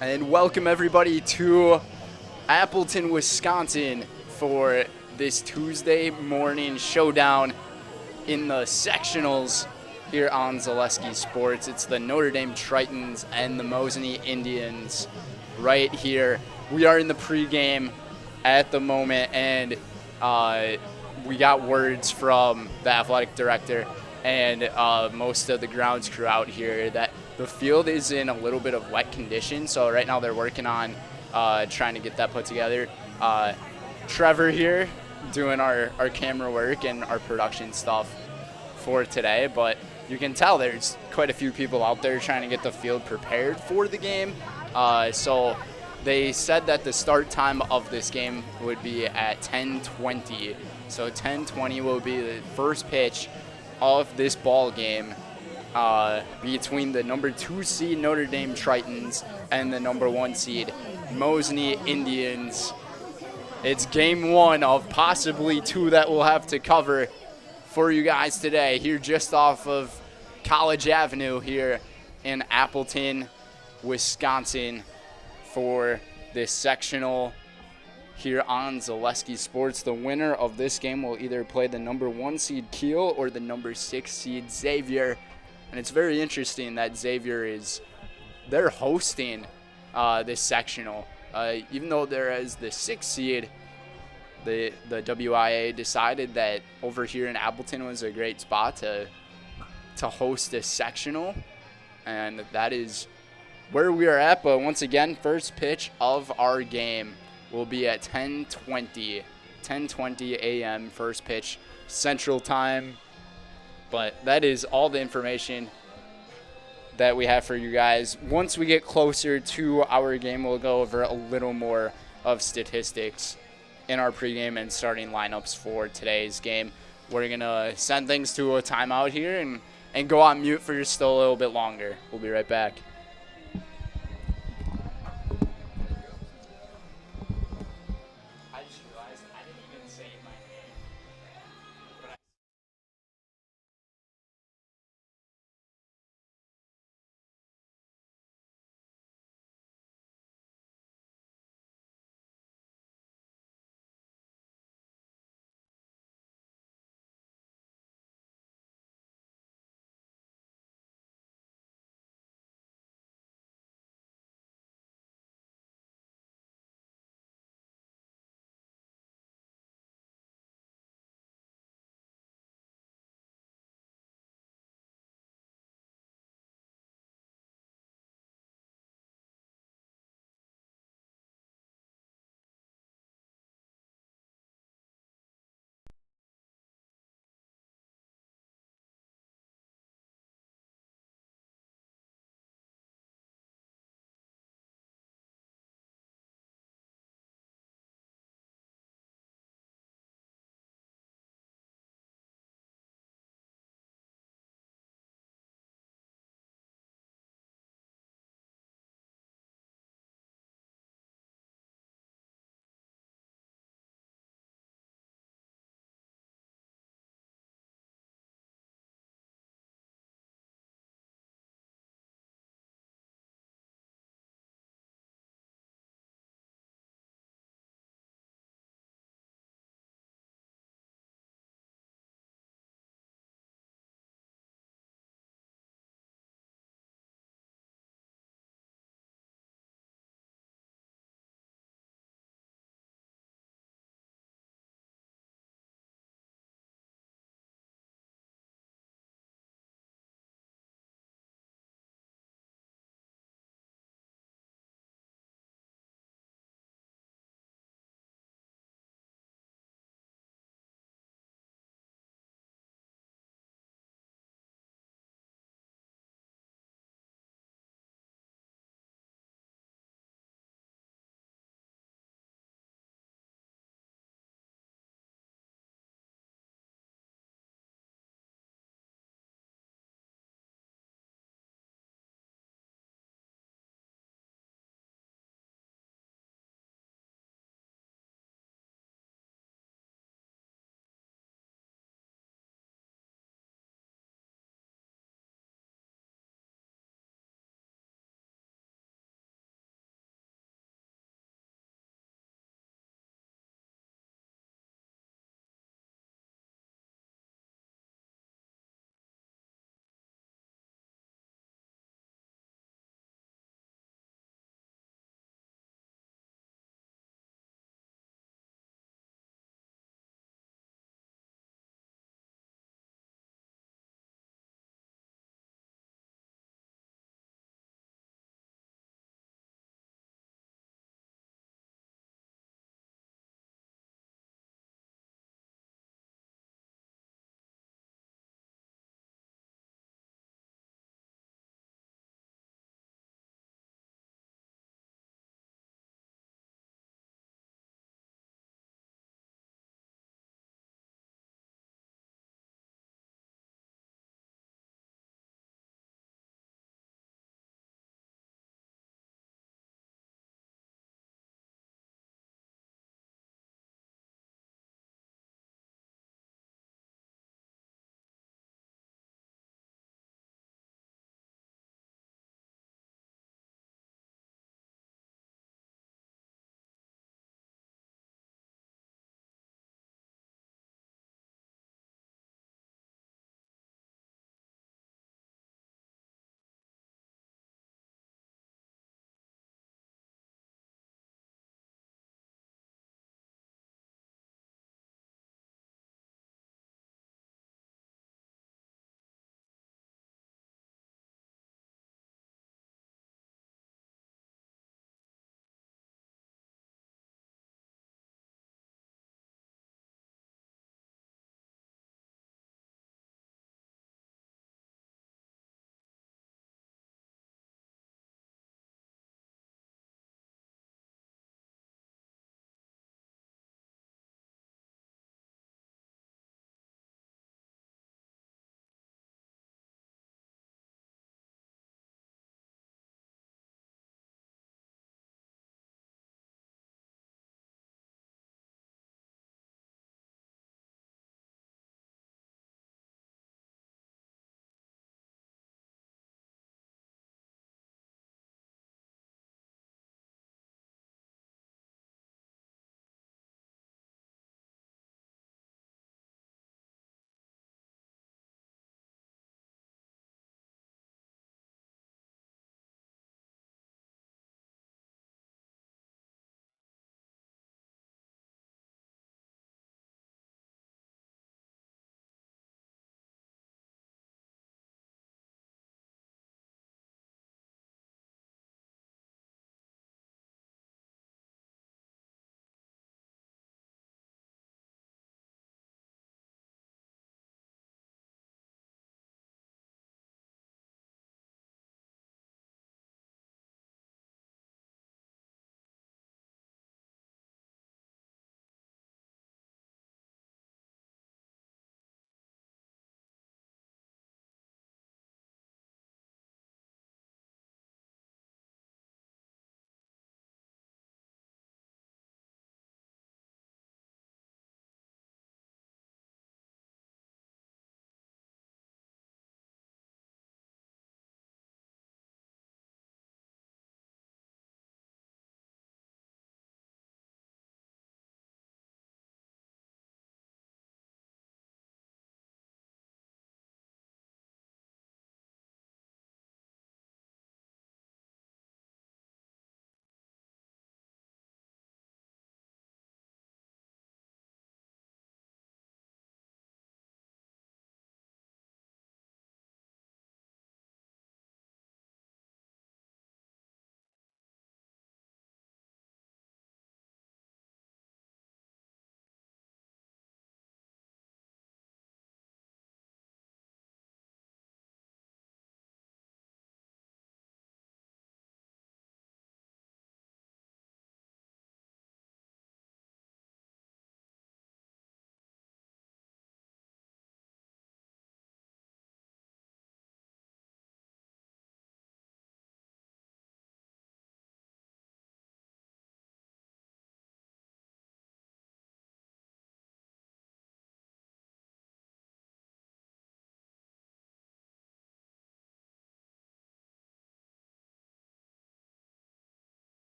And welcome everybody to Appleton, Wisconsin for this Tuesday morning showdown in the sectionals here on Zaleski Sports. It's the Notre Dame Tritons and the Mosinee Indians right here. We are in the pregame at the moment, and we got words from the athletic director and most of the grounds crew out here that the field is in a little bit of wet condition. So right now they're working on trying to get that put together. Trevor here doing our camera work and our production stuff for today, but you can tell there's quite a few people out there trying to get the field prepared for the game. So they said that the start time of this game would be at 10:20. So 10:20 will be the first pitch of this ball game between the number 2 seed Notre Dame Tritons and the number 1 seed Mosinee Indians. It's game 1 of possibly 2 that we'll have to cover for you guys today, here just off of College Avenue here in Appleton, Wisconsin, for this sectional here on Zaleski Sports. The winner of this game will either play the number 1 seed Kiel or the number 6 seed Xavier. And it's very interesting that Xavier they're hosting this sectional. Even though they're as the 6th seed, the WIAA decided that over here in Appleton was a great spot to host this sectional. And that is where we are at. But once again, first pitch of our game will be at 10:20 a.m. First pitch Central Time. But that is all the information that we have for you guys. Once we get closer to our game, we'll go over a little more of statistics in our pregame and starting lineups for today's game. We're going to send things to a timeout here and go on mute for still a little bit longer. We'll be right back.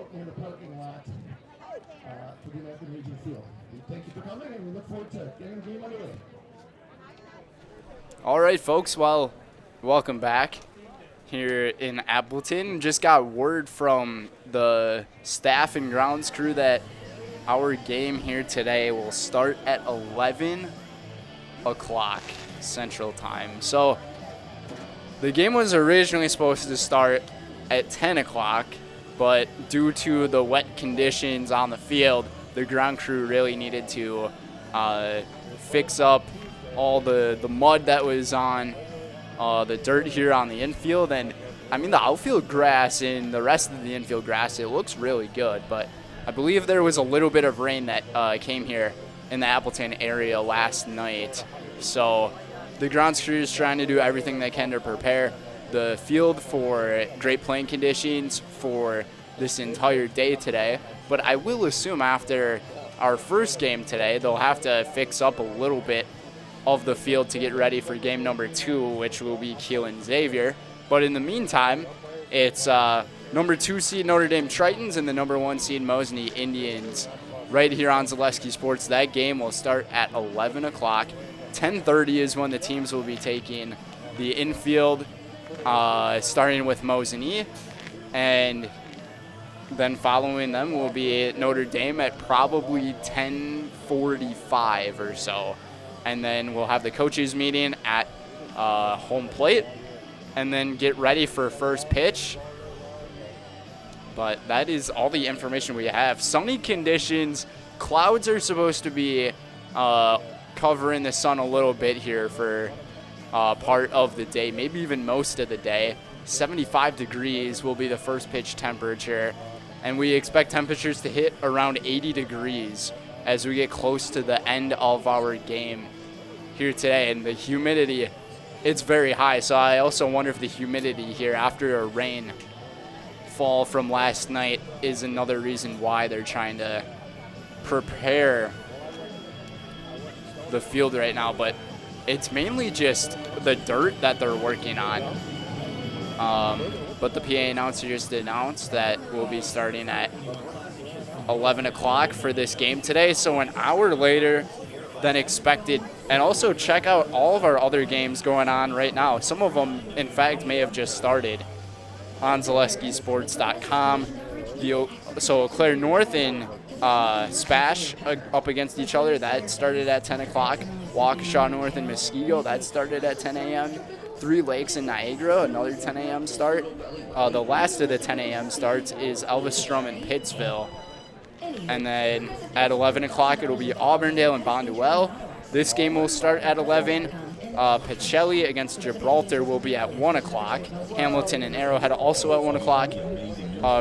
out in the parking lot for the American Legion Field. Thank you for coming, and we look forward to getting the game underway. All right, folks. Well, welcome back here in Appleton. Just got word from the staff and grounds crew that our game here today will start at 11 o'clock Central Time. So the game was originally supposed to start at 10 o'clock, but due to the wet conditions on the field, the ground crew really needed to fix up all the mud that was on the dirt here on the infield. And I mean, the outfield grass and the rest of the infield grass, it looks really good, but I believe there was a little bit of rain that came here in the Appleton area last night. So the grounds crew is trying to do everything they can to prepare the field for great playing conditions for this entire day today. But I will assume after our first game today, they'll have to fix up a little bit of the field to get ready for game number 2, which will be Keelan Xavier. But in the meantime, it's number 2 seed Notre Dame Tritons and the number 1 seed Mosinee Indians right here on Zaleski Sports. That game will start at 11 o'clock. 10:30 is when the teams will be taking the infield, starting with Mosinee, and then following them will be Notre Dame at probably 10:45 or so. And then we'll have the coaches meeting at home plate and then get ready for first pitch. But that is all the information we have. Sunny conditions. Clouds are supposed to be covering the sun a little bit here for part of the day, maybe even most of the day. 75 degrees will be the first pitch temperature. And we expect temperatures to hit around 80 degrees as we get close to the end of our game here today. And the humidity, it's very high. So I also wonder if the humidity here after a rainfall from last night is another reason why they're trying to prepare the field right now. But it's mainly just the dirt that they're working on. But the PA announcer just announced that we'll be starting at 11 o'clock for this game today, so an hour later than expected. And also check out all of our other games going on right now. Some of them, in fact, may have just started on ZaleskiSports.com. So Eau Claire North and Spash up against each other. That started at 10 o'clock. Waukesha North and Muskego, that started at 10 a.m. Three Lakes in Niagara, another 10 a.m. start. The last of the 10 a.m. starts is Elvestrom and Pittsville. And then at 11 o'clock, it'll be Auburndale and Bonduelle. This game will start at 11. Pacelli against Gibraltar will be at 1 o'clock. Hamilton and Arrowhead also at 1 o'clock.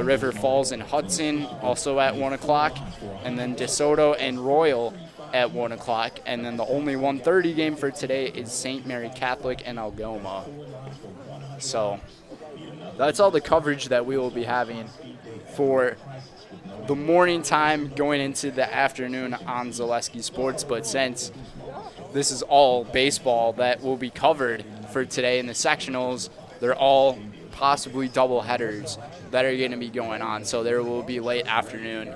River Falls and Hudson also at 1 o'clock. And then DeSoto and Royal at 1 o'clock. And then the only 1:30 game for today is St. Mary Catholic and Algoma. So that's all the coverage that we will be having for the morning time going into the afternoon on Zaleski Sports. But since this is all baseball that will be covered for today in the sectionals, they're all possibly double headers that are going to be going on. So there will be late afternoon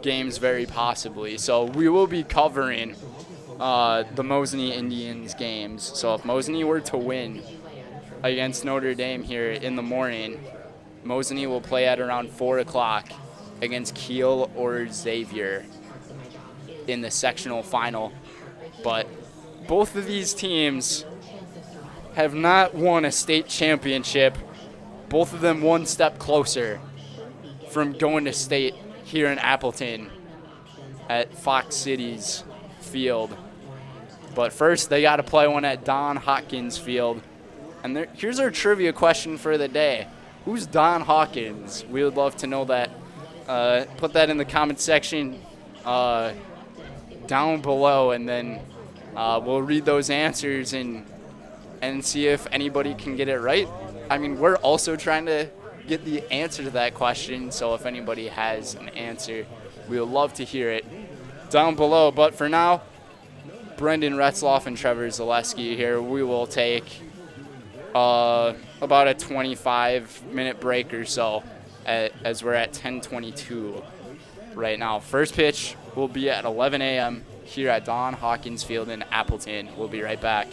games very possibly. So we will be covering the Mosinee Indians games. So if Mosinee were to win against Notre Dame here in the morning, Mosinee will play at around 4 o'clock against Kiel or Xavier in the sectional final. But both of these teams have not won a state championship. Both of them one step closer from going to state here in Appleton at Fox City's field. But first, they got to play one at Don Hawkins Field. And here's our trivia question for the day. Who's Don Hawkins? We would love to know that. Put that in the comment section down below, and then we'll read those answers and see if anybody can get it right. I mean, we're also trying to get the answer to that question, so if anybody has an answer, we would love to hear it down below. But for now, Brendan Retzloff and Trevor Zaleski here. We will take about a 25-minute break or so as we're at 10:22 right now. First pitch will be at 11 a.m. here at Don Hawkins Field in Appleton. We'll be right back.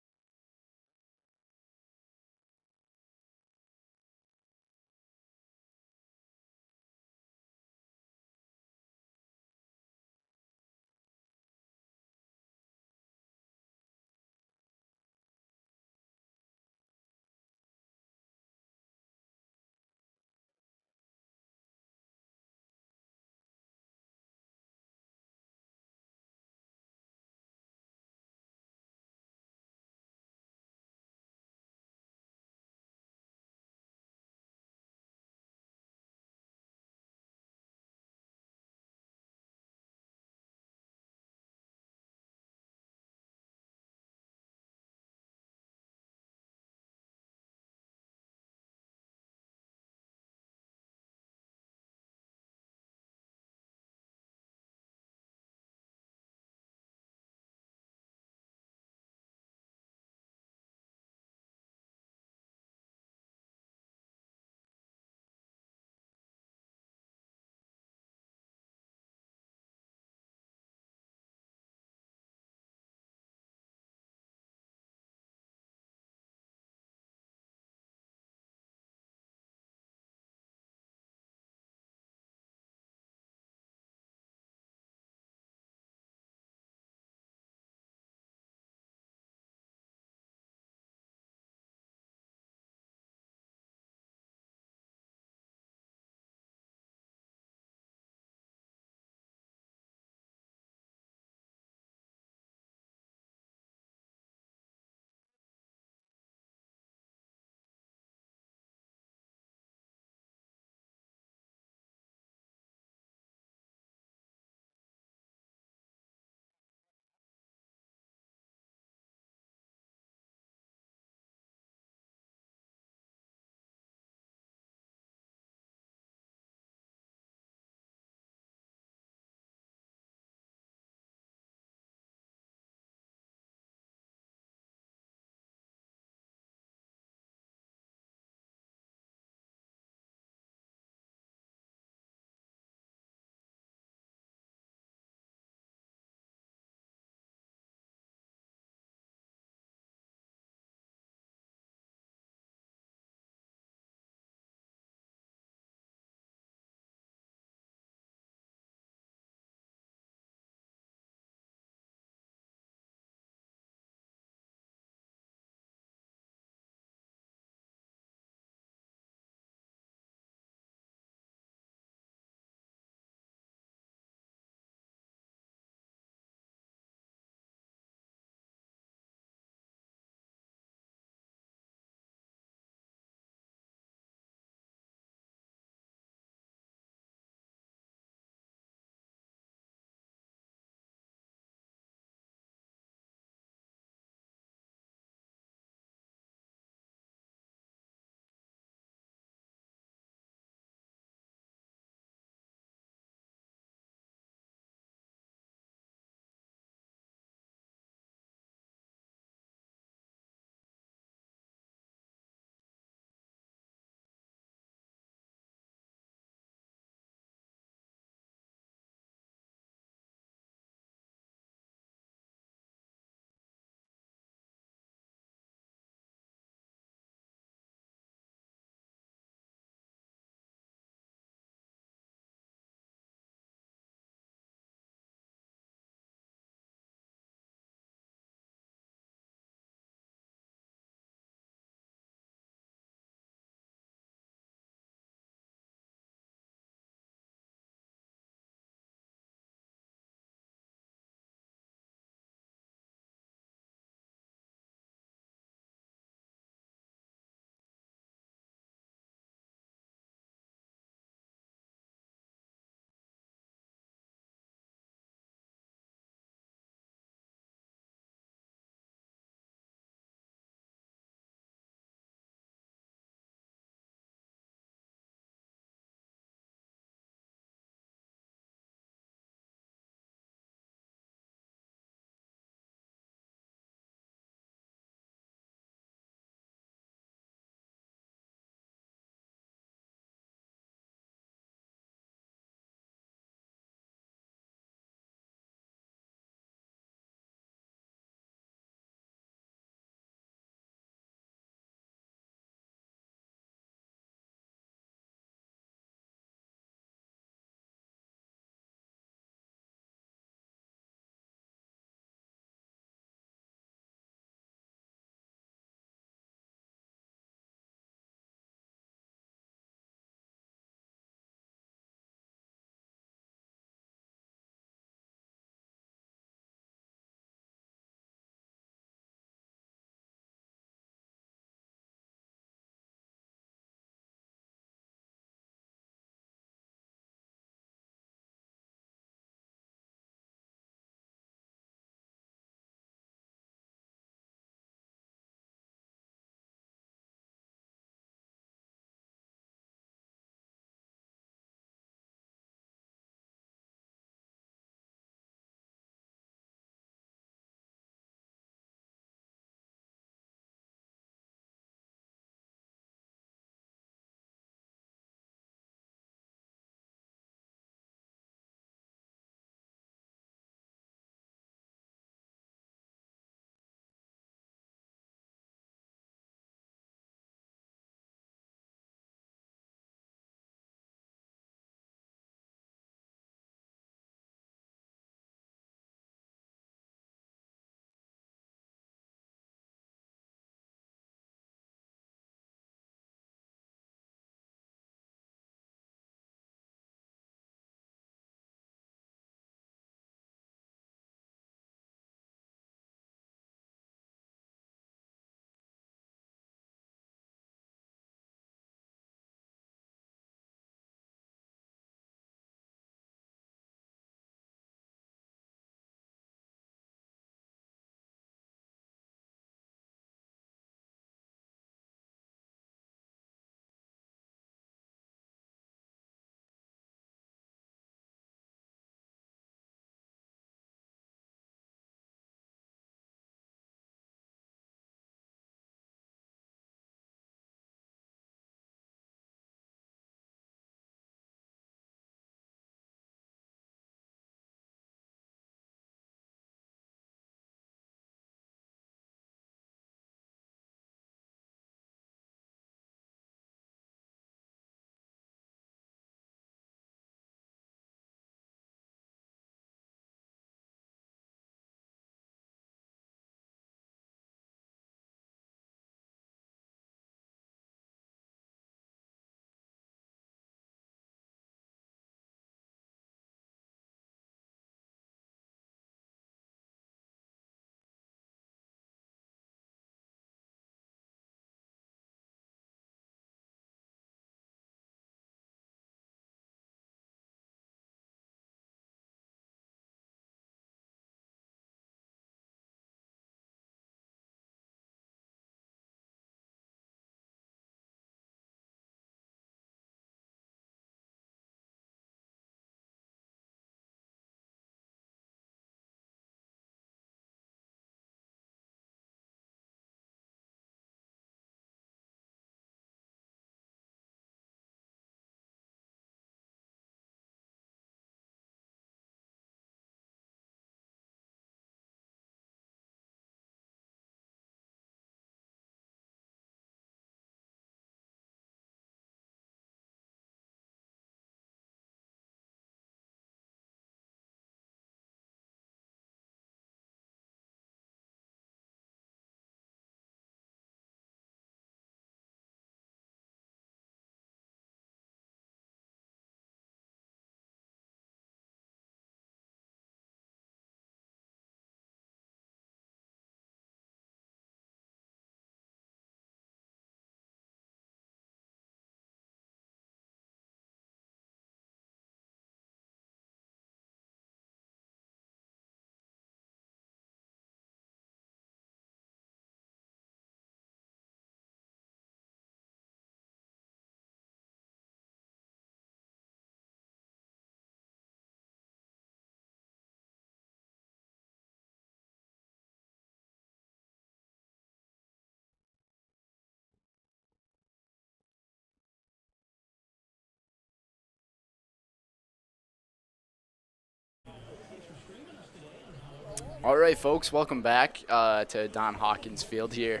All right, folks, welcome back to Don Hawkins Field here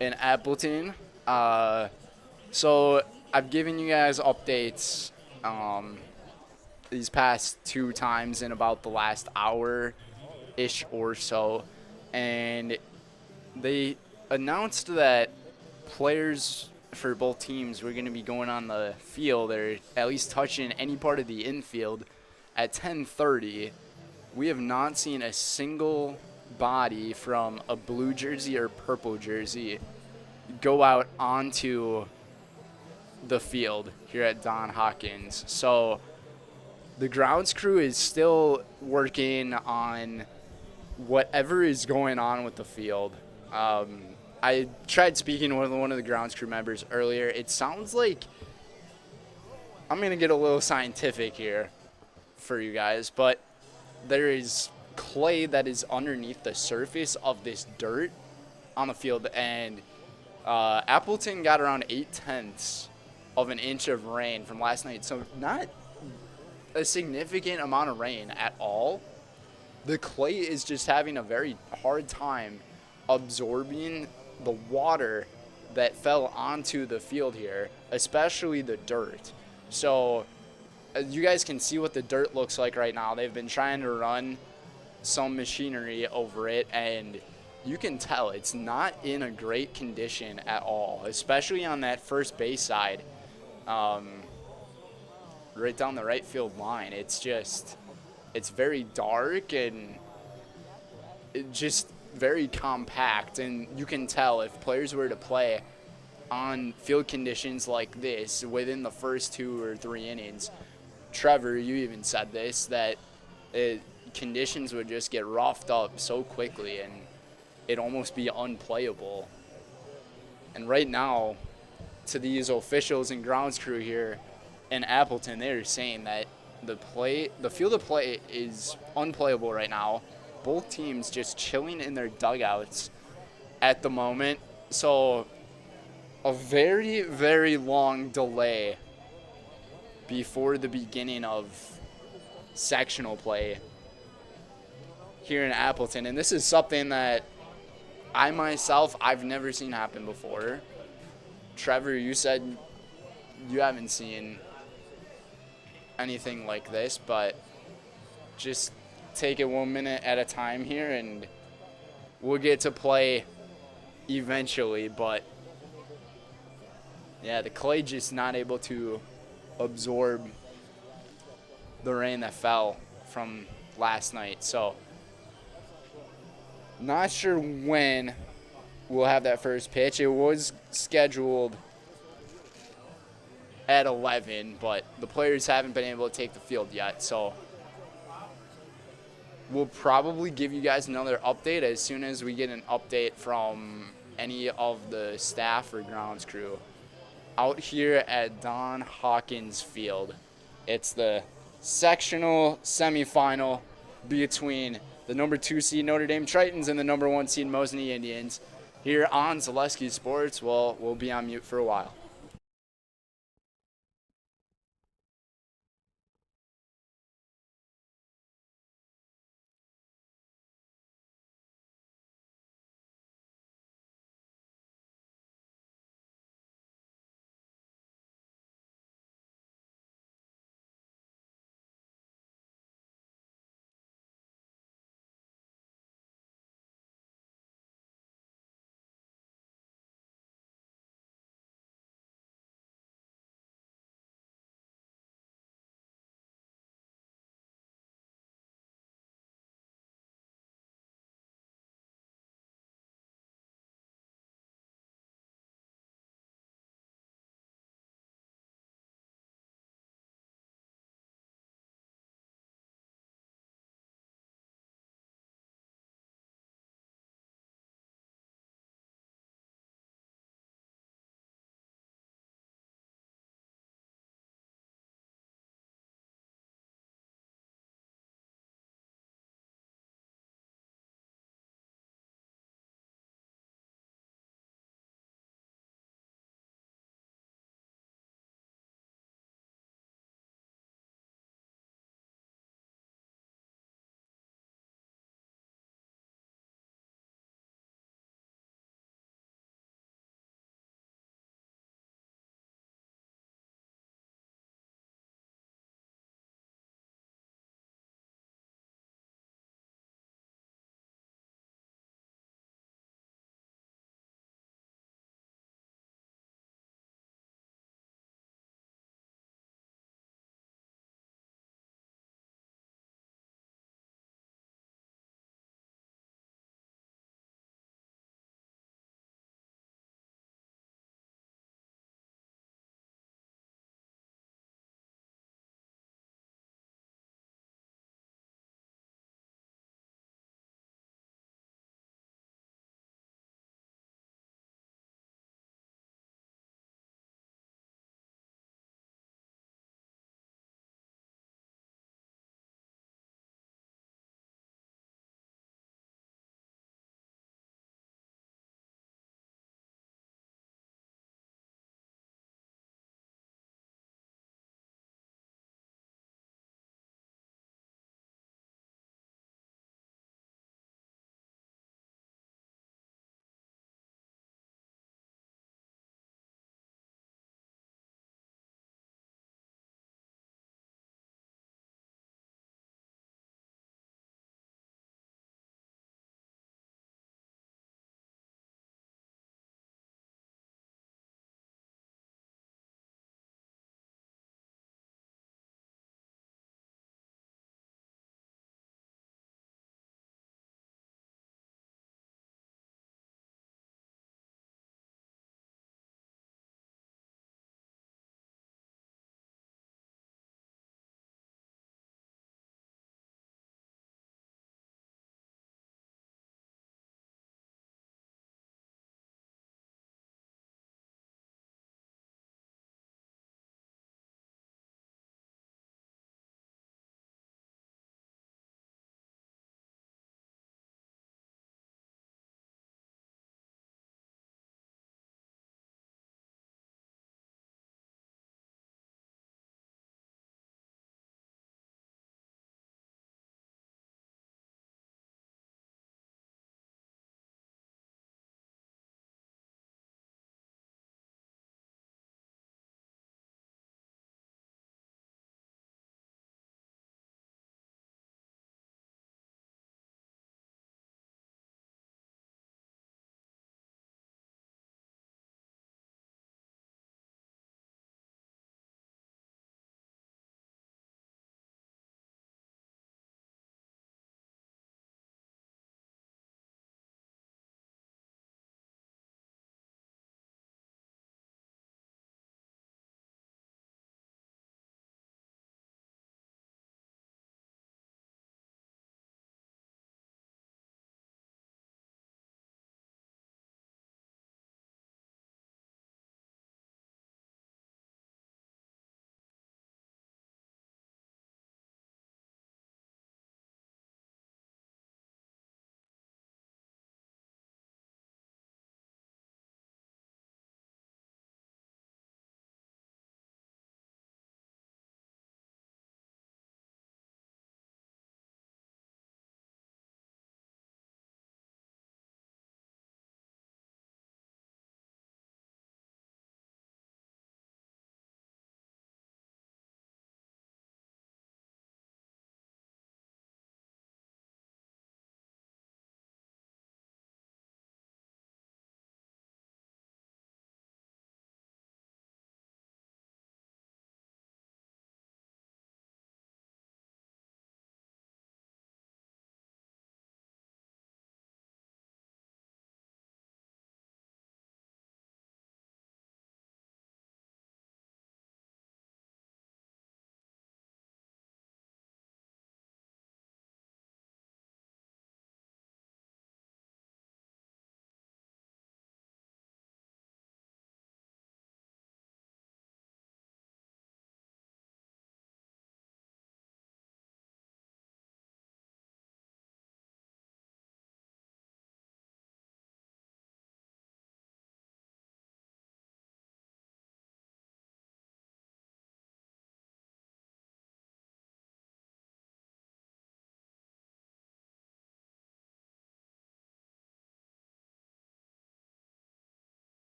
in Appleton. So I've given you guys updates these past two times in about the last hour-ish or so, and they announced that players for both teams were going to be going on the field or at least touching any part of the infield at 10:30. We have not seen a single body from a blue jersey or purple jersey go out onto the field here at Don Hawkins. So the grounds crew is still working on whatever is going on with the field. I tried speaking with one of the grounds crew members earlier. It sounds like I'm going to get a little scientific here for you guys, but there is clay that is underneath the surface of this dirt on the field, and Appleton got around 8/10 of an inch of rain from last night, so not a significant amount of rain at all. The clay is just having a very hard time absorbing the water that fell onto the field here, especially the dirt. So you guys can see what the dirt looks like right now. They've been trying to run some machinery over it, and you can tell it's not in a great condition at all, especially on that first base side, right down the right field line. It's very dark and it just very compact, and you can tell if players were to play on field conditions like this within the first 2 or 3 innings. Trevor, you even said this, that conditions would just get roughed up so quickly and it'd almost be unplayable. And right now, to these officials and grounds crew here in Appleton, they're saying that the field of play is unplayable right now. Both teams just chilling in their dugouts at the moment. So a very, very long delay before the beginning of sectional play here in Appleton. And this is something that I've never seen happen before. Trevor, you said you haven't seen anything like this, but just take it 1 minute at a time here and we'll get to play eventually. But yeah, the clay just not able to absorb the rain that fell from last night. So not sure when we'll have that first pitch. It was scheduled at 11, but the players haven't been able to take the field yet. So we'll probably give you guys another update as soon as we get an update from any of the staff or grounds crew out here at Don Hawkins Field. It's the sectional semifinal between the number 2 seed Notre Dame Tritons and the number 1 seed Mosinee Indians here on Zaleski Sports. Well, we'll be on mute for a while.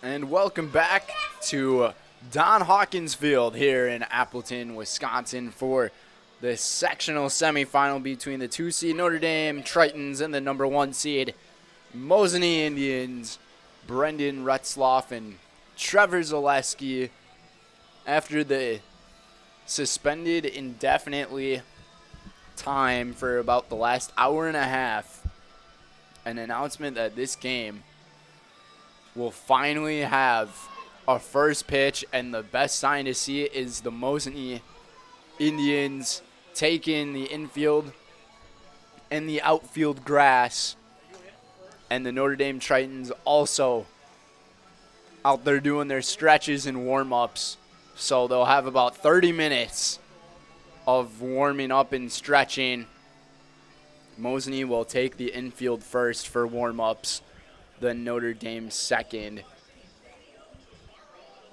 And welcome back to Don Hawkins Field here in Appleton, Wisconsin for the sectional semifinal between the 2 seed Notre Dame Tritons and the number 1 seed Mosinee Indians. Brendan Retzloff and Trevor Zaleski, after the suspended indefinitely time for about the last hour and a half, an announcement that this game will finally have a first pitch, and the best sign to see it is the Mosinee Indians taking the infield and the outfield grass, and the Notre Dame Tritons also out there doing their stretches and warm-ups. So they'll have about 30 minutes of warming up and stretching. Mosinee will take the infield first for warm-ups, then Notre Dame second.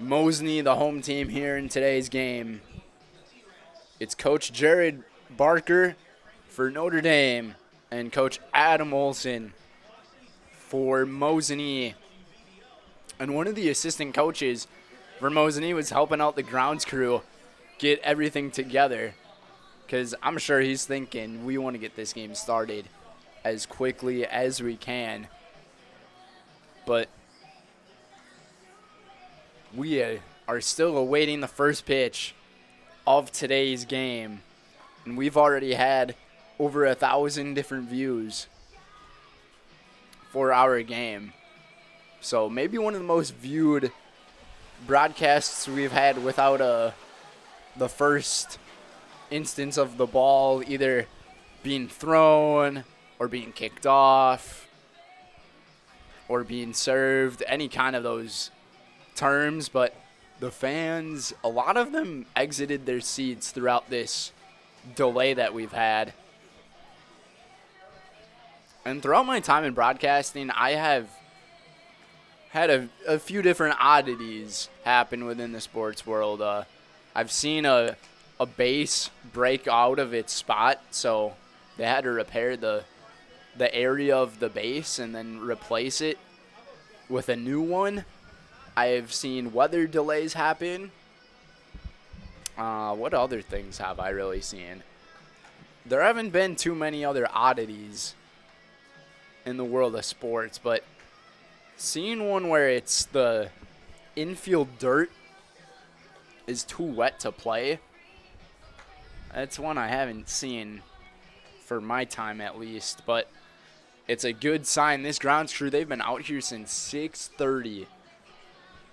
Mosinee, the home team here in today's game. It's Coach Jared Barker for Notre Dame and Coach Adam Olson for Mosinee. And one of the assistant coaches for Mosinee was helping out the grounds crew get everything together, because I'm sure he's thinking we want to get this game started as quickly as we can. But we are still awaiting the first pitch of today's game, and we've already had over 1,000 different views for our game. So maybe one of the most viewed broadcasts we've had without the first instance of the ball either being thrown or being kicked off or being served, any kind of those terms. But the fans, a lot of them exited their seats throughout this delay that we've had. And throughout my time in broadcasting, I have had a few different oddities happen within the sports world. I've seen a base break out of its spot, so they had to repair the area of the base and then replace it with a new one. I've seen weather delays happen. What other things have I really seen? There haven't been too many other oddities in the world of sports, but seeing one where it's the infield dirt is too wet to play, that's one I haven't seen for my time at least. But it's a good sign. This grounds crew, they've been out here since 6:30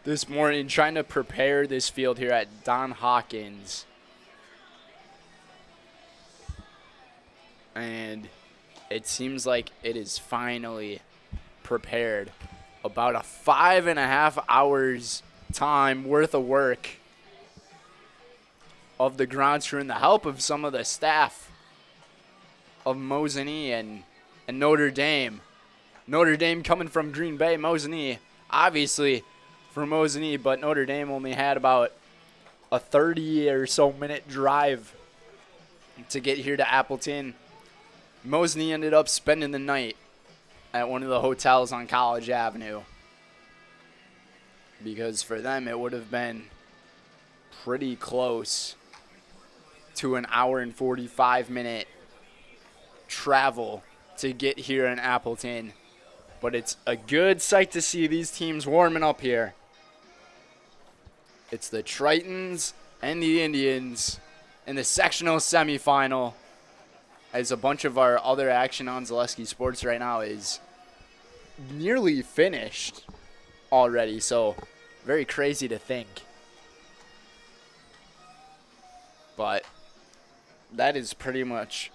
this morning trying to prepare this field here at Don Hawkins. And it seems like it is finally prepared. About a 5.5 hours time worth of work of the grounds crew and the help of some of the staff of Mosinee and Notre Dame. Notre Dame coming from Green Bay, Mosinee obviously from Mosinee, but Notre Dame only had about a 30 or so minute drive to get here to Appleton. Mosinee ended up spending the night at one of the hotels on College Avenue, because for them it would have been pretty close to an hour and 45 minute travel to get here in Appleton. But it's a good sight to see these teams warming up here. It's the Tritons and the Indians in the sectional semifinal, as a bunch of our other action on Zaleski Sports right now is nearly finished already. So very crazy to think. But that is pretty much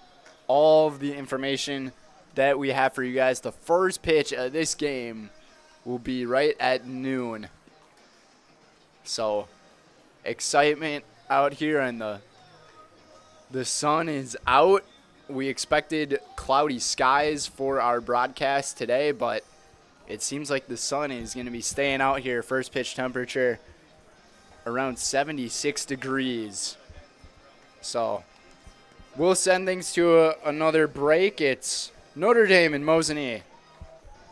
all of the information that we have for you guys. The first pitch of this game will be right at noon. So excitement out here, and the sun is out. We expected cloudy skies for our broadcast today, but it seems like the sun is going to be staying out here. First pitch temperature around 76 degrees. So we'll send things to another break. It's Notre Dame and Mosinee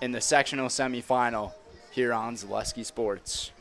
in the sectional semifinal here on Zaleski Sports.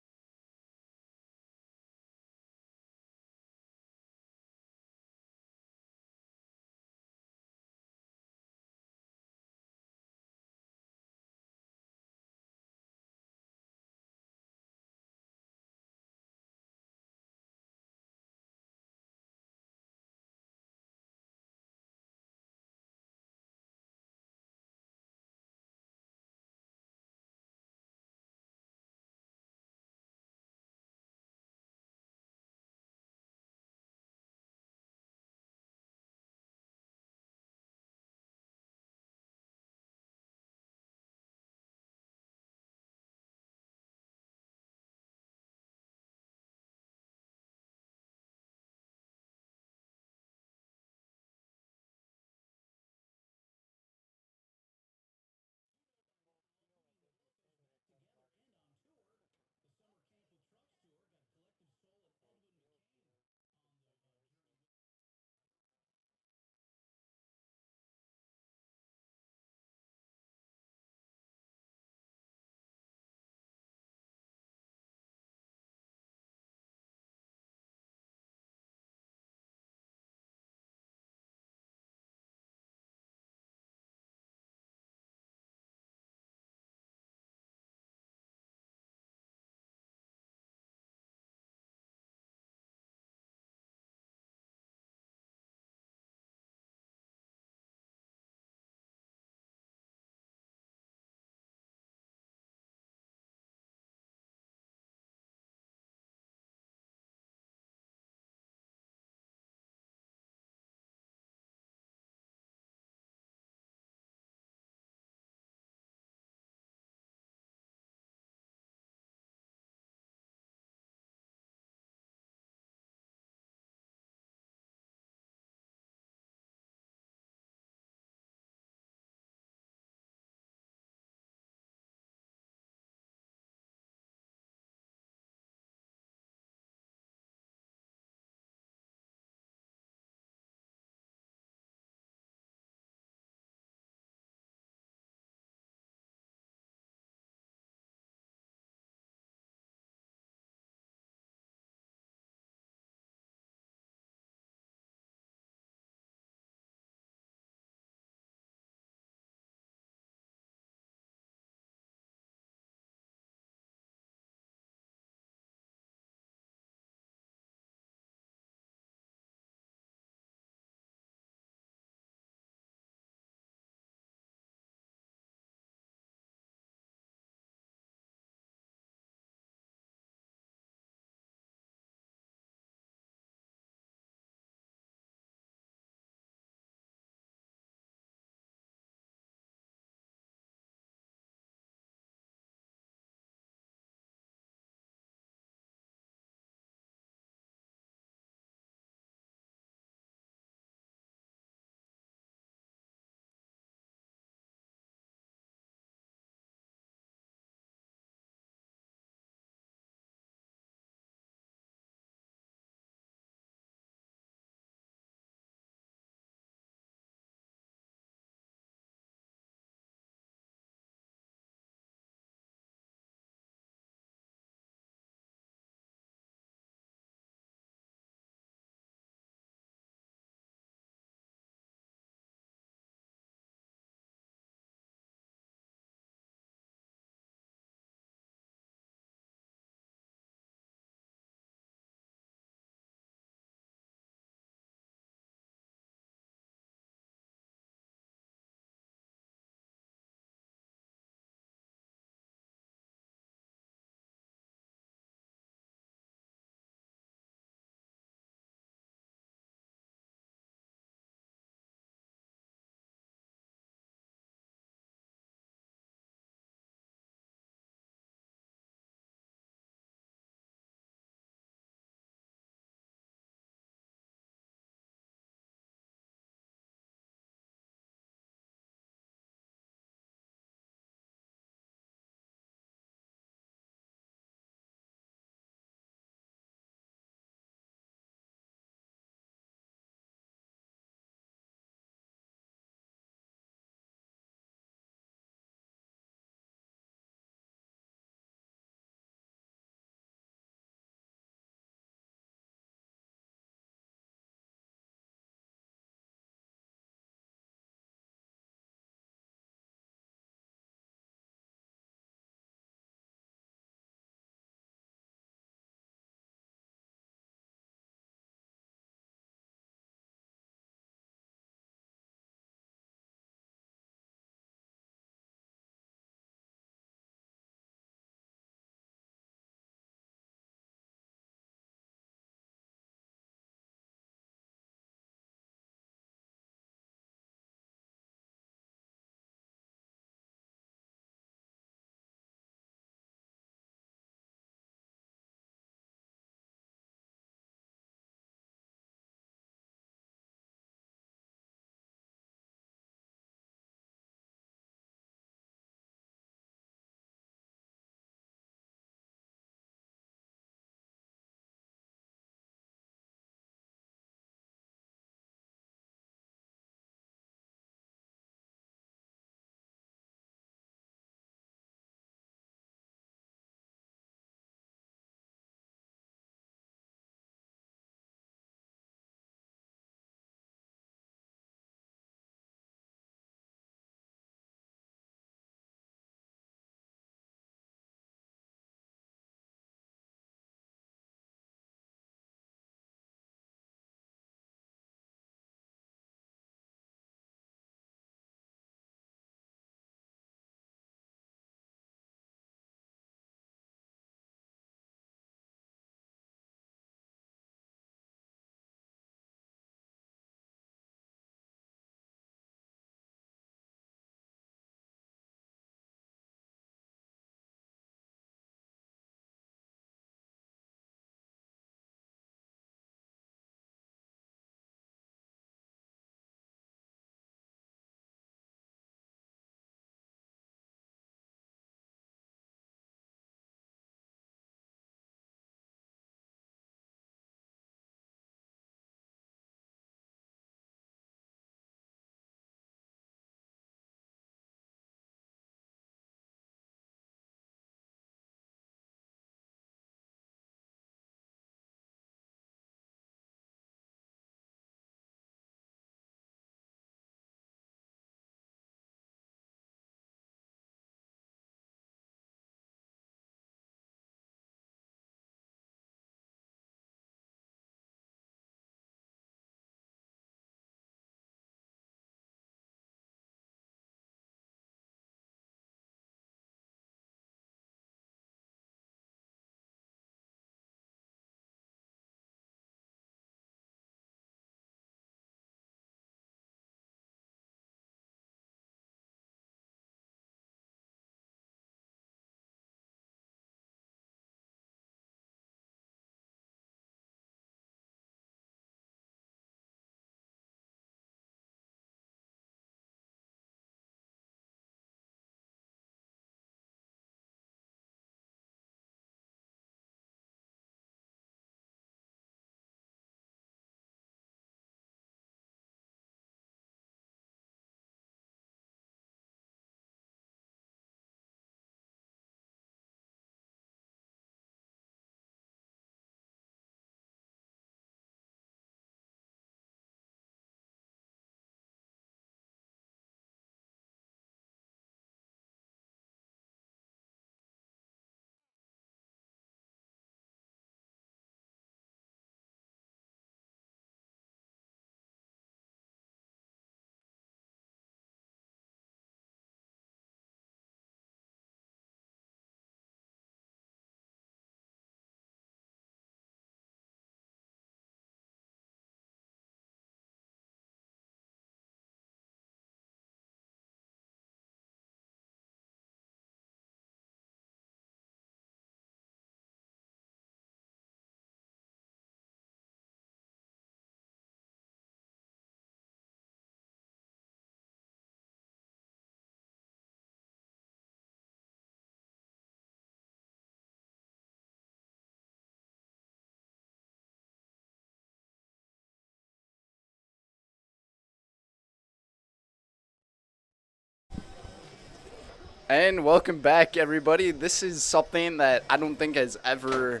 And welcome back, everybody. This is something that I don't think has ever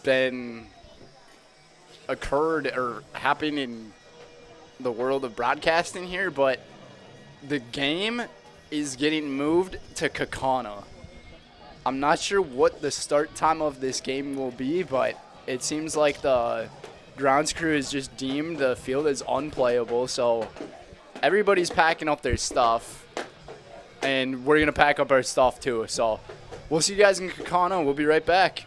been occurred or happened in the world of broadcasting here, but the game is getting moved to Kakana. I'm not sure what the start time of this game will be, but it seems like the grounds crew has just deemed the field as unplayable, so everybody's packing up their stuff. And we're going to pack up our stuff too. So we'll see you guys in Kakana. We'll be right back.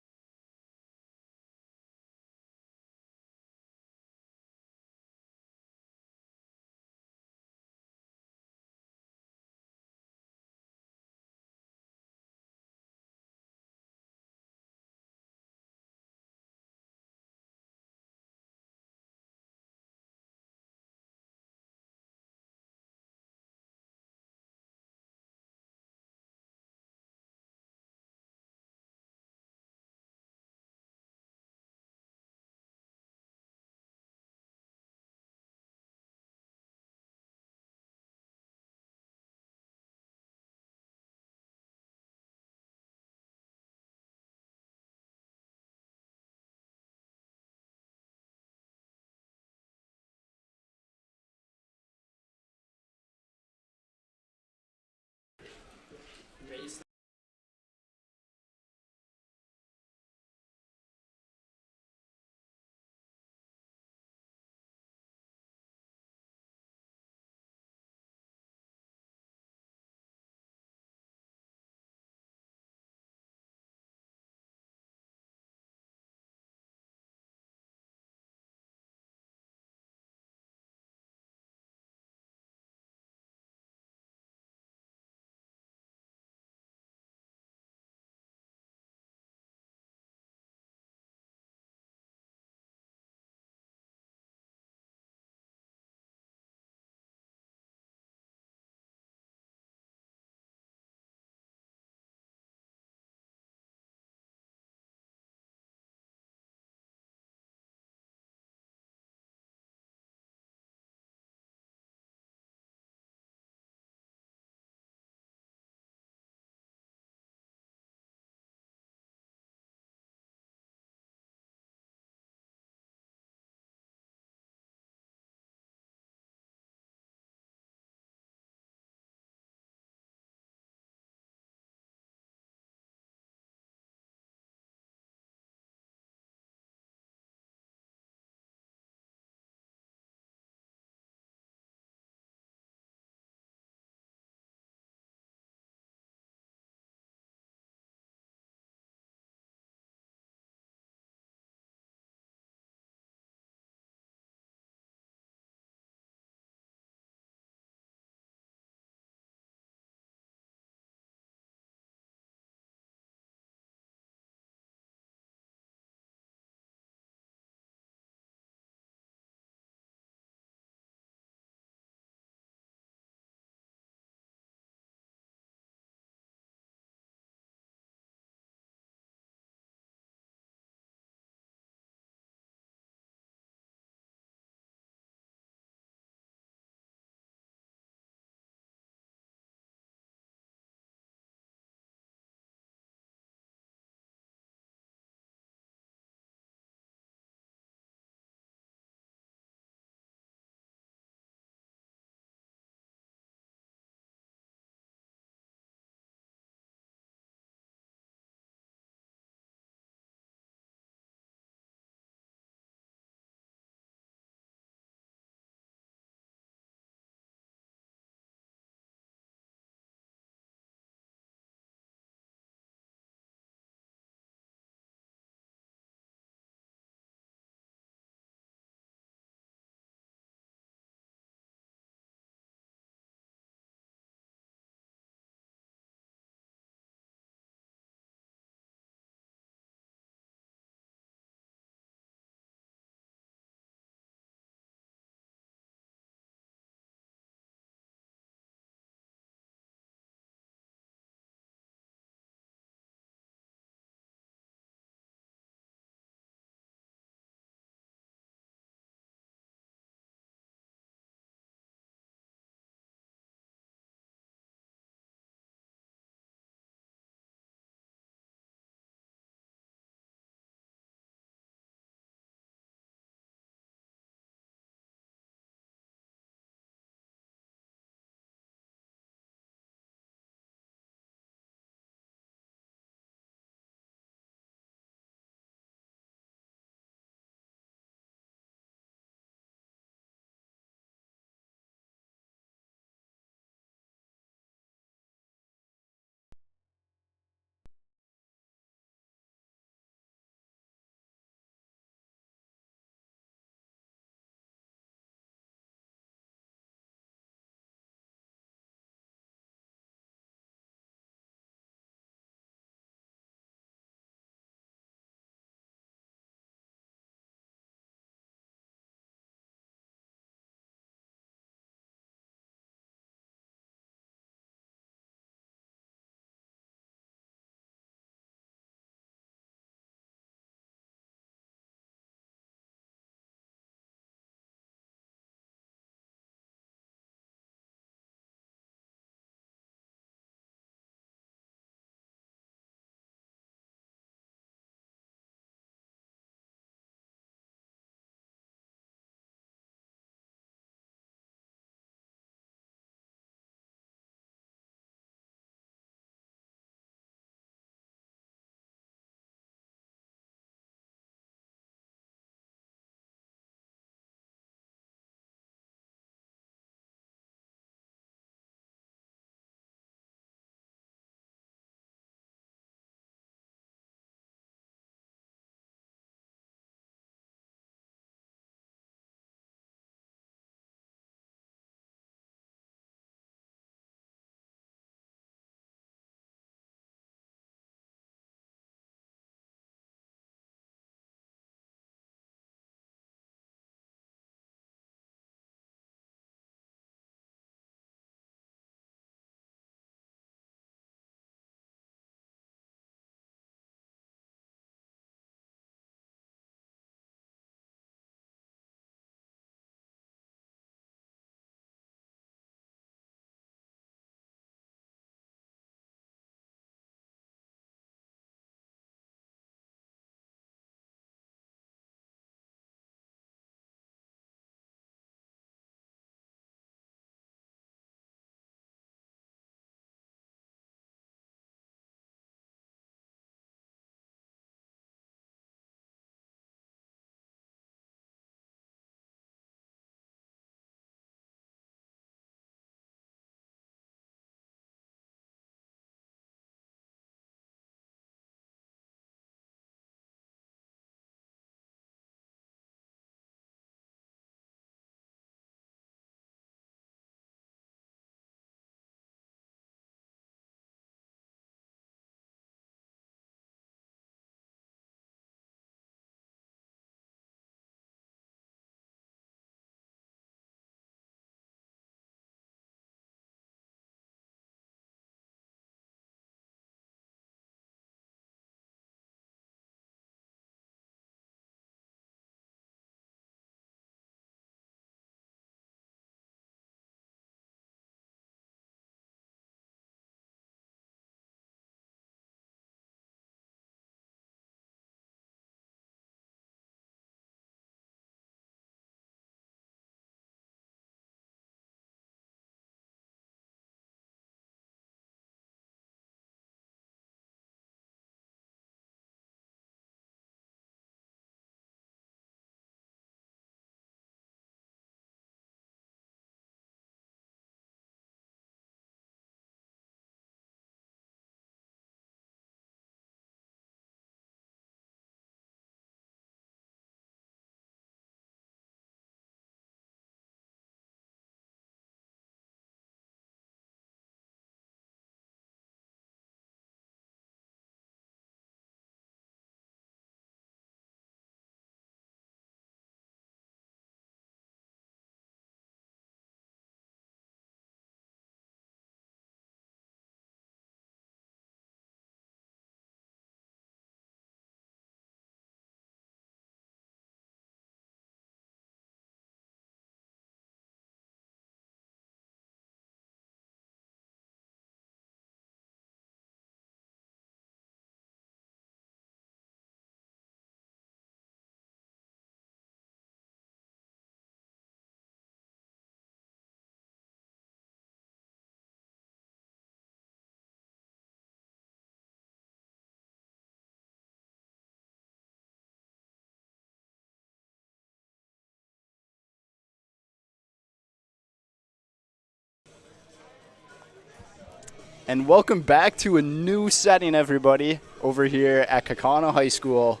And welcome back to a new setting, everybody, over here at Kaukauna High School.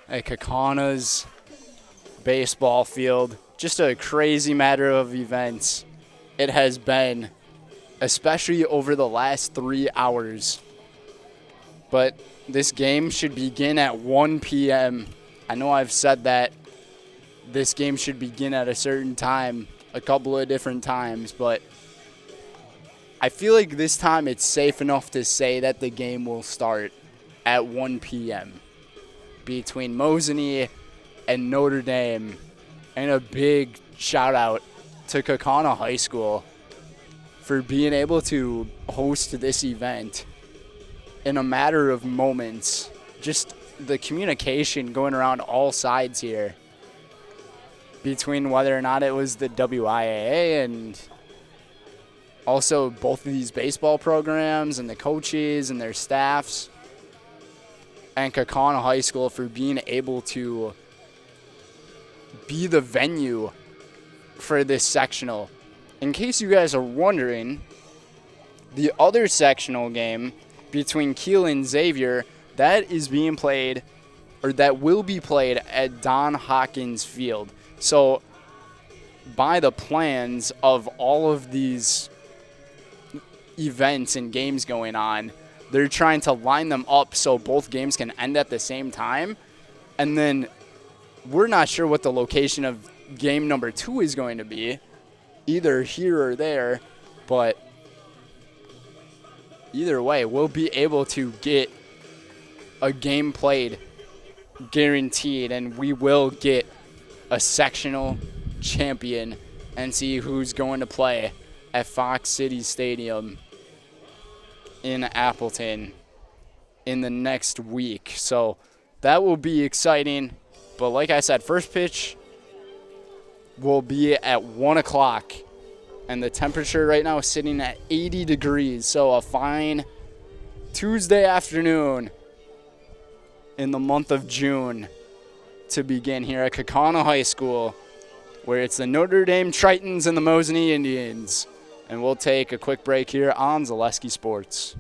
At Kaukana's baseball field. Just a crazy matter of events it has been, especially over the last 3 hours. But this game should begin at 1 p.m. I know I've said that this game should begin at a certain time a couple of different times, but I feel like this time it's safe enough to say that the game will start at 1 p.m. between Mosinee and Notre Dame. And a big shout out to Kaukauna High School for being able to host this event in a matter of moments. Just the communication going around all sides here between whether or not it was the WIAA and also both of these baseball programs and the coaches and their staffs, and Kaukauna High School for being able to be the venue for this sectional. In case you guys are wondering, the other sectional game between Kiel and Xavier, that is being played, or that will be played at Don Hawkins Field. So by the plans of all of these events and games going on, they're trying to line them up so both games can end at the same time. And then we're not sure what the location of game number 2 is going to be, either here or there, but either way, we'll be able to get a game played guaranteed, and we will get a sectional champion and see who's going to play at Fox City Stadium in Appleton in the next week. So that will be exciting. But like I said, first pitch will be at 1 o'clock. And the temperature right now is sitting at 80 degrees. So a fine Tuesday afternoon in the month of June to begin here at Kaukauna High School, where it's the Notre Dame Tritons and the Mosinee Indians. And we'll take a quick break here on Zaleski Sports.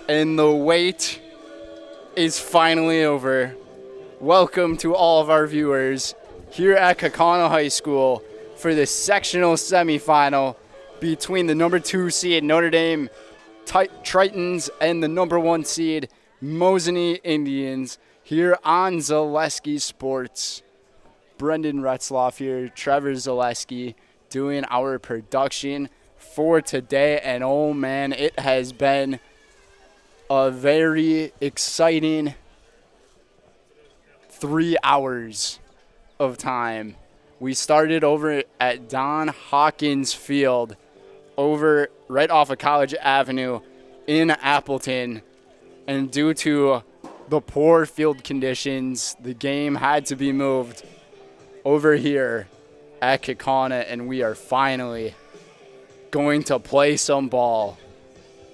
And the wait is finally over. Welcome to all of our viewers here at Kaukauna High School for the sectional semifinal between the number 2 seed Notre Dame Tritons and the number 1 seed Mosinee Indians here on Zaleski Sports. Brendan Retzloff here, Trevor Zaleski, doing our production for today. And oh man, it has been a very exciting 3 hours of time. We started over at Don Hawkins Field over right off of College Avenue in Appleton, and due to the poor field conditions, the game had to be moved over here at Kaukauna, and we are finally going to play some ball.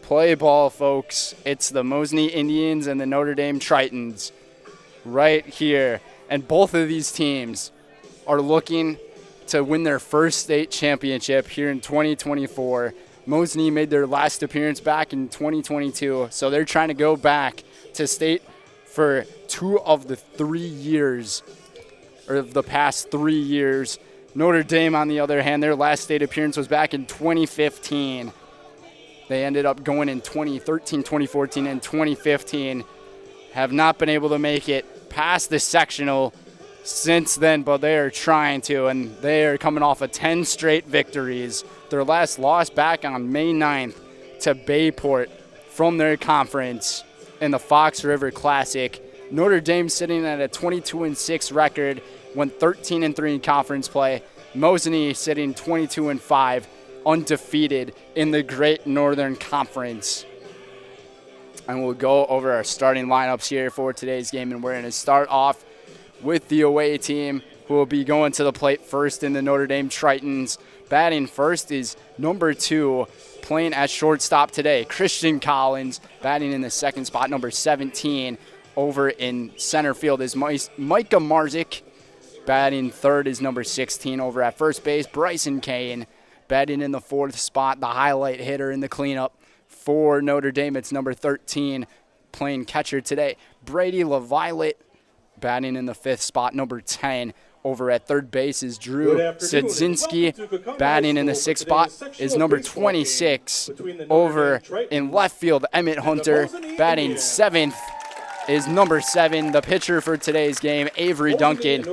Play ball, folks. It's the Mosinee Indians and the Notre Dame Tritons right here. And both of these teams are looking to win their first state championship here in 2024. Mosinee made their last appearance back in 2022, so they're trying to go back to state for 2 of the 3 years, or of the past 3 years. Notre Dame, on the other hand, their last state appearance was back in 2015. They ended up going in 2013, 2014, and 2015. Have not been able to make it past the sectional since then, but they are trying to, and they are coming off of 10 straight victories. Their last loss back on May 9th to Bayport from their conference in the Fox River Classic. Notre Dame sitting at a 22-6 record, went 13-3 in conference play. Mosinee sitting 22-5, undefeated in the Great Northern Conference. And we'll go over our starting lineups here for today's game, and we're going to start off with the away team, who will be going to the plate first in the Notre Dame Tritons. Batting first is number 2, playing at shortstop today, Christian Collins. Batting in the second spot, number 17. Over in center field is Micah Marzik. Batting third is number 16. Over at first base, Bryson Kane. Batting in the 4th spot, the highlight hitter in the cleanup for Notre Dame, it's number 13, playing catcher today, Brady LaViolette. Batting in the 5th spot, number 10. Over at third base is Drew Sedzinski. Batting in the 6th spot is number 26. Over in left field, Emmett Hunter. Batting 7th is number 7, the pitcher for today's game, Avery Duncan.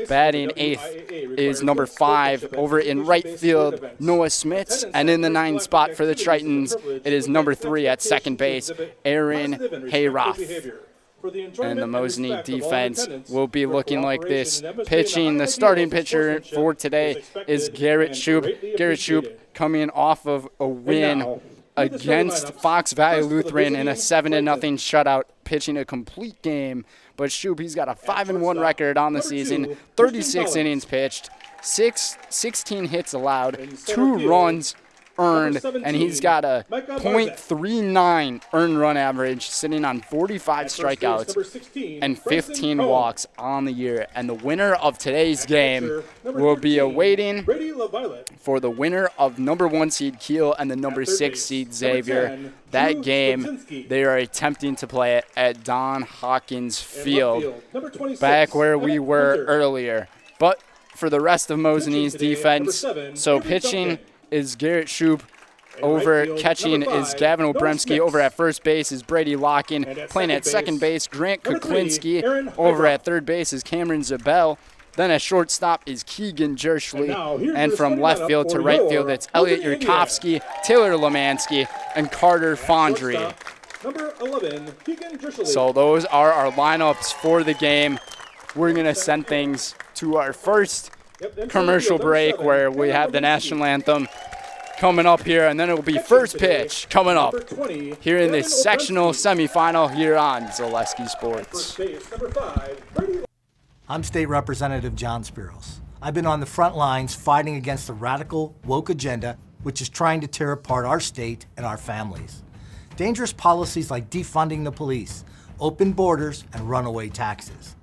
Batting 8th is number 5. Over in right field, Noah Smits. And in the 9th spot for the Tritons, it is number 3 at second base, Aaron Hayroth. And the Mosinee defense will be looking like this. Pitching, the starting pitcher for today is Garrett Shoup. Garrett Shoup coming off of a win against Fox Valley Lutheran in a 7-0 shutout, pitching a complete game. But Shoup, he's got a 5-1 record on the season, 36 innings pitched, 16 hits allowed, 2 runs earned, and he's got a .39 earned run average, sitting on 45 strikeouts and 15 walks on the year. And the winner of today's game will be awaiting for the winner of number 1 seed Kiel and the number 6 seed Xavier. That game, they are attempting to play it at Don Hawkins Field, back where we were earlier. But for the rest of Mosinee's defense, so pitching is Garrett Shoup. Over catching is Gavin Obremski. Over at first base is Brady Lockin. Playing at second base, Grant Kuklinski. Over at third base is Cameron Zabel. Then at shortstop is Keegan Jerschley. And from left field to right field, it's Elliot Yurkovsky, Taylor Lemansky, and Carter Fondry. So those are our lineups for the game. We're going to send things to our first commercial break, where we have the national anthem coming up here, and then it will be first pitch coming up here in this sectional semifinal here on Zaleski Sports. I'm State Representative John Spiros. I've been on the front lines fighting against the radical woke agenda, which is trying to tear apart our state and our families. Dangerous policies like defunding the police, open borders, and runaway taxes.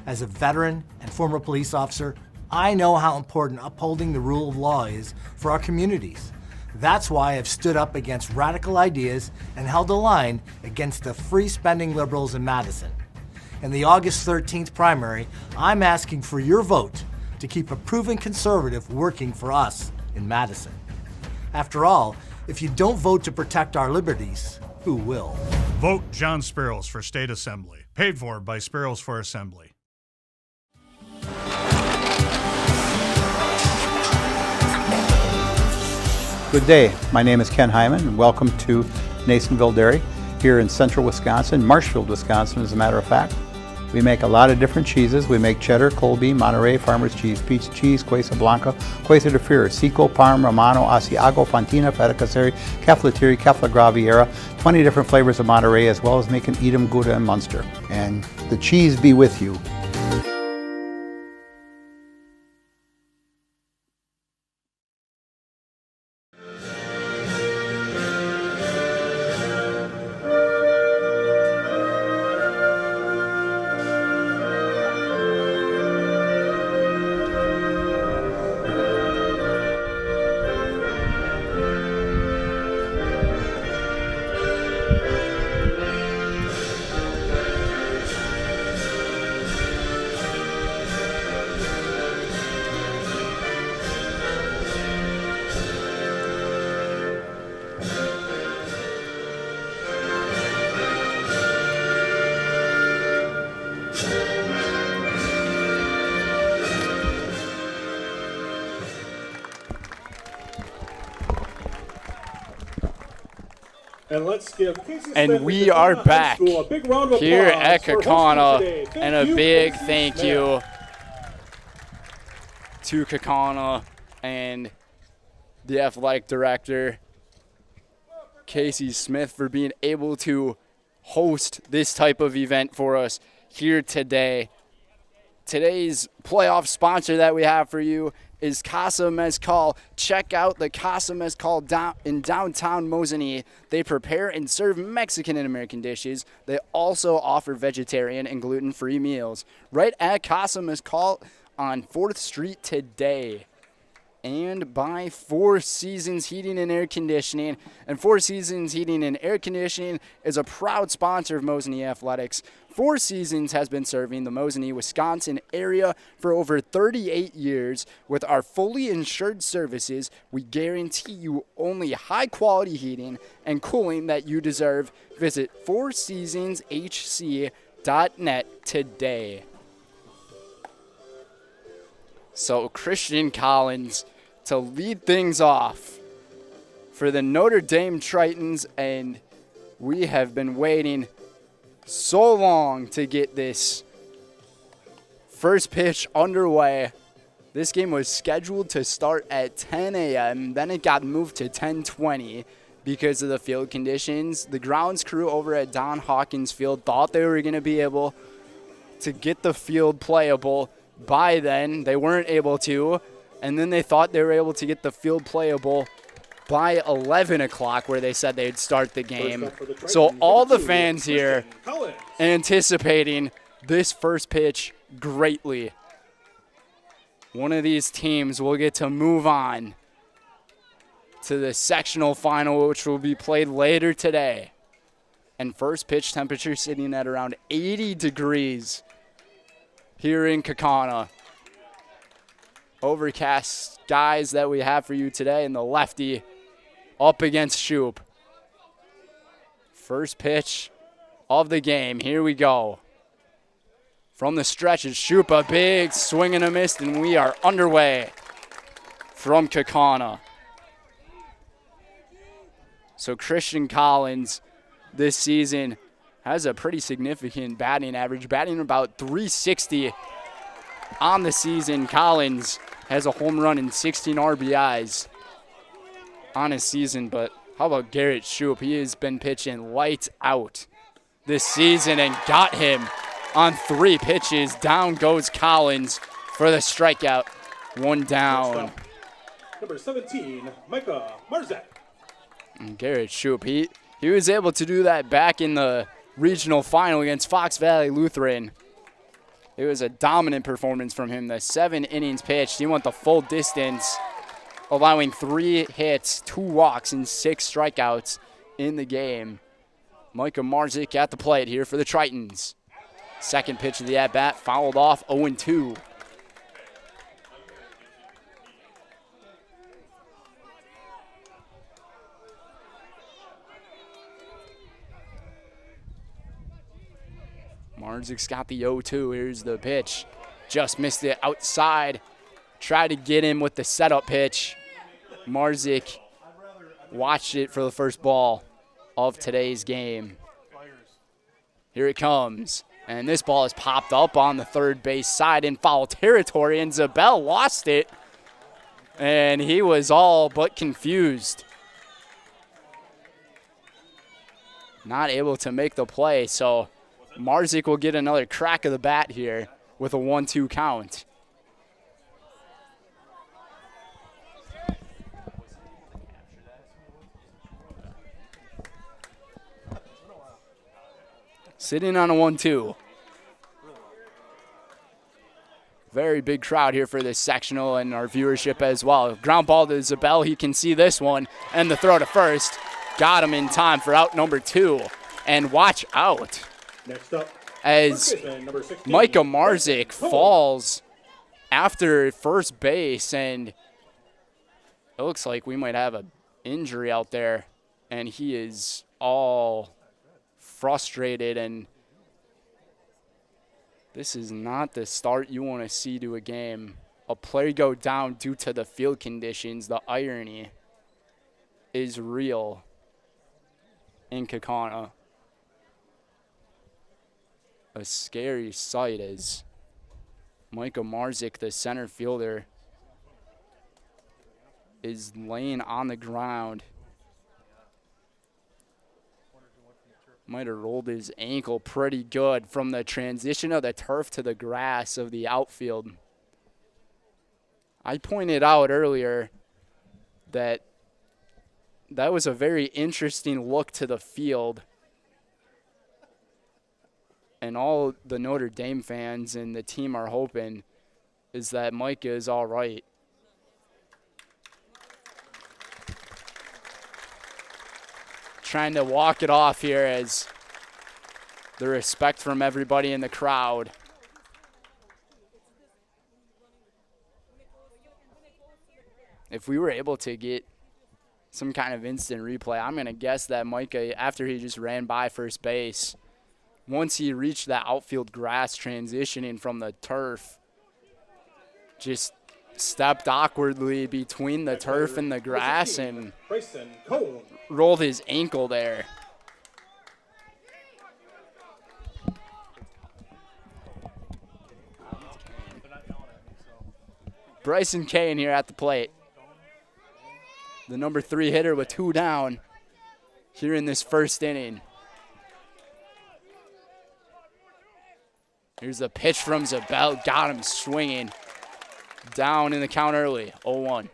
As a veteran and former police officer, I know how important upholding the rule of law is for our communities. That's why I've stood up against radical ideas and held the line against the free-spending liberals in Madison. In the August 13th primary, I'm asking for your vote to keep a proven conservative working for us in Madison. After all, if you don't vote to protect our liberties, who will? Vote John Spiros for State Assembly. Paid for by Spiros for Assembly. Good day. My name is Ken Hyman, and welcome to Nasonville Dairy here in central Wisconsin, Marshfield, Wisconsin, as a matter of fact. We make a lot of different cheeses. We make cheddar, Colby, Monterey, Farmer's Cheese, Pizza Cheese, Quesa Blanca, Quesa de Fir, Seco, Parm, Romano, Asiago, Fontina, Feta Caseri, Cafflatiri, Caffla Graviera, 20 different flavors of Monterey, as well as making Edam, Gouda, and Munster. And the cheese be with you. And let's give Casey And Smith we of are Kakana High back School a big round of here applause at for hosting Kakana, today. Thank and a you, big Casey thank Smith. you to Kakana and the athletic director, Casey Smith, for being able to host this type of event for us here today. Today's playoff sponsor that we have for you is Casa Mezcal. Check out the Casa Mezcal in downtown Mosinee. They prepare and serve Mexican and American dishes. They also offer vegetarian and gluten-free meals. Right at Casa Mezcal on 4th Street today. And by Four Seasons Heating and Air Conditioning. And Four Seasons Heating and Air Conditioning is a proud sponsor of Mosinee Athletics. Four Seasons has been serving the Mosinee, Wisconsin area for over 38 years. With our fully insured services, we guarantee you only high-quality heating and cooling that you deserve. Visit fourseasonshc.net today. So Christian Collins to lead things off for the Notre Dame Tritons, and we have been waiting so long to get this first pitch underway. This game was scheduled to start at 10 a.m., then it got moved to 10:20 because of the field conditions. The grounds crew over at Don Hawkins Field thought they were going to be able to get the field playable. By then, they weren't able to, and then they thought they were able to get the field playable by 11 o'clock, where they said they'd start the game. So all the fans here anticipating this first pitch greatly. One of these teams will get to move on to the sectional final, which will be played later today. And first pitch temperature sitting at around 80 degrees here in Kakana. Overcast skies that we have for you today, and the lefty up against Shoup. First pitch of the game. Here we go. From the stretch is Shoup, a big swing and a miss, and we are underway from Kakana. So Christian Collins this season has a pretty significant batting average, batting about 360 on the season. Collins has a home run and 16 RBIs on his season, but how about Garrett Shoup? He has been pitching lights out this season and got him on 3 pitches. Down goes Collins for the strikeout. One down. Number 17, Micah Marzak. And Garrett Shoup, he was able to do that back in the regional final against Fox Valley Lutheran. It was a dominant performance from him. The 7 innings pitched. He went the full distance allowing 3 hits, 2 walks, and 6 strikeouts in the game. Micah Marzik at the plate here for the Tritons. Second pitch of the at-bat, fouled off, 0-2. Marzik's got the 0-2. Here's the pitch. Just missed it outside. Tried to get him with the setup pitch. Marzik watched it for the first ball of today's game. Here it comes. And this ball is popped up on the third base side in foul territory, and Zabel lost it. And he was all but confused. Not able to make the play, so Marzik will get another crack of the bat here with a 1-2 count. Sitting on a 1-2. Very big crowd here for this sectional and our viewership as well. Ground ball to Zabel. He can see this one. And the throw to first. Got him in time for out number 2. And watch out. Next up, As number 16, Micah Marzik falls after first base, and it looks like we might have an injury out there, and he is all frustrated, and this is not the start you want to see to a game. A player go down due to the field conditions. The irony is real in Kaukauna. A scary sight as Micah Marzik, the center fielder, is laying on the ground. Might have rolled his ankle pretty good from the transition of the turf to the grass of the outfield. I pointed out earlier that was a very interesting look to the field. And all the Notre Dame fans and the team are hoping is that Micah is all right. Trying to walk it off here as the respect from everybody in the crowd. If we were able to get some kind of instant replay, I'm going to guess that Micah, after he just ran by first base, once he reached that outfield grass transitioning from the turf, just stepped awkwardly between the turf and the grass and rolled his ankle there. Bryson Kane here at the plate. The number 3 hitter with 2 down here in this first inning. Here's the pitch from Zabel. Got him swinging. Down in the count early. 0-1.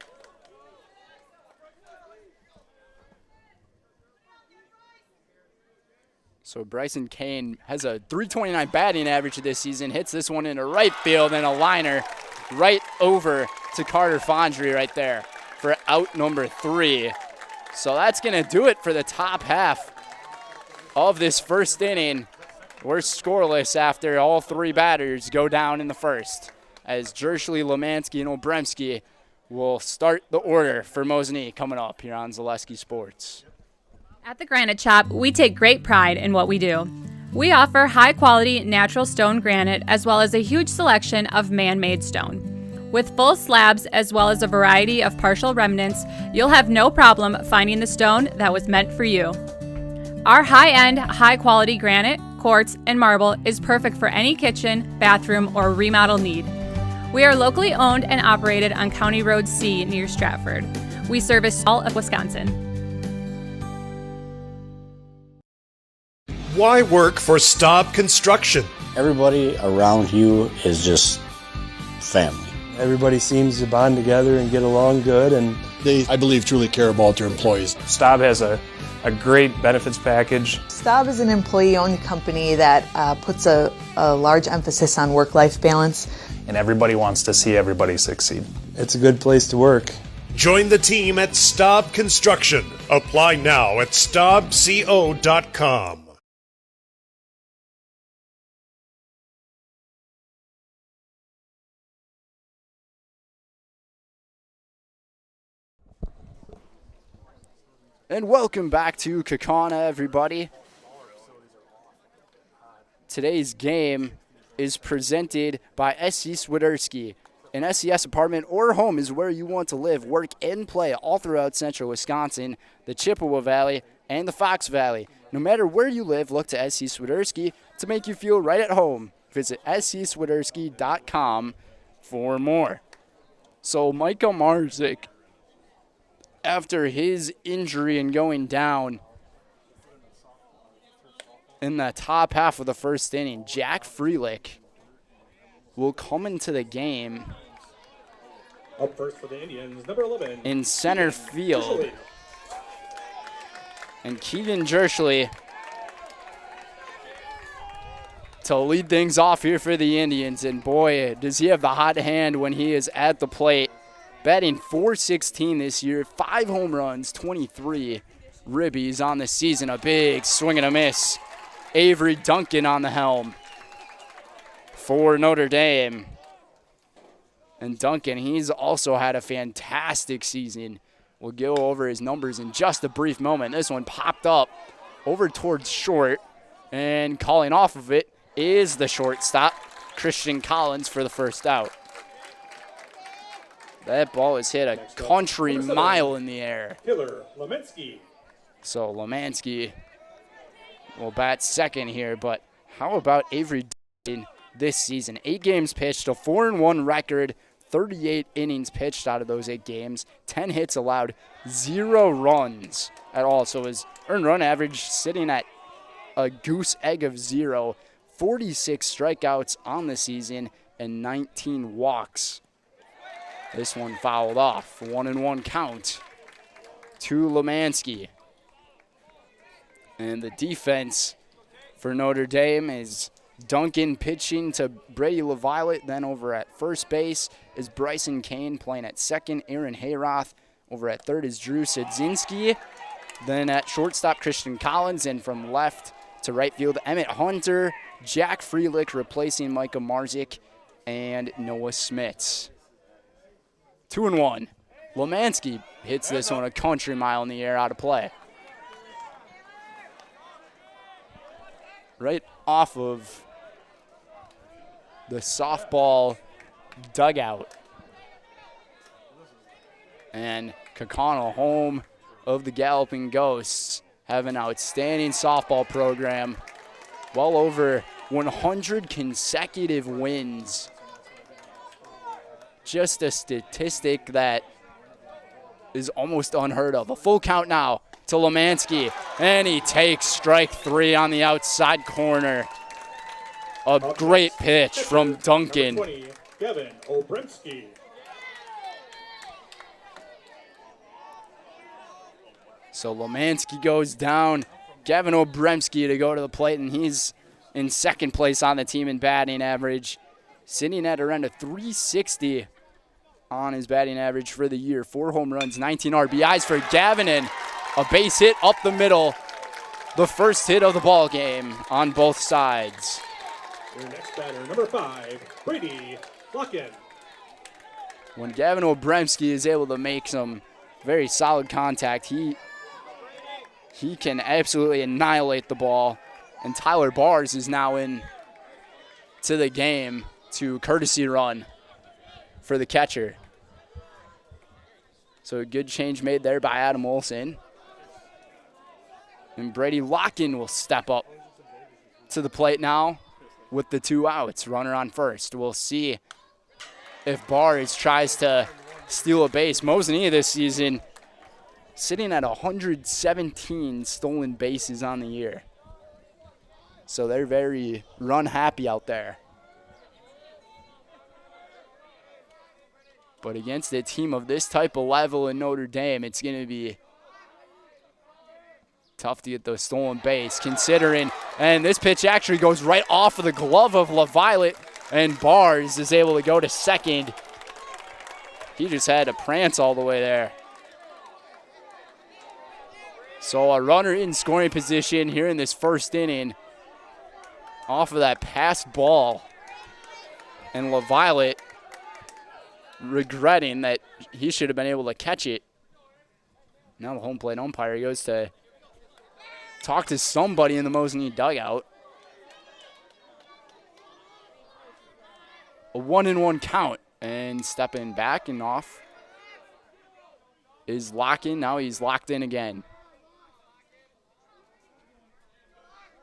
So Bryson Kane has a .329 batting average this season. Hits this one into right field and a liner right over to Carter Fondry right there for out number 3. So that's going to do it for the top half of this first inning. We're scoreless after all 3 batters go down in the first, as Jershly, Lemansky, and Obremski will start the order for Mosinee coming up here on Zaleski Sports. At the Granite Shop, we take great pride in what we do. We offer high-quality natural stone granite as well as a huge selection of man-made stone. With full slabs as well as a variety of partial remnants, you'll have no problem finding the stone that was meant for you. Our high-end, high-quality granite, quartz, and marble is perfect for any kitchen, bathroom, or remodel need. We are locally owned and operated on County Road C near Stratford. We service all of Wisconsin. Why work for Staub Construction? Everybody around you is just family. Everybody seems to bond together and get along good, and They, I believe, truly care about their employees. Staub has a great benefits package. Staub is an employee-owned company that puts a large emphasis on work-life balance. And everybody wants to see everybody succeed. It's a good place to work. Join the team at Staub Construction. Apply now at staubco.com. And welcome back to Kaukauna, everybody. Today's game is presented by SC Swiderski. An SES apartment or home is where you want to live, work, and play all throughout central Wisconsin, the Chippewa Valley, and the Fox Valley. No matter where you live, look to SC Swiderski to make you feel right at home. Visit scswiderski.com for more. So Micah Marzik, after his injury and going down in the top half of the first inning, Jack Freelick will come into the game Up first for the Indians, number 11. in center field. And Keegan Jerschley to lead things off here for the Indians. And boy, does he have the hot hand when he is at the plate. Batting .416 this year, 5 home runs, 23 ribbies on the season. A big swing and a miss. Avery Duncan on the helm for Notre Dame. And Duncan, he's also had a fantastic season. We'll go over his numbers in just a brief moment. This one popped up over towards short, and calling off of it is the shortstop, Christian Collins, for the first out. That ball is hit a country mile in the air. Hiller Lemansky. So Lemansky will bat second here, but how about Avery Duncan this season? 8 games pitched, a 4-1 record, 38 innings pitched out of those 8 games, 10 hits allowed, 0 runs at all. So his earned run average sitting at a goose egg of 0, 46 strikeouts on the season, and 19 walks. This one fouled off, 1-1 count to Lemansky. And the defense for Notre Dame is Duncan pitching to Brady LaViolette. Then over at first base is Bryson Kane playing at second. Aaron Hayroth over at third is Drew Sidzinski. Then at shortstop, Christian Collins. And from left to right field, Emmett Hunter, Jack Freelick replacing Micah Marzik, and Noah Smits. 2-1. Lemansky hits this one a country mile in the air out of play. Right off of the softball dugout. And Kaukauna, home of the Galloping Ghosts, have an outstanding softball program. Well over 100 consecutive wins. Just a statistic that is almost unheard of. A full count now to Lemansky, and he takes strike 3 on the outside corner. A great pitch from Duncan. Number 20, Gavin Obremski. So Lemansky goes down. Gavin Obremski to go to the plate, and he's in second place on the team in batting average, sitting at around a .360 on his batting average for the year. 4 home runs, 19 RBIs for Gavin, and a base hit up the middle. The first hit of the ball game on both sides. Your next batter, number 5, Brady Locken. When Gavin Obremski is able to make some very solid contact, he can absolutely annihilate the ball. And Tyler Bars is now in to the game to courtesy run for the catcher. So a good change made there by Adam Olson. And Brady Locken will step up to the plate now with the 2 outs. Runner on first. We'll see if Bars tries to steal a base. Mosinee this season sitting at 117 stolen bases on the year. So they're very run happy out there. But against a team of this type of level in Notre Dame, it's going to be tough to get the stolen base, considering, and this pitch actually goes right off of the glove of LaViolette, and Bars is able to go to second He just had to prance all the way there. So a runner in scoring position here in this first inning off of that passed ball. And LaViolette regretting that he should have been able to catch it. Now the home plate umpire goes to talk to somebody in the Mosinee dugout. A 1-1 count, and stepping back and off is locking. Now he's locked in again.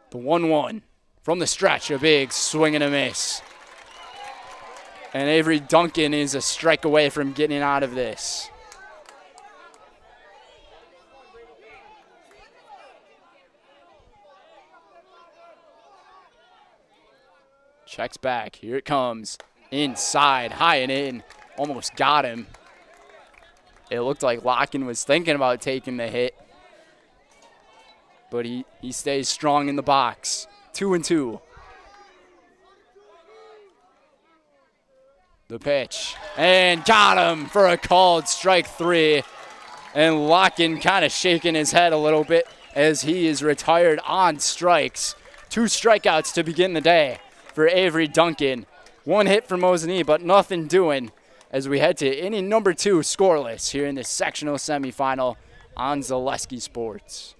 The 1-1 from the stretch, a big swing and a miss. And Avery Duncan is a strike away from getting out of this. Checks back. Here it comes. Inside, high and in. Almost got him. It looked like Locken was thinking about taking the hit. But he stays strong in the box. 2-2. The pitch. And got him for a called strike 3. And Locken kind of shaking his head a little bit as he is retired on strikes. 2 strikeouts to begin the day for Avery Duncan. 1 hit for Mosinee, but nothing doing as we head to inning number 2 scoreless here in the sectional semifinal on Zaleski Sports.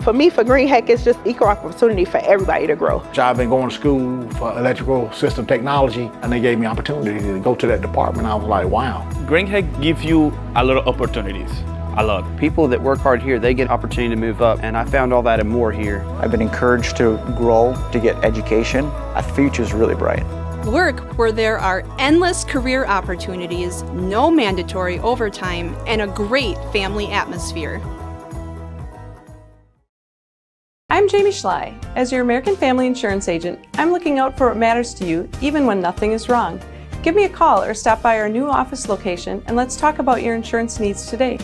For me, for Green Heck, it's just equal opportunity for everybody to grow. I've been going to school for electrical system technology, and they gave me opportunity to go to that department. I was like, wow. Green Heck gives you a lot of opportunities. A lot. People that work hard here, they get opportunity to move up, and I found all that and more here. I've been encouraged to grow, to get education. Our future's really bright. Work where there are endless career opportunities, no mandatory overtime, and a great family atmosphere. I'm Jamie Schley. As your American Family Insurance agent, I'm looking out for what matters to you, even when nothing is wrong. Give me a call or stop by our new office location, and let's talk about your insurance needs today.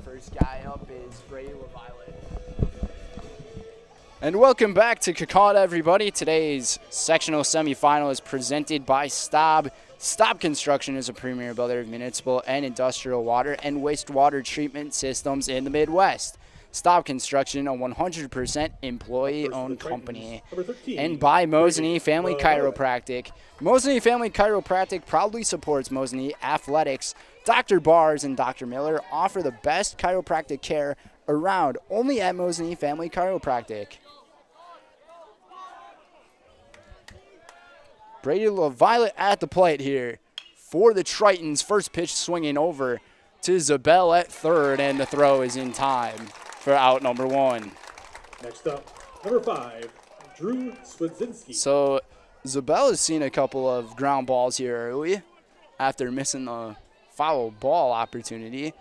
First guy up is Brady LaViolette. And welcome back to Kakauta, everybody. Today's sectional semifinal is presented by Staub. Staub Construction is a premier builder of municipal and industrial water and wastewater treatment systems in the Midwest. Staub Construction, a 100% employee-owned company. And by Mosinee Family Chiropractic. Mosinee Family Chiropractic proudly supports Mosinee Athletics. Dr. Bars and Dr. Miller offer the best chiropractic care around, only at Mosinee Family Chiropractic. Brady LaViolette at the plate here for the Tritons. First pitch swinging over to Zabel at third, and the throw is in time for out number 1. Next up, number 5, Drew Swidzinski. So Zabel has seen a couple of ground balls here early after missing the foul ball opportunity.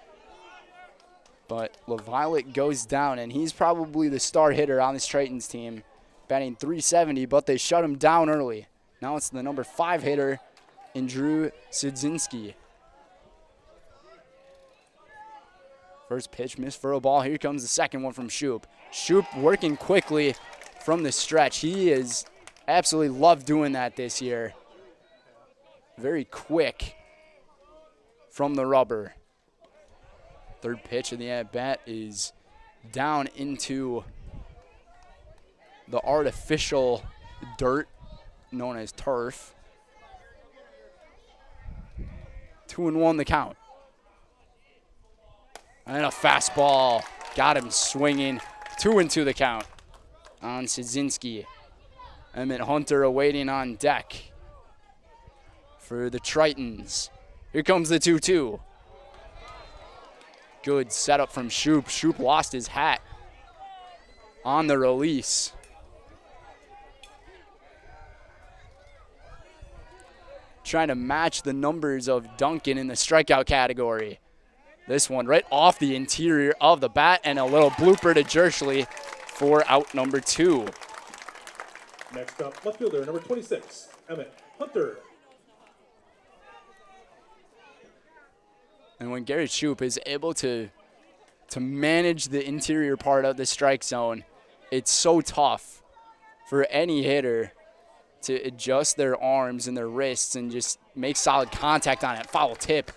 But LaViolette goes down, and he's probably the star hitter on this Tritons team, batting .370, but they shut him down early. Now it's the number 5 hitter in Drew Swidzinski. First pitch missed for a ball. Here comes the second one from Shoop. Shoop working quickly from the stretch. He has absolutely loved doing that this year. Very quick from the rubber. Third pitch of the at-bat is down into the artificial dirt known as turf. 2-1 the count. And a fastball. Got him swinging. 2-2 the count on Swidzinski. Emmett Hunter awaiting on deck for the Tritons. Here comes the 2-2. Good setup from Shoop. Shoop lost his hat on the release. Trying to match the numbers of Duncan in the strikeout category. This one right off the interior of the bat, and a little blooper to Jerschley for out number 2. Next up, left fielder, number 26, Emmett Hunter. And when Garrett Shoup is able to manage the interior part of the strike zone, it's so tough for any hitter to adjust their arms and their wrists and just make solid contact on it. Foul tip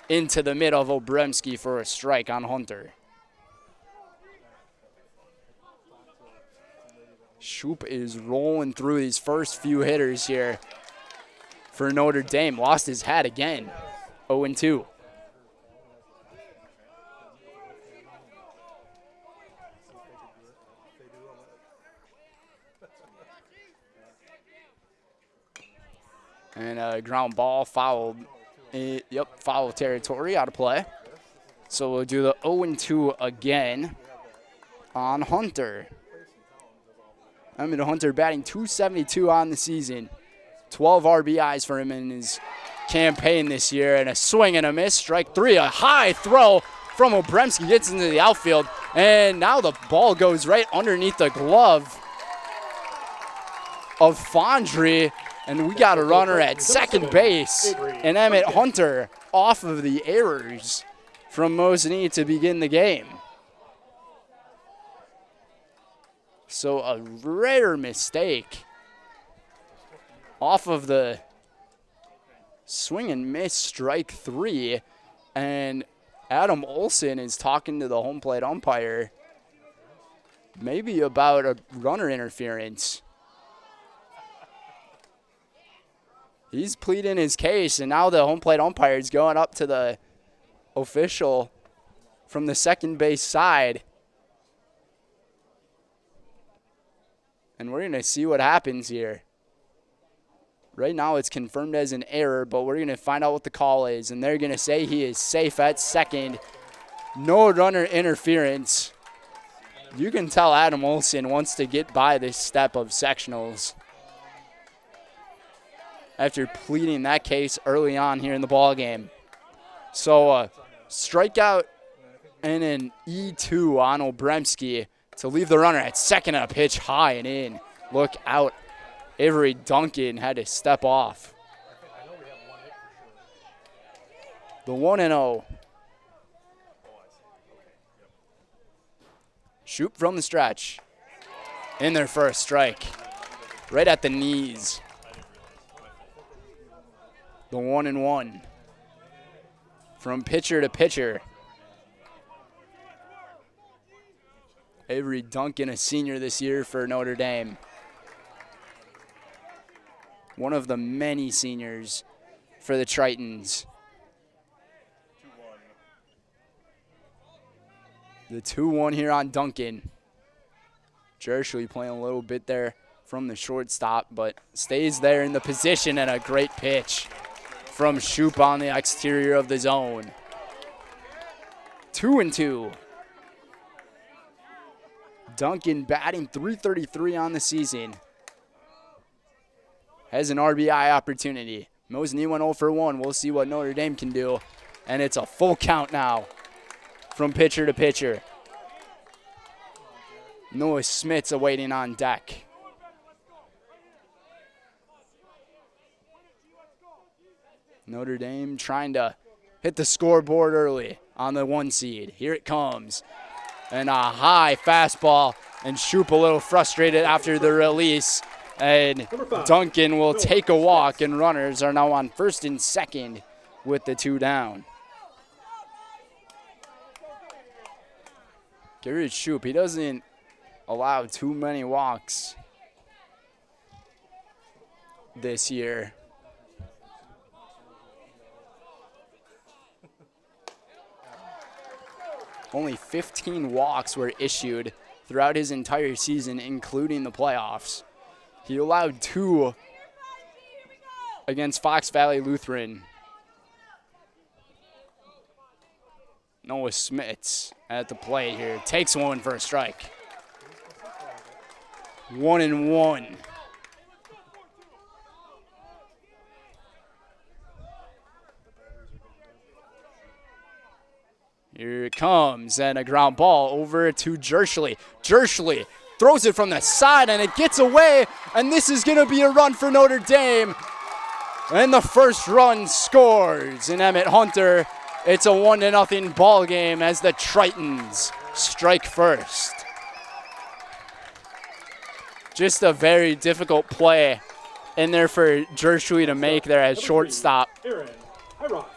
into the middle of Obremski for a strike on Hunter. Shoup is rolling through these first few hitters here for Notre Dame. Lost his hat again, 0-2. And a ground ball fouled. Foul territory, out of play. So we'll do the 0-2 again on Hunter. Hunter batting .272 on the season. 12 RBIs for him in his campaign this year. And a swing and a miss. Strike three. A high throw from Obremski gets into the outfield. And now the ball goes right underneath the glove of Fondry. And we got a runner at second base. And Emmett Hunter off of the errors from Mosinee to begin the game. So a rare mistake off of the swing and miss, strike three. And Adam Olson is talking to the home plate umpire maybe about a runner interference. He's pleading his case, and now the home plate umpire is going up to the official from the second base side. And we're going to see what happens here. Right now it's confirmed as an error, but we're going to find out what the call is. And they're going to say he is safe at second. No runner interference. You can tell Adam Olson wants to get by this step of sectionals after pleading that case early on here in the ball game. So strikeout and an E2 on Obremski to leave the runner at second and a pitch high and in. Look out. Avery Duncan had to step off. The 1-0. Shoup from the stretch. In their first strike. Right at the knees. The 1-1. From pitcher to pitcher. Avery Duncan, a senior this year for Notre Dame. One of the many seniors for the Tritons. The 2-1 here on Duncan. Jershly playing a little bit there from the shortstop, but stays there in the position, and a great pitch from Shoup on the exterior of the zone. 2-2. Duncan batting .333 on the season. Has an RBI opportunity. Mosinee went 0 for 1. We'll see what Notre Dame can do. And it's a full count now from pitcher to pitcher. Noah Smith's awaiting on deck. Notre Dame trying to hit the scoreboard early on the 1 seed. Here it comes. And a high fastball. And Shoup a little frustrated after the release. And Duncan will take a walk, and runners are now on first and second with the 2 down. Garrett Shoup, he doesn't allow too many walks this year. Only 15 walks were issued throughout his entire season, including the playoffs. He allowed 2 against Fox Valley Lutheran. Noah Smits at the plate here. Takes one for a strike. 1-1. Here it comes, and a ground ball over to Jershly. Jershly throws it from the side, and it gets away, and this is going to be a run for Notre Dame. And the first run scores, and Emmett Hunter It's a 1-0 ball game as the Tritons strike first. Just a very difficult play in there for Jersey to make there as shortstop.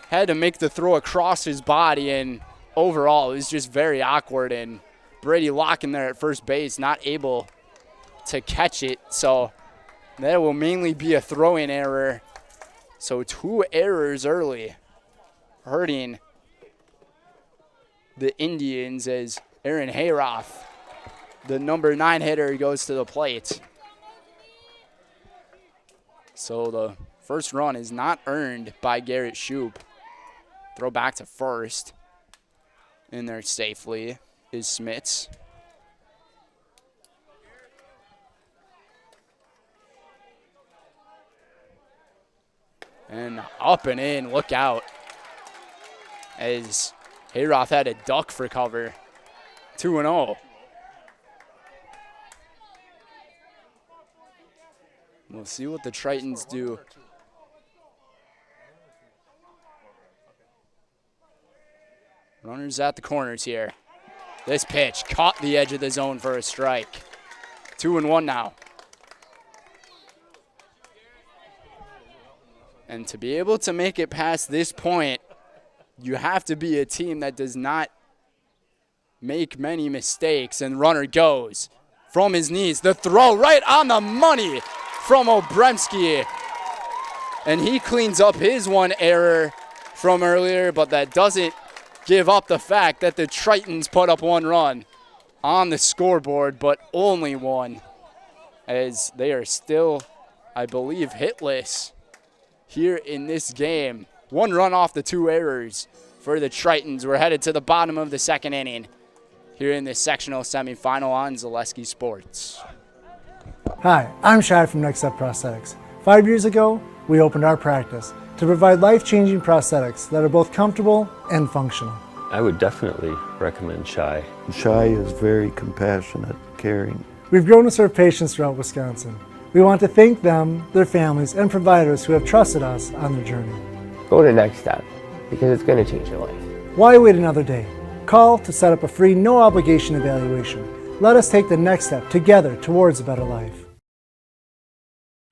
Had to make the throw across his body, and overall it was just very awkward. And Brady Locken there at first base, not able to catch it. So that will mainly be a throwing error. So 2 errors early, hurting the Indians as Aaron Hayroth, the number 9 hitter, goes to the plate. So the first run is not earned by Garrett Shoup. Throw back to first. In there safely is Smits. And up and in, look out. As Hayroth had a duck for cover. 2-0. We'll see what the Tritons do. Runners at the corners here. This pitch caught the edge of the zone for a strike. 2-1 now. And to be able to make it past this point, you have to be a team that does not make many mistakes. And runner goes from his knees. The throw right on the money from Obremski. And he cleans up his 1 error from earlier, but that doesn't give up the fact that the Tritons put up 1 run on the scoreboard, but only 1, as they are still, I believe, hitless here in this game. 1 run off the 2 errors for the Tritons. We're headed to the bottom of the 2nd inning here in this sectional semifinal on Zaleski Sports. Hi, I'm Shad from Next Step Prosthetics. 5 years ago, we opened our practice to provide life-changing prosthetics that are both comfortable and functional. I would definitely recommend Shai. Shai is very compassionate, caring. We've grown to serve patients throughout Wisconsin. We want to thank them, their families, and providers who have trusted us on their journey. Go to Next Step, because it's going to change your life. Why wait another day? Call to set up a free, no-obligation evaluation. Let us take the next step together towards a better life.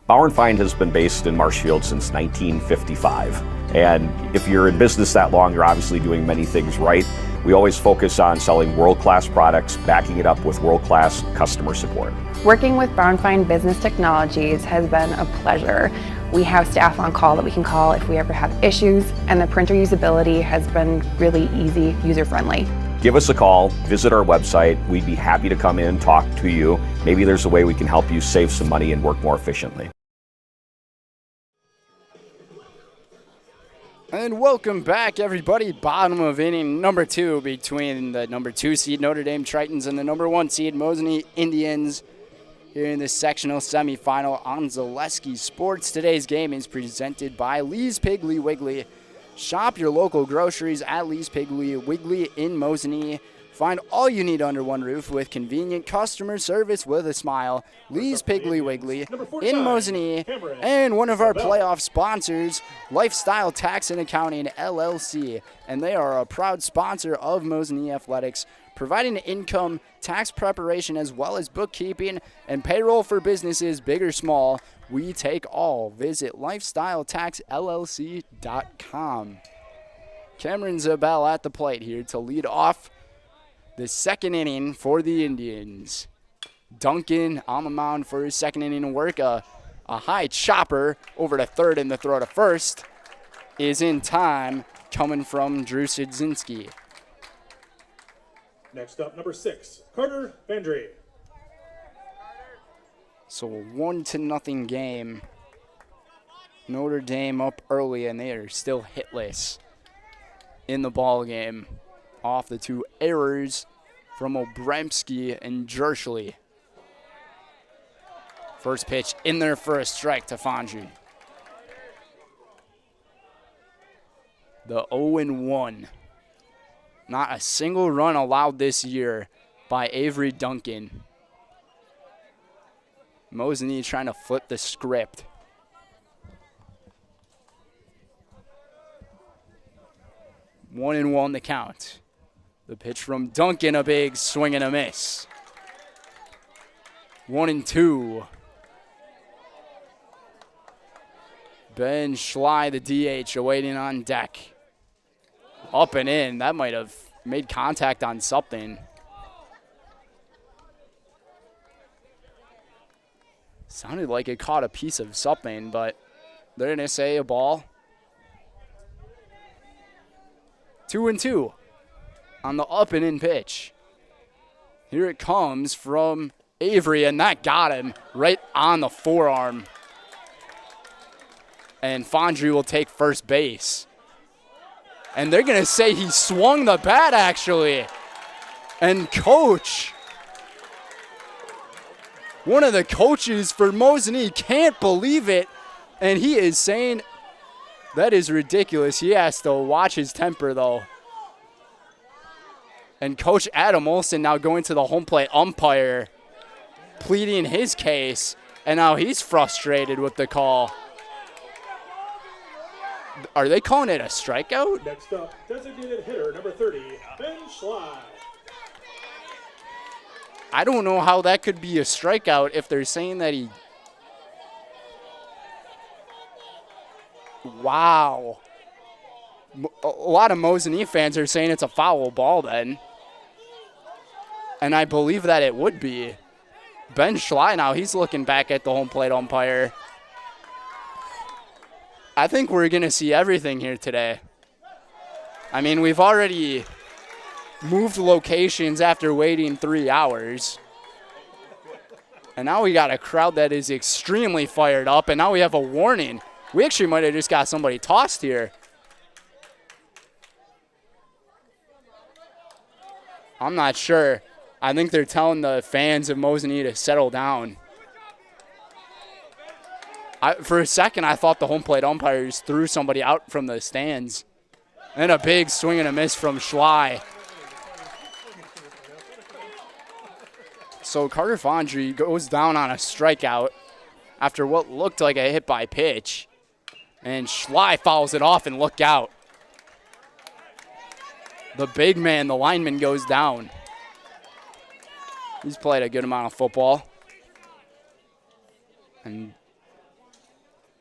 Bauer & Find has been based in Marshfield since 1955. And if you're in business that long, you're obviously doing many things right. We always focus on selling world-class products, backing it up with world-class customer support. Working with Bauer & Find Business Technologies has been a pleasure. We have staff on call that we can call if we ever have issues, and the printer usability has been really easy, user-friendly. Give us a call, visit our website. We'd be happy to come in, talk to you. Maybe there's a way we can help you save some money and work more efficiently. And welcome back, everybody. Bottom of inning number 2 between the number 2 seed Notre Dame Tritons and the number 1 seed Mosinee Indians here in this sectional semifinal on Zaleski Sports. Today's game is presented by Lee's Piggly Wiggly. Shop your local groceries at Lee's Piggly Wiggly in Mosinee. Find all you need under one roof with convenient customer service with a smile. Lee's Piggly Wiggly in Mosinee. And one of our playoff sponsors, Lifestyle Tax and Accounting LLC. And they are a proud sponsor of Mosinee Athletics, providing income, tax preparation, as well as bookkeeping and payroll for businesses, big or small. We take all. Visit lifestyletaxllc.com. Cameron Zabel at the plate here to lead off the 2nd inning for the Indians. Duncan on the mound for his 2nd inning work. A high chopper over to 3rd, and the throw to 1st is in time, coming from Drew Sidzinski. Next up, number 6, Carter Vandry. So a 1-0 game. Notre Dame up early, and they are still hitless in the ball game off the 2 errors from Obremski and Jerschley. First pitch in there for a strike to Fondry. The 0-1. Not a single run allowed this year by Avery Duncan. Mosinee trying to flip the script. 1-1 the count. The pitch from Duncan, a big swing and a miss. 1-2. Ben Schley, the DH, awaiting on deck. Up and in. That might have made contact on something. Sounded like it caught a piece of something, but they're going to say a ball. 2-2 on the up and in pitch. Here it comes from Avery, and that got him right on the forearm. And Fondry will take first base. And they're going to say he swung the bat, actually. And coach, one of the coaches for Mosinee, can't believe it. And he is saying that is ridiculous. He has to watch his temper, though. And Coach Adam Olson now going to the home plate umpire, pleading his case. And now he's frustrated with the call. Are they calling it a strikeout? Next up, designated hitter number 30, Ben Schley. I don't know how that could be a strikeout if they're saying that he... Wow. A lot of Mosinee fans are saying it's a foul ball then. And I believe that it would be. Ben Schley now, he's looking back at the home plate umpire. I think we're going to see everything here today. I mean, we've already moved locations after waiting 3 hours. And now we got a crowd that is extremely fired up, and now we have a warning. We actually might have just got somebody tossed here. I'm not sure. I think they're telling the fans of Mosinee to settle down. For a second, I thought the home plate umpires threw somebody out from the stands. And a big swing and a miss from Schley. So Carter Fondry goes down on a strikeout after what looked like a hit by pitch. And Schley fouls it off, and look out. The big man, the lineman, goes down. He's played a good amount of football. And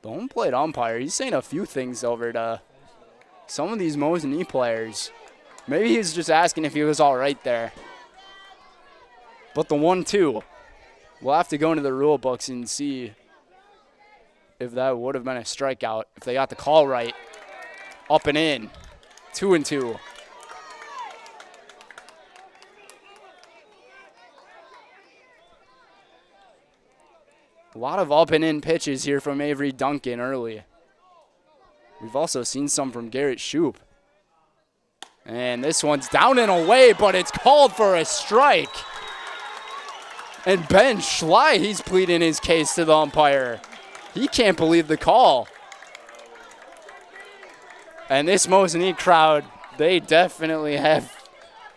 the home plate umpire, he's saying a few things over to some of these Mosinee players. Maybe he's just asking if he was all right there. But the 1-2, we'll have to go into the rule books and see if that would have been a strikeout, if they got the call right. Up and in, 2-2. A lot of up and in pitches here from Avery Duncan early. We've also seen some from Garrett Shoup. And this one's down and away, but it's called for a strike. And Ben Schley, he's pleading his case to the umpire. He can't believe the call. And this Mosinee crowd, they definitely have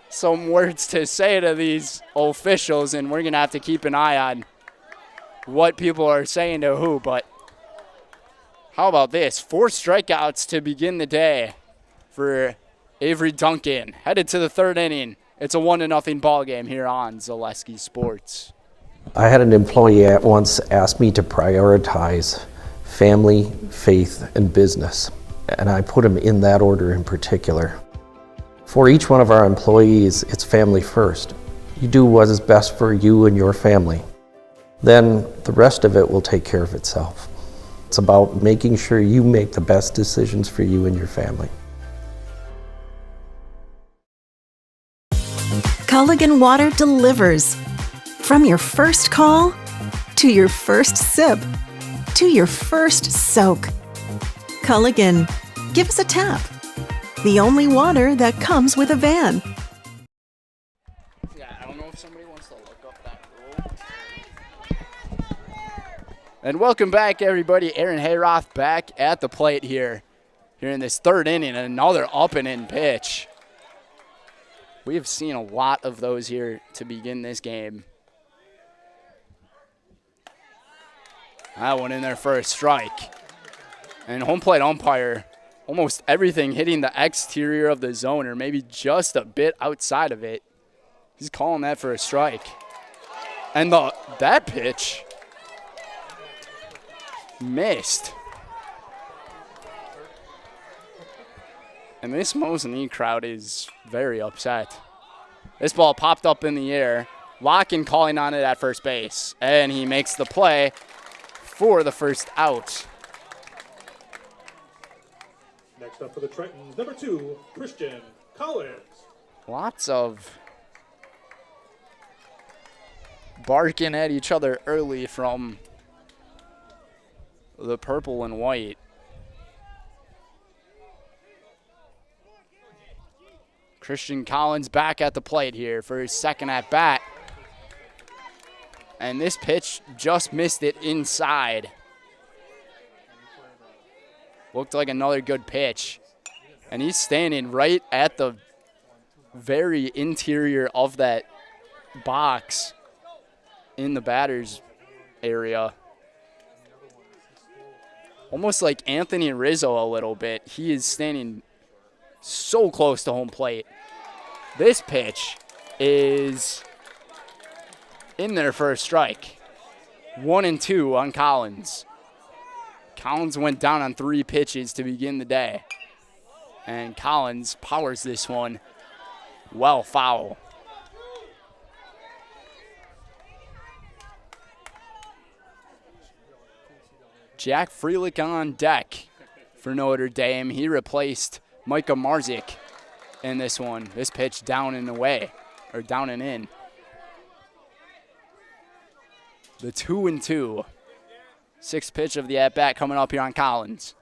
some words to say to these officials, and we're going to have to keep an eye on what people are saying to who. But how about this? 4 strikeouts to begin the day for Avery Duncan. Headed to the 3rd inning. It's a 1-0 ball game here on Zaleski Sports. I had an employee at once ask me to prioritize family, faith, and business, and I put them in that order in particular. For each one of our employees, it's family first. You do what is best for you and your family. Then the rest of it will take care of itself. It's about making sure you make the best decisions for you and your family. Culligan Water delivers. From your first call, to your first sip, to your first soak. Culligan, give us a tap. The only water that comes with a van. Yeah, I don't know if somebody wants to look up that rule. And welcome back, everybody. Aaron Hayroth back at the plate here in this 3rd inning. Another up and in pitch. We have seen a lot of those here to begin this game. That one in there for a strike. And home plate umpire almost everything hitting the exterior of the zone or maybe just a bit outside of it. He's calling that for a strike. And that pitch missed. And this Mosinee crowd is very upset. This ball popped up in the air. Locken calling on it at first base. And he makes the play for the first out. Next up for the Tritons, number 2, Christian Collins. Lots of barking at each other early from the purple and white. Christian Collins back at the plate here for his second at bat. And this pitch just missed it inside. Looked like another good pitch. And he's standing right at the very interior of that box in the batter's area. Almost like Anthony Rizzo a little bit. He is standing so close to home plate. This pitch is in there for a strike. 1-2 on Collins. Collins went down on 3 pitches to begin the day. And Collins powers this one well foul. Jack Freelick on deck for Notre Dame. He replaced Micah Marzik in this one. This pitch down and away, or down and in. The 2-2. 6th pitch of the at-bat coming up here on Collins.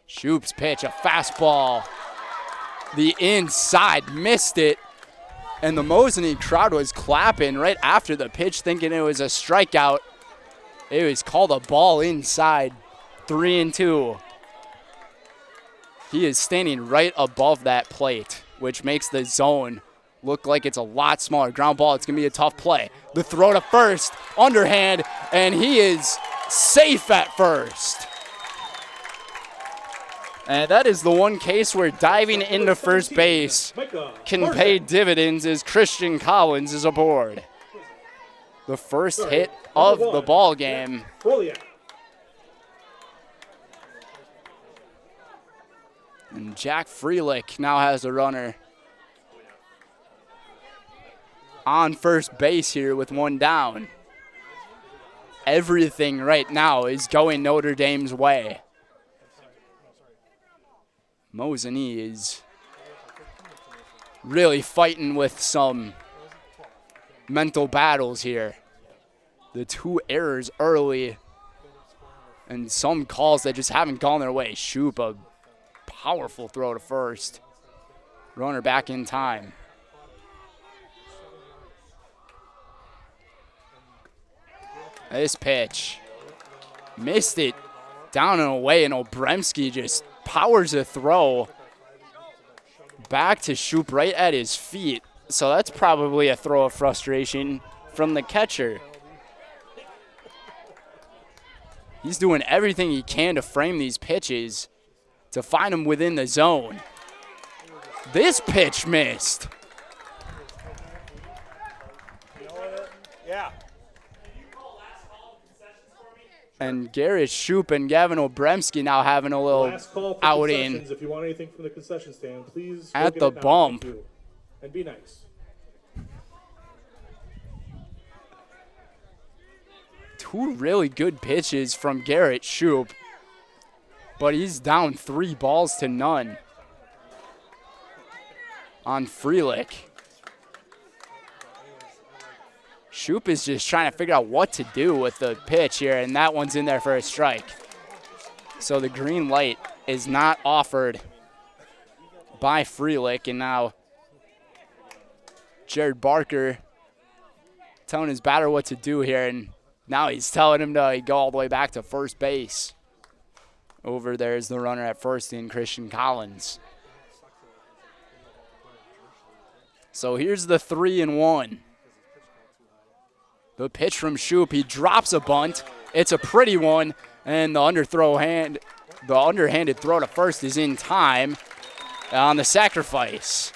Shoop's pitch, a fastball. The inside, missed it. And the Mosinee crowd was clapping right after the pitch, thinking it was a strikeout. It was called a ball inside. 3-2. He is standing right above that plate, which makes the zone look like it's a lot smaller. Ground ball, it's going to be a tough play. The throw to first, underhand, and he is safe at first. And that is the one case where diving into first base can pay dividends as Christian Collins is aboard. The first hit of the ball game. And Jack Freelick now has a runner on first base here with one down. Everything right now is going Notre Dame's way. Mosinee is really fighting with some mental battles here. The 2 errors early and some calls that just haven't gone their way. Shoop, a powerful throw to first. Runner back in time. This pitch, missed it down and away, and Obremski just powers a throw back to Shoop right at his feet. So that's probably a throw of frustration from the catcher. He's doing everything he can to frame these pitches to find him within the zone. This pitch missed. Yeah. And Garrett Shoop and Gavin Obremski now having a little Last call for outing. concessions. If you want anything from the concession stand, please go At get the it now. bump. Thank you. And be nice. 2 really good pitches from Garrett Shoop, but he's down 3-0 on Freelick. Shoop is just trying to figure out what to do with the pitch here, and that one's in there for a strike. So the green light is not offered by Freelick, and now Jared Barker telling his batter what to do here, and now he's telling him to go all the way back to first base. Over there is the runner at first in Christian Collins. So here's the 3-1. The pitch from Shoop, he drops a bunt. It's a pretty one, and the underthrow hand The underhanded throw to first is in time on the sacrifice.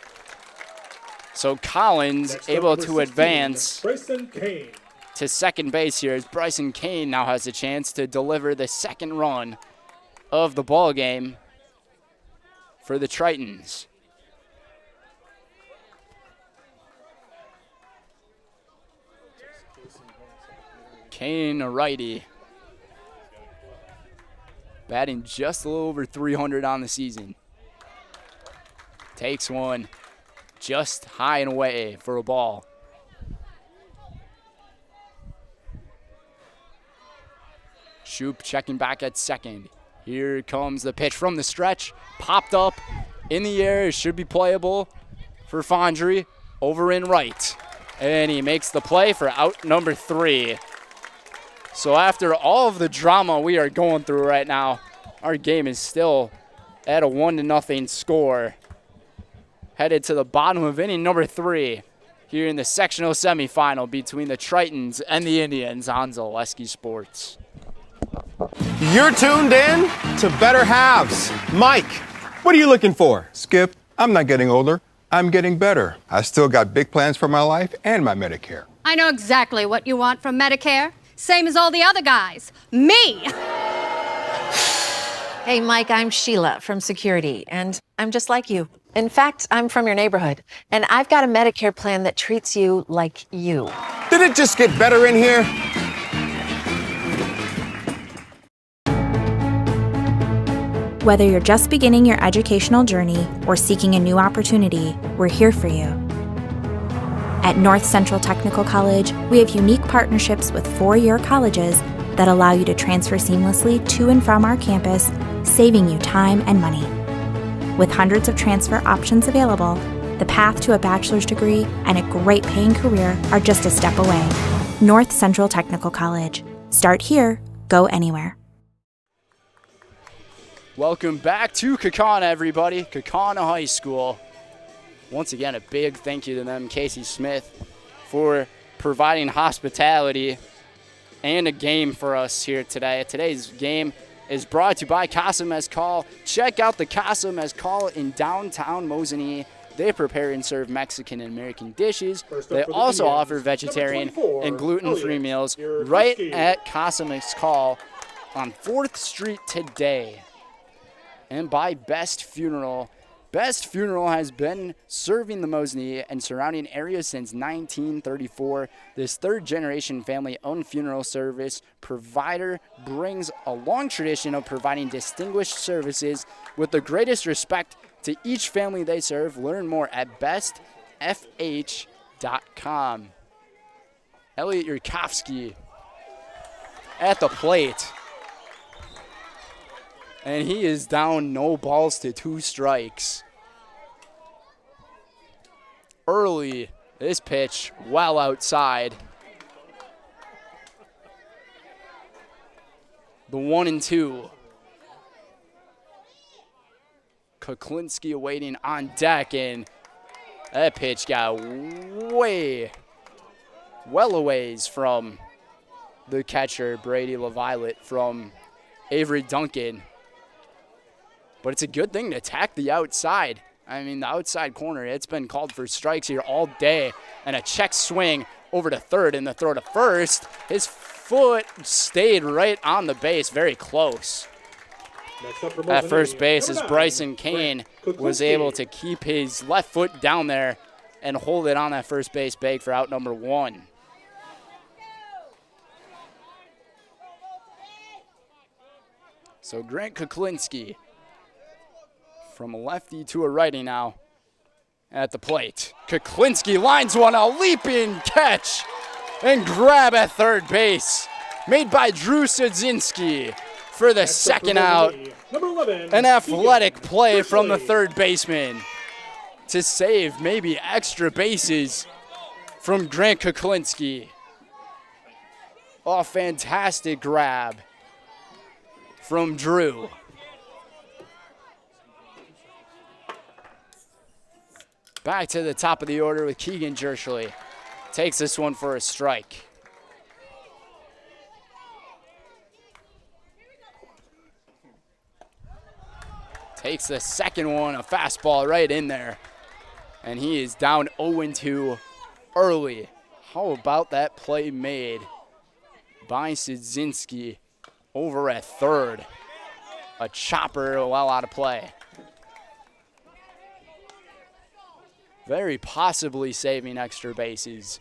So Collins able to advance to second base here as Bryson Kane now has a chance to deliver the second run of the ball game for the Tritons. Kane, a righty, batting just a little over 300 on the season. Takes one just high and away for a ball. Shoop checking back at second. Here comes the pitch from the stretch. Popped up in the air. It should be playable for Fondry. Over in right. And he makes the play for out number 3. So after all of the drama we are going through right now, our game is still at a 1-0 score. Headed to the bottom of inning number 3 here in the sectional semifinal between the Tritons and the Indians on Zaleski Sports. You're tuned in to Better Halves. Mike, what are you looking for? Skip, I'm not getting older. I'm getting better. I still got big plans for my life and my Medicare. I know exactly what you want from Medicare. Same as all the other guys. Me! Hey, Mike, I'm Sheila from Security, and I'm just like you. In fact, I'm from your neighborhood, and I've got a Medicare plan that treats you like you. Did it just get better in here? Whether you're just beginning your educational journey or seeking a new opportunity, we're here for you. At North Central Technical College, we have unique partnerships with 4-year colleges that allow you to transfer seamlessly to and from our campus, saving you time and money. With hundreds of transfer options available, the path to a bachelor's degree and a great paying career are just a step away. North Central Technical College. Start here, go anywhere. Welcome back to Kaukauna, everybody. Kaukauna High School. Once again, a big thank you to them, Casey Smith, for providing hospitality and a game for us here today. Today's game is brought to you by Casa Mezcal. Check out the Casa Mezcal in downtown Mosinee. They prepare and serve Mexican and American dishes. They also offer vegetarian and gluten-free meals right at Casa Mezcal on 4th Street today. And by Best Funeral. Best Funeral has been serving the Mosinee and surrounding areas since 1934. This third-generation family-owned funeral service provider brings a long tradition of providing distinguished services with the greatest respect to each family they serve. Learn more at bestfh.com. Elliot Yurkovsky at the plate. And he is down no balls to 2 strikes. Early, this pitch well outside. The 1-2. Kuklinski awaiting on deck, and that pitch got well a ways from the catcher, Brady LaViolette, from Avery Duncan. But it's a good thing to attack the outside. I mean, the outside corner, it's been called for strikes here all day. And a check swing over to third and the throw to first. His foot stayed right on the base, very close. At first base, as Bryson Kane was able to keep his left foot down there and hold it on that first base bag for out number 1. So Grant Kuklinski from a lefty to a righty now at the plate. Kuklinski lines one, a leaping catch and grab at third base made by Drew Sadzinski for the second out. An athletic play from the third baseman to save maybe extra bases from Grant Kuklinski. A fantastic grab from Drew. Back to the top of the order with Keegan Jerschley. Takes this one for a strike. Takes the second one, a fastball right in there. And he is down 0-2 early. How about that play made by Sidzinski over at third? A chopper well out of play. Very possibly saving extra bases.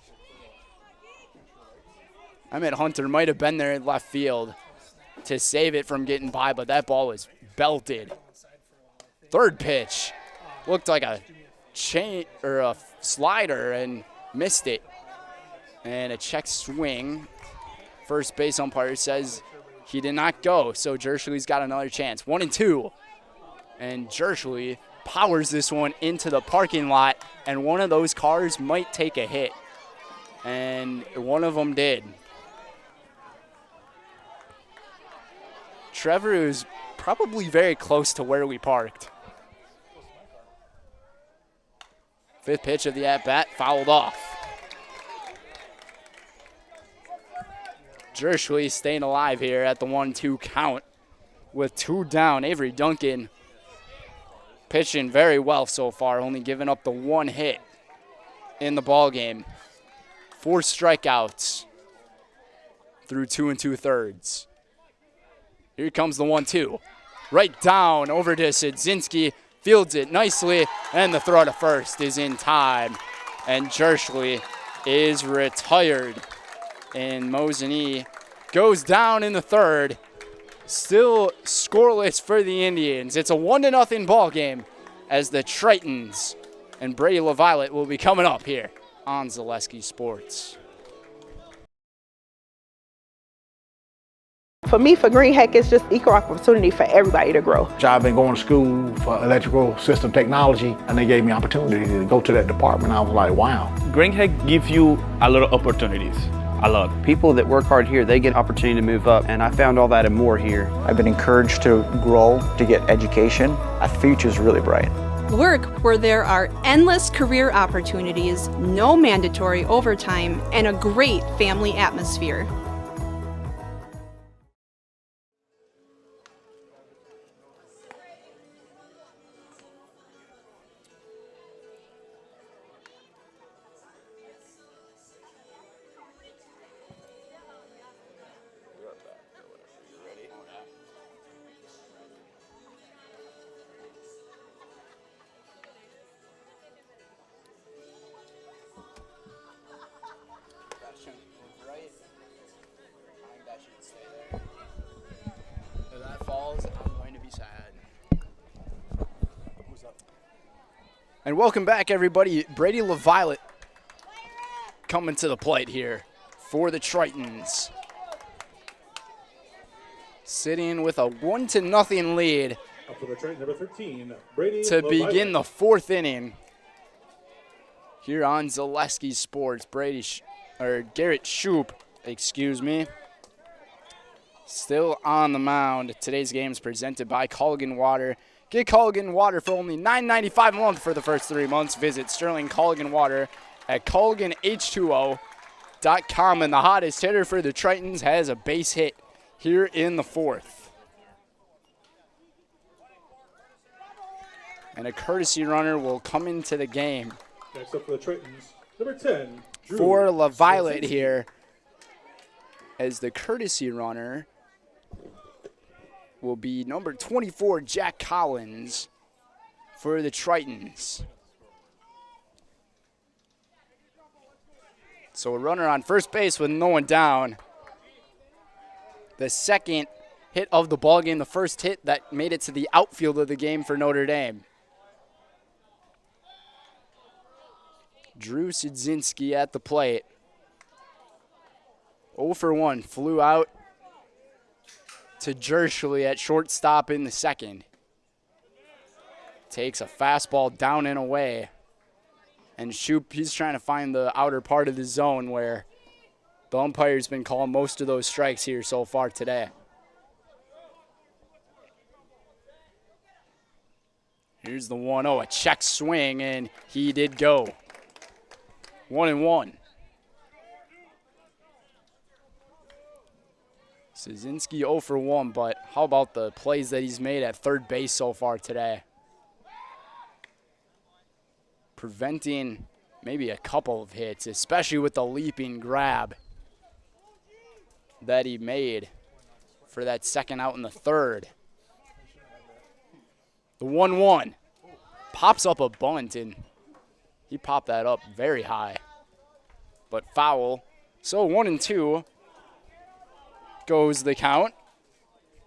I mean, Hunter might have been there in left field to save it from getting by, but that ball was belted. Third pitch looked like a chain or a slider and missed it. And a check swing. First base umpire says he did not go, so Jershely's got another chance. 1-2. And Jershely powers this one into the parking lot, and one of those cars might take a hit. And one of them did. Trevor is probably very close to where we parked. Fifth pitch of the at-bat, fouled off. Jershely staying alive here at the 1-2 count with 2 down. Avery Duncan pitching very well so far, only giving up the 1 hit in the ball game. 4 strikeouts through 2 2/3. Here comes the 1-2. Right down over to Sidzinski. Fields it nicely, and the throw to first is in time. And Jershely is retired. And Mosinee goes down in the third. Still scoreless for the Indians. It's a 1-0 ball game as the Tritons and Brady LaViolette will be coming up here on Zaleski Sports. For me, for Green Heck, it's just equal opportunity for everybody to grow. I've been going to school for electrical system technology, and they gave me opportunity to go to that department. I was like, wow. Green Heck gives you a lot of opportunities. A lot. People that work hard here, they get opportunity to move up, and I found all that and more here. I've been encouraged to grow, to get education. Our future's really bright. Work where there are endless career opportunities, no mandatory overtime, and a great family atmosphere. And welcome back, everybody. Brady LaViolette coming to the plate here for the Tritons. Sitting with a 1-0 lead Up for the Triton, number 13, Brady to LaViolette. begin the 4th inning here on Zaleski Sports. Garrett Shoup, excuse me, still on the mound. Today's game is presented by Culligan Water. Get Culligan Water for only $9.95 a month for the first 3 months. Visit Sterling Culligan Water at CulliganH2O.com. And the hottest hitter for the Tritons has a base hit here in the 4th. And a courtesy runner will come into the game. Next up for the Tritons, number 10, Drew for LaViolette Sidzinski. here, as the courtesy runner will be number 24, Jack Collins, for the Tritons. So a runner on first base with no one down. The second hit of the ballgame, the first hit that made it to the outfield of the game for Notre Dame. Drew Sidzinski at the plate. 0 for 1, flew out to Jershely at shortstop in the second. Takes a fastball down and away. And Shoup, he's trying to find the outer part of the zone where the umpire's been calling most of those strikes here so far today. Here's the 1-0, a check swing, and he did go. 1-1. Szynski 0 for 1, but how about the plays that he's made at third base so far today? Preventing maybe a couple of hits, especially with the leaping grab that he made for that second out in the third. The 1-1 pops up a bunt, and he popped that up very high, but foul. So 1-2 goes the count.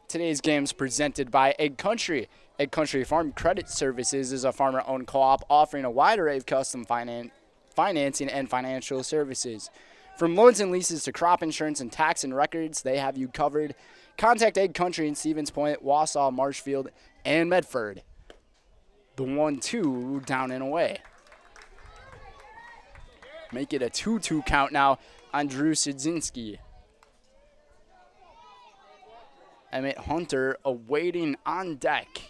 Today's game is presented by Egg Country. Egg Country Farm Credit Services is a farmer-owned co-op offering a wide array of custom financing and financial services. From loans and leases to crop insurance and tax and records, they have you covered. Contact Egg Country in Stevens Point, Wausau, Marshfield, and Medford. The 1-2 down and away. Make it a 2-2 count now on Drew Szynski. Emmett Hunter awaiting on deck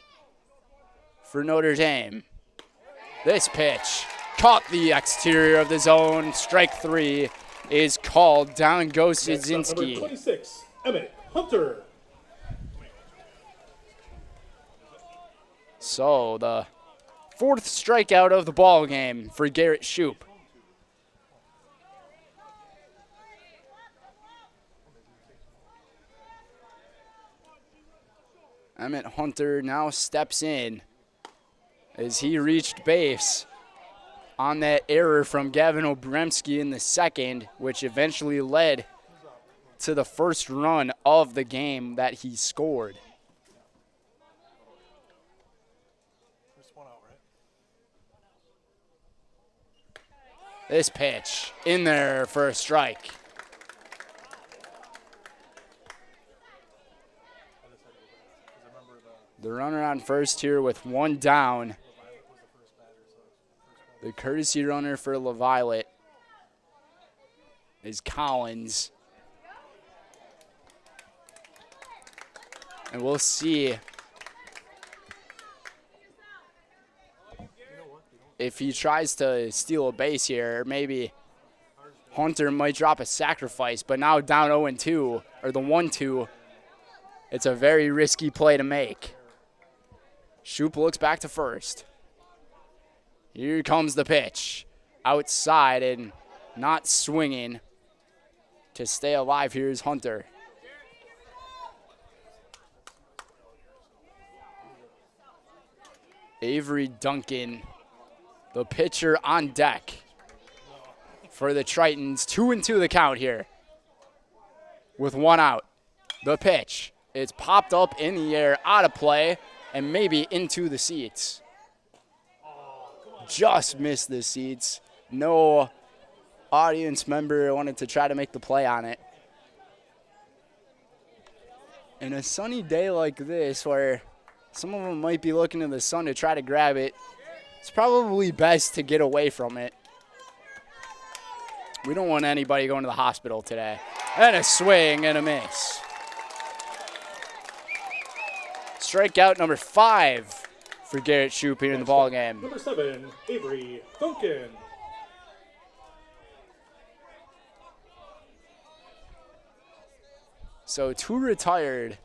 for Notre Dame. This pitch caught the exterior of the zone. Strike 3 is called. Down goes Szynski. Number 26, Emmett Hunter. So the fourth strikeout of the ball game for Garrett Shoup. Emmett Hunter now steps in as he reached base on that error from Gavin Obremski in the second, which eventually led to the first run of the game that he scored. This pitch in there for a strike. The runner on first here with one down. The courtesy runner for LaViolette is Collins. And we'll see if he tries to steal a base here. Maybe Hunter might drop a sacrifice, but now down 0-2, or the 1-2, it's a very risky play to make. Shoup looks back to first. Here comes the pitch. Outside and not swinging to stay alive. Here's Hunter. Avery Duncan, the pitcher on deck for the Tritons. 2-2 the count here with one out. The pitch is popped up in the air, out of play, and maybe into the seats. Just missed the seats. No audience member wanted to try to make the play on it. In a sunny day like this, where some of them might be looking to the sun to try to grab it, it's probably best to get away from it. We don't want anybody going to the hospital today. And a swing and a miss. Strikeout number 5 for Garrett Shoup here in the ballgame. Number 7, Avery Duncan. So 2 retired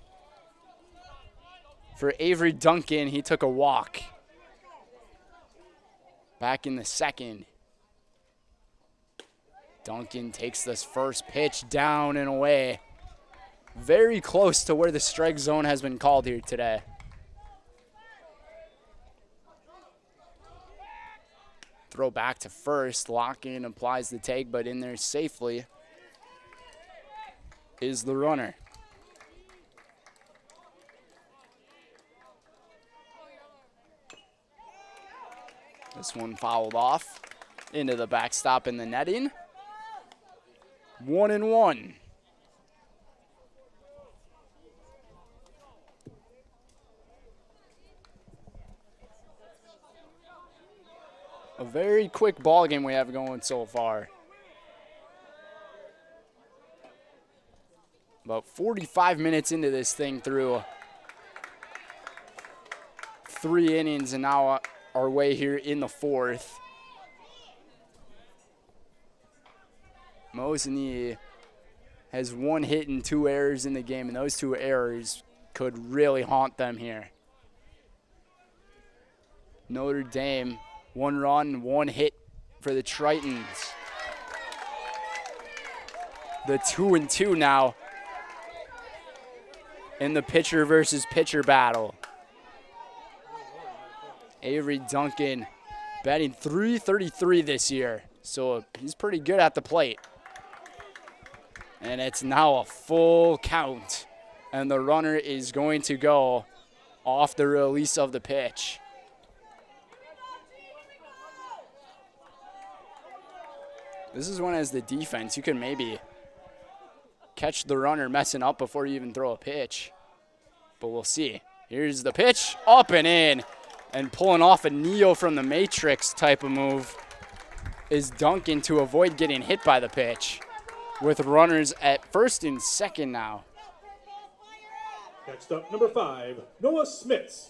for Avery Duncan. He took a walk back in the second. Duncan takes this first pitch down and away. Very close to where the strike zone has been called here today. Throw back to first. Lock-in applies the take, but in there safely is the runner. This one fouled off into the backstop in the netting. 1-1. A very quick ball game we have going so far. About 45 minutes into this thing through 3 innings, and now our way here in the 4th. Mosinee has 1 hit and 2 errors in the game, and those 2 errors could really haunt them here. Notre Dame, 1 run, 1 hit for the Tritons. The 2-2 now in the pitcher versus pitcher battle. Avery Duncan batting .333 this year, so he's pretty good at the plate. And it's now a full count, and the runner is going to go off the release of the pitch. This is when, as the defense, you can maybe catch the runner messing up before you even throw a pitch. But we'll see. Here's the pitch, up and in. And pulling off a Neo from the Matrix type of move is Duncan to avoid getting hit by the pitch, with runners at first and second now. Next up, number 5, Noah Smits.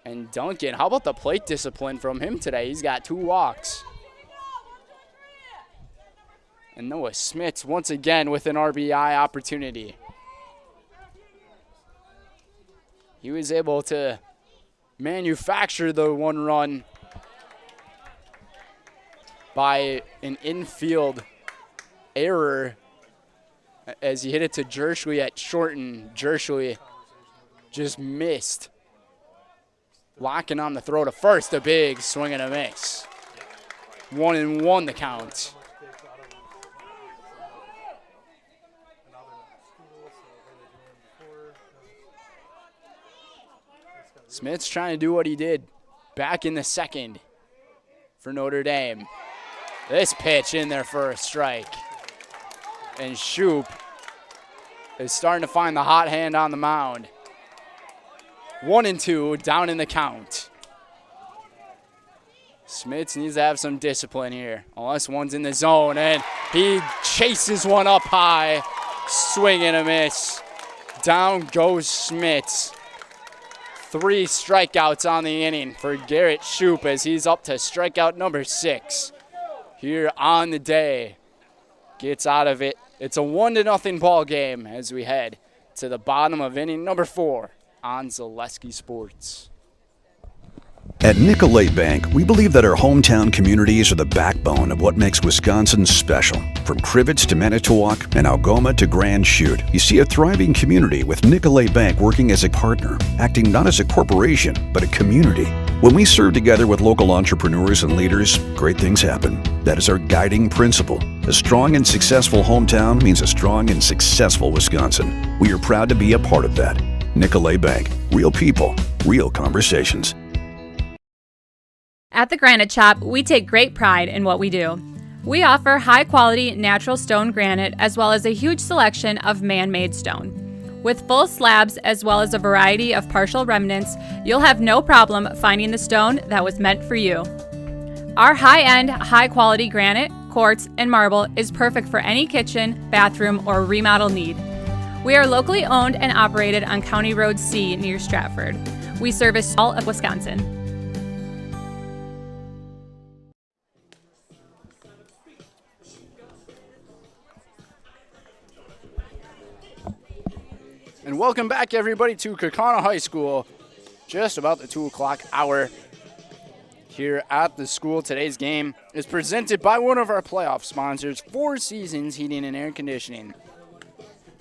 And Duncan, how about the plate discipline from him today? He's got 2 walks. And Noah Smits once again with an RBI opportunity. He was able to manufacture the 1 run by an infield error as he hit it to Jershly at short, and Jershly just missed. Locking on the throw to first, a big swing and a miss. 1-1 the count. Smith's trying to do what he did back in the second for Notre Dame. This pitch in there for a strike. And Shoup is starting to find the hot hand on the mound. 1-2 down in the count. Smits needs to have some discipline here, unless one's in the zone, and he chases one up high. Swing and a miss. Down goes Smits. 3 strikeouts on the inning for Garrett Shoup as he's up to strikeout number 6 here on the day. Gets out of it. It's a 1-0 ball game as we head to the bottom of inning number 4 on Zaleski Sports. At Nicolet Bank, we believe that our hometown communities are the backbone of what makes Wisconsin special. From Crivets to Manitowoc and Algoma to Grand Chute, you see a thriving community with Nicolet Bank working as a partner, acting not as a corporation, but a community. When we serve together with local entrepreneurs and leaders, great things happen. That is our guiding principle. A strong and successful hometown means a strong and successful Wisconsin. We are proud to be a part of that. Nicolet Bank, real people, real conversations. At the Granite Shop, we take great pride in what we do. We offer high-quality natural stone granite as well as a huge selection of man-made stone. With full slabs as well as a variety of partial remnants, you'll have no problem finding the stone that was meant for you. Our high-end, high-quality granite, quartz, and marble is perfect for any kitchen, bathroom, or remodel need. We are locally owned and operated on County Road C near Stratford. We service all of Wisconsin. And welcome back, everybody, to Kaukauna High School. Just about the 2 o'clock hour here at the school. Today's game is presented by one of our playoff sponsors, 4 Seasons Heating and Air Conditioning.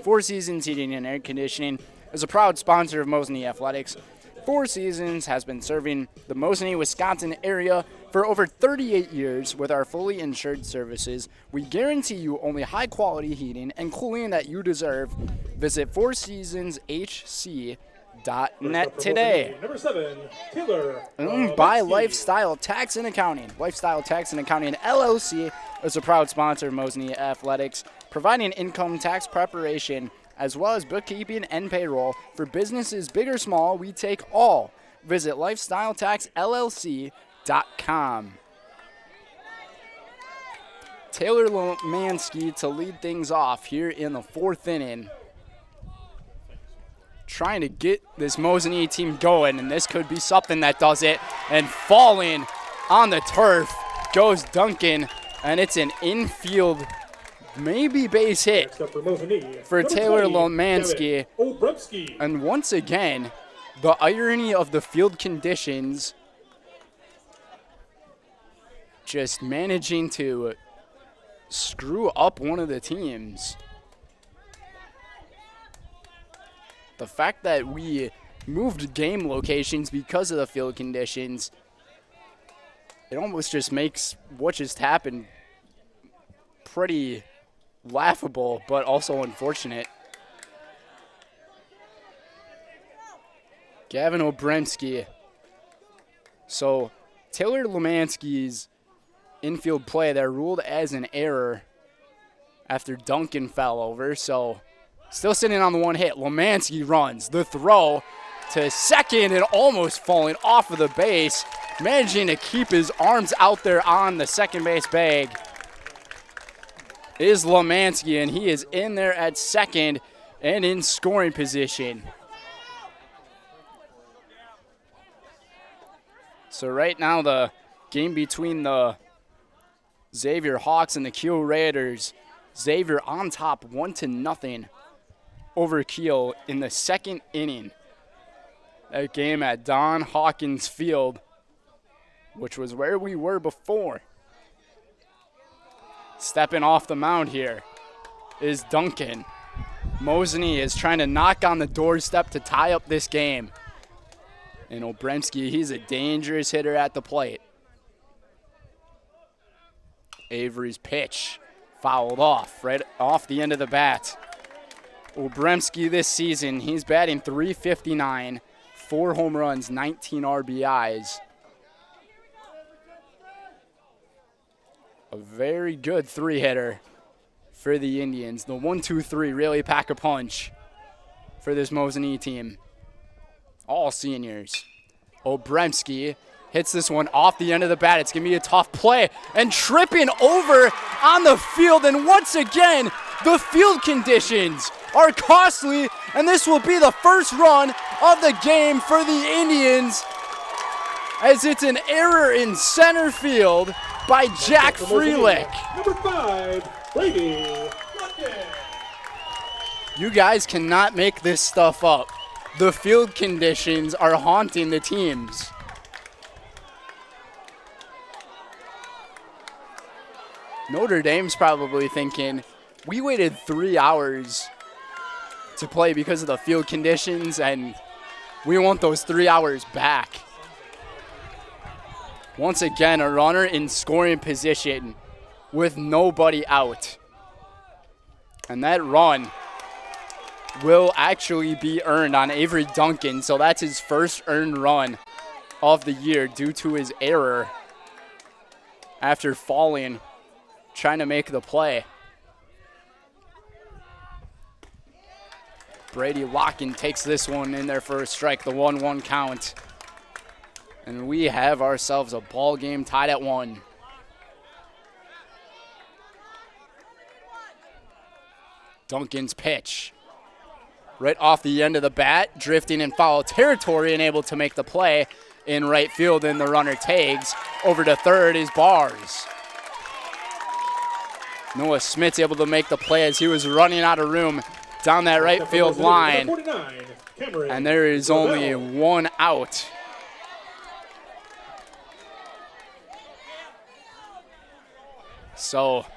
4 Seasons Heating and Air Conditioning is a proud sponsor of Mosinee Athletics. 4 Seasons has been serving the Mosinee, Wisconsin area for over 38 years with our fully insured services. We guarantee you only high-quality heating and cooling that you deserve. Visit 4seasonshc.net today. Number 7, Taylor. By Lifestyle Tax and Accounting. Lifestyle Tax and Accounting LLC is a proud sponsor of Mosinee Athletics, providing income tax preparation as well as bookkeeping and payroll for businesses big or small. We take all. Visit lifestyletaxllc.com. Taylor Lomansky to lead things off here in the 4th inning. Trying to get this Mosinee team going, and this could be something that does it. And falling on the turf goes Duncan, and it's an infield maybe base hit Next up for Mosinee, for number Taylor 20, Lomansky. Kevin Obremski. And once again, the irony of the field conditions just managing to screw up one of the teams. The fact that we moved game locations because of the field conditions, it almost just makes what just happened pretty laughable, but also unfortunate. Gavin Obremski. So Taylor Lomansky's infield play there ruled as an error after Duncan fell over. So still sitting on the one hit. Lomansky runs the throw to second and almost falling off of the base, managing to keep his arms out there on the second base bag is Lomansky, and he is in there at second and in scoring position. So right now the game between the Xavier Hawks and the Kiel Raiders. Xavier on top 1-0 over Kiel in the second inning. That game at Don Hawkins Field, which was where we were before. Stepping off the mound here is Duncan. Mosinee is trying to knock on the doorstep to tie up this game. And Obremski, he's a dangerous hitter at the plate. Avery's pitch fouled off, right off the end of the bat. Obremski this season, he's batting .359, 4 home runs, 19 RBIs. A very good three-hitter for the Indians. The 1-2-3 really pack a punch for this Mosinee team. All seniors. Obremski hits this one off the end of the bat. It's going to be a tough play. And tripping over on the field. And once again, the field conditions are costly. And this will be the first run of the game for the Indians, as it's an error in center field by Jack Freelick. Number 5, Brady Luckett. You guys cannot make this stuff up. The field conditions are haunting the teams. Notre Dame's probably thinking, we waited 3 hours to play because of the field conditions, and we want those 3 hours back. Once again, a runner in scoring position with nobody out. And that run will actually be earned on Avery Duncan, so that's his first earned run of the year due to his error after falling, trying to make the play. Brady Locken takes this one in there for a strike, the 1-1 count. And we have ourselves a ball game tied at 1. Duncan's pitch. Right off the end of the bat, drifting in foul territory and able to make the play in right field, and the runner tags. Over to third is Bars. Noah Smith's able to make the play as he was running out of room down that right field line. And there is only one out. So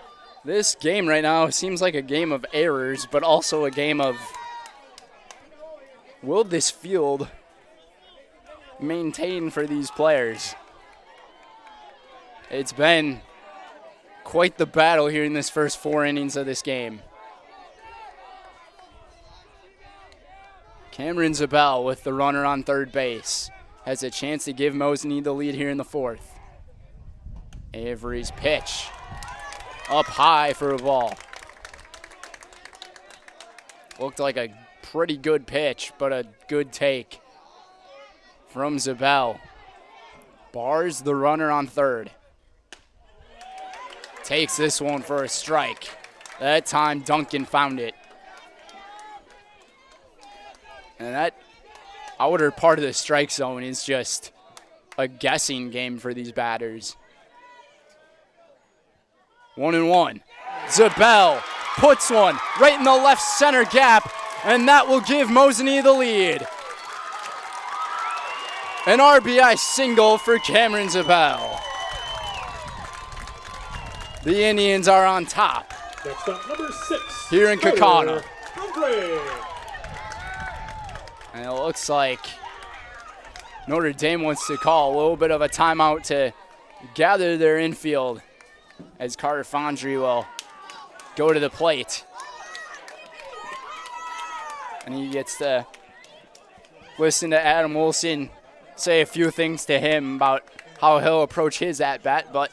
this game right now seems like a game of errors, but also a game of, will this field maintain for these players? It's been quite the battle here in this first 4 innings of this game. Cameron Zabel with the runner on third base has a chance to give Mosinee the lead here in the 4th. Avery's pitch up high for a ball. Looked like a pretty good pitch, but a good take from Zabel. Bars the runner on third. Takes this one for a strike. That time Duncan found it. And that outer part of the strike zone is just a guessing game for these batters. 1-1. Zabel puts one right in the left center gap, and that will give Mosinee the lead. An RBI single for Cameron Zabel. The Indians are on top. Next up, number 6. Here in Kaukauna. Andre. And it looks like Notre Dame wants to call a little bit of a timeout to gather their infield as Carter Fondry will go to the plate. And he gets to listen to Adam Wilson say a few things to him about how he'll approach his at-bat, but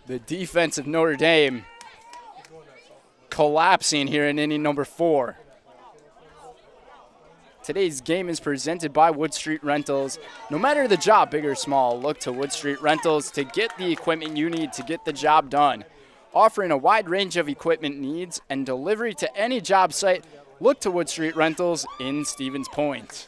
the defense of Notre Dame collapsing here in inning number 4. Today's game is presented by Wood Street Rentals. No matter the job, big or small, look to Wood Street Rentals to get the equipment you need to get the job done. Offering a wide range of equipment needs and delivery to any job site, look to Wood Street Rentals in Stevens Point.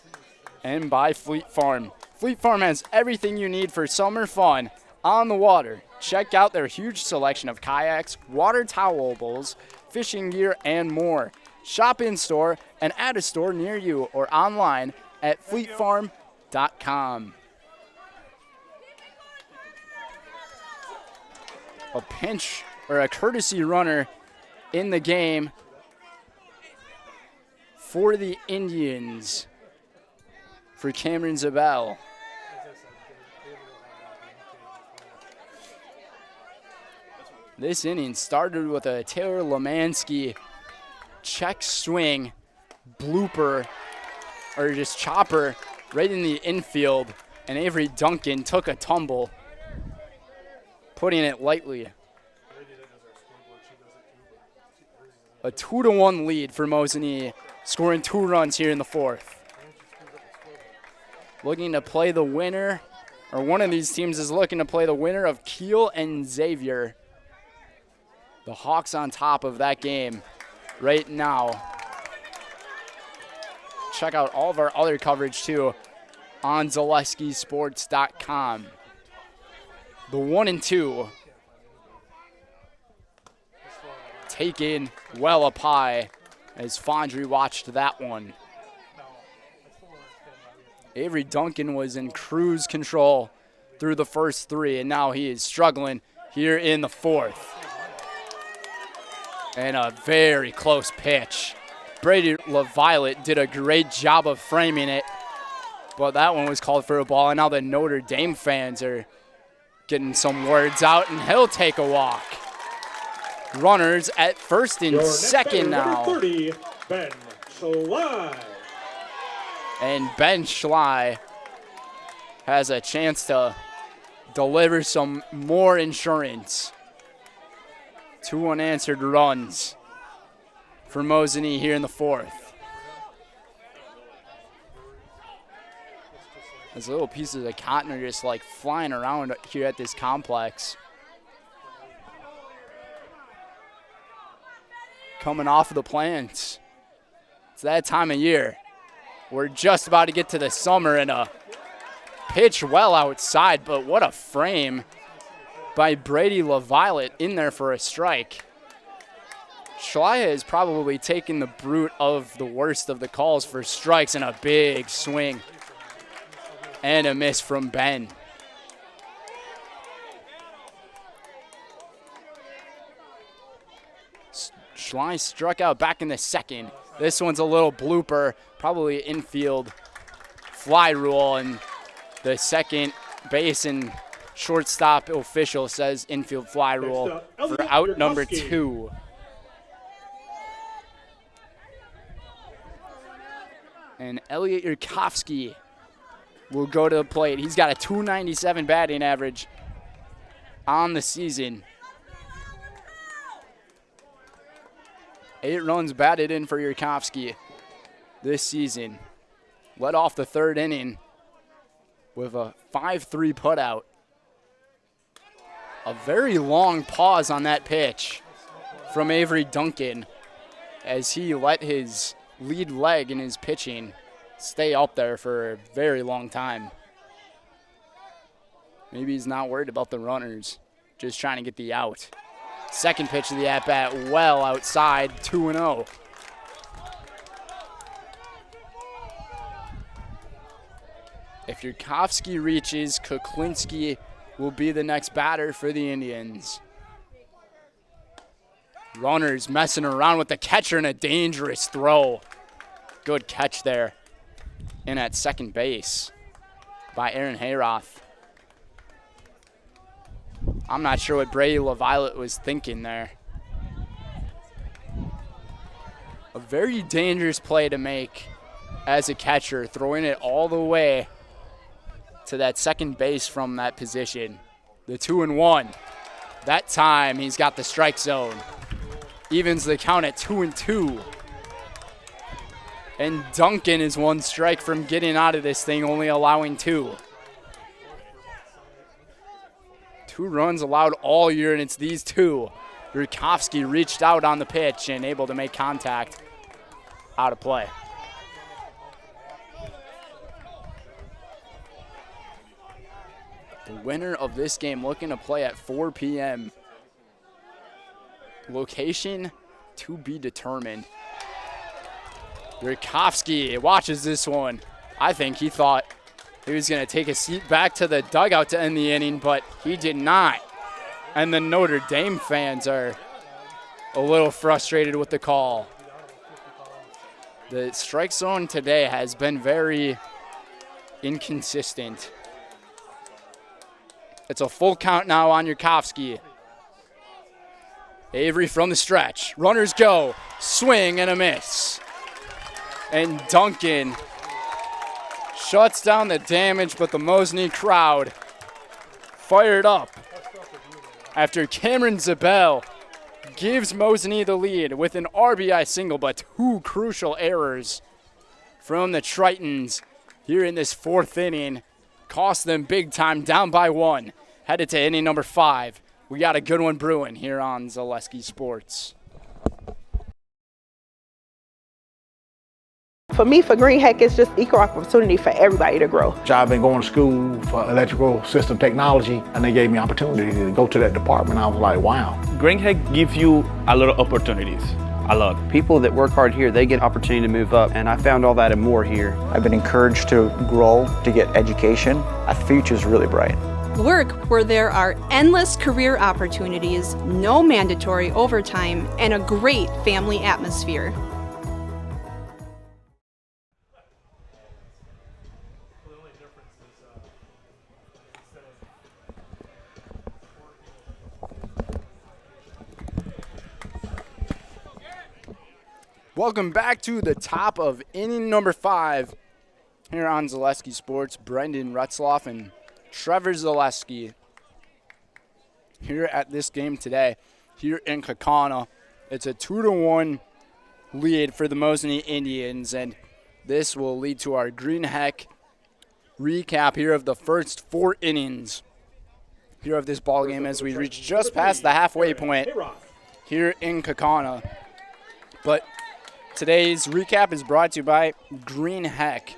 And by Fleet Farm. Fleet Farm has everything you need for summer fun on the water. Check out their huge selection of kayaks, water towables, fishing gear, and more. Shop in-store and at a store near you or online at fleetfarm.com. A pinch or a courtesy runner in the game for the Indians for Cameron Zabel. This inning started with a Taylor Lemansky check swing, blooper, or just chopper right in the infield, and Avery Duncan took a tumble, putting it lightly. A 2-1 lead for Mosinee, scoring 2 runs here in the 4th. Looking to play the winner, or one of these teams is looking to play the winner of Kiel and Xavier. The Hawks on top of that game right now. Check out all of our other coverage too on ZaleskiSports.com. The 1-2 taken well up high as Fondry watched that one. Avery Duncan was in cruise control through the first 3, and now he is struggling here in the 4th. And a very close pitch. Brady LaViolette did a great job of framing it, but that one was called for a ball, and now the Notre Dame fans are getting some words out, and he'll take a walk. Runners at first and second now. Number 30, Ben Schley. And Ben Schley has a chance to deliver some more insurance. 2 unanswered runs for Mosinee here in the 4th. Those little pieces of cotton are just like flying around here at this complex. Coming off of the plants. It's that time of year. We're just about to get to the summer, and a pitch well outside, but what a frame by Brady LaViolette in there for a strike. Schley has probably taken the brunt of the worst of the calls for strikes, and a big swing and a miss from Ben. Schley struck out back in the 2nd. This one's a little blooper, probably infield fly rule, and the second base and shortstop official says infield fly rule for out number 2. And Elliot Yurkovsky will go to the plate. He's got a .297 batting average on the season. 8 runs batted in for Yurkovsky this season. Led off the 3rd inning with a 5-3 putout. A very long pause on that pitch from Avery Duncan as he let his lead leg in his pitching stay up there for a very long time. Maybe he's not worried about the runners, just trying to get the out. Second pitch of the at-bat, well outside, 2-0. If Yurkovsky reaches, Kuklinski will be the next batter for the Indians. Runners messing around with the catcher and a dangerous throw. Good catch there. In at second base by Aaron Hayroth. I'm not sure what Brady LaViolette was thinking there. A very dangerous play to make as a catcher, throwing it all the way to that second base from that position. The 2-1. That time he's got the strike zone. Evens the count at 2-2. And Duncan is one strike from getting out of this thing, only allowing 2. 2 runs allowed all year, and it's these 2. Yurkovsky reached out on the pitch and able to make contact out of play. The winner of this game looking to play at 4 p.m. Location to be determined. Yurkovsky watches this one. I think he thought he was going to take a seat back to the dugout to end the inning, but he did not. And the Notre Dame fans are a little frustrated with the call. The strike zone today has been very inconsistent. It's a full count now on Yurkovsky. Avery from the stretch. Runners go. Swing and a miss. And Duncan shuts down the damage, but the Mosinee crowd fired up after Cameron Zabel gives Mosinee the lead with an RBI single, but 2 crucial errors from the Tritons here in this 4th inning. Cost them big time, down by 1. Headed to inning number 5. We got a good one brewing here on Zaleski Sports. For me, for Green Heck, it's just equal opportunity for everybody to grow. I've been going to school for electrical system technology, and they gave me opportunity to go to that department. I was like, wow. Green Heck gives you a lot of opportunities. A lot. People that work hard here, they get opportunity to move up, and I found all that and more here. I've been encouraged to grow, to get education. Our future's really bright. Work where there are endless career opportunities, no mandatory overtime, and a great family atmosphere. Welcome back to the top of inning number 5 here on Zaleski Sports. Brendan Retzloff and Trevor Zaleski here at this game today here in Kaukauna. It's a 2-1 lead for the Mosinee Indians, and this will lead to our Green Heck recap here of the first 4 innings here of this ball game as we reach just past the halfway point here in Kaukauna. But today's recap is brought to you by Green Heck.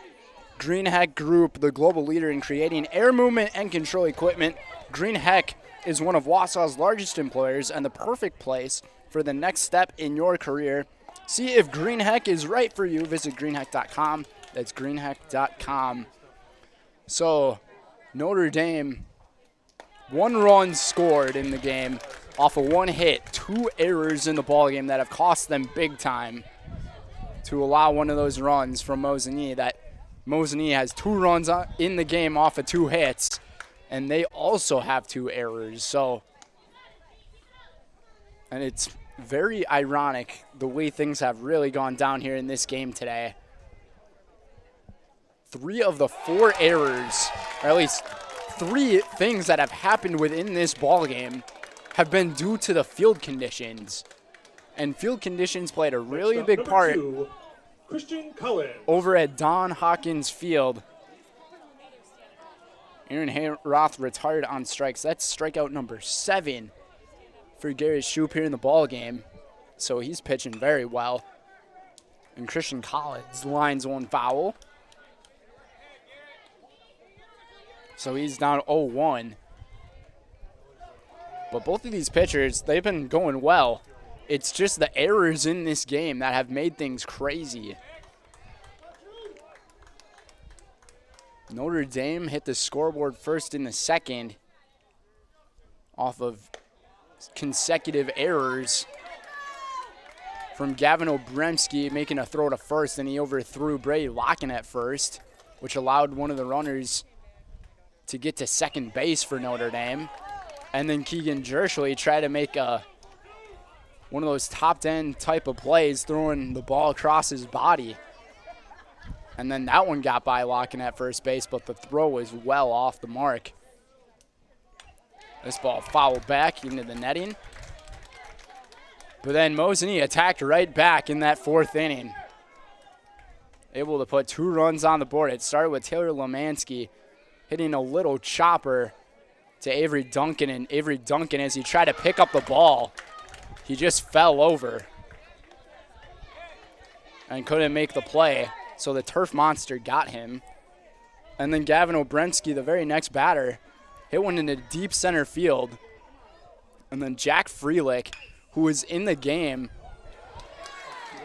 Green Heck Group, the global leader in creating air movement and control equipment. Green Heck is one of Wausau's largest employers and the perfect place for the next step in your career. See if Green Heck is right for you. Visit greenheck.com. That's greenheck.com. So, Notre Dame, 1 run scored in the game off of 1 hit, 2 errors in the ballgame that have cost them big time to allow one of those runs from Mosinee. That Mosinee has 2 runs in the game off of 2 hits, and they also have 2 errors. So, and it's very ironic the way things have really gone down here in this game today. 3 of the 4 errors, or at least 3 things that have happened within this ball game, have been due to the field conditions. And field conditions played a really big part over at Don Hawkins Field. Aaron Hayroth retired on strikes. That's strikeout number 7 for Gary Shoup here in the ball game. So he's pitching very well. And Christian Collins lines 1 foul. So he's down 0-1. But both of these pitchers, they've been going well. It's just the errors in this game that have made things crazy. Notre Dame hit the scoreboard first in the second off of consecutive errors from Gavin Obremski making a throw to first, and he overthrew Brady Locken at first, which allowed one of the runners to get to second base for Notre Dame. And then Keegan Jerschley tried to make one of those top 10 type of plays, throwing the ball across his body. And then that one got by Locken at first base, but the throw was well off the mark. This ball fouled back into the netting. But then Mosinee attacked right back in that fourth inning. Able to put 2 runs on the board. It started with Taylor Lemansky hitting a little chopper to Avery Duncan. And Avery Duncan, as he tried to pick up the ball, he just fell over and couldn't make the play. So the turf monster got him. And then Gavin Obremski, the very next batter, hit one into deep center field. And then Jack Freelick, who was in the game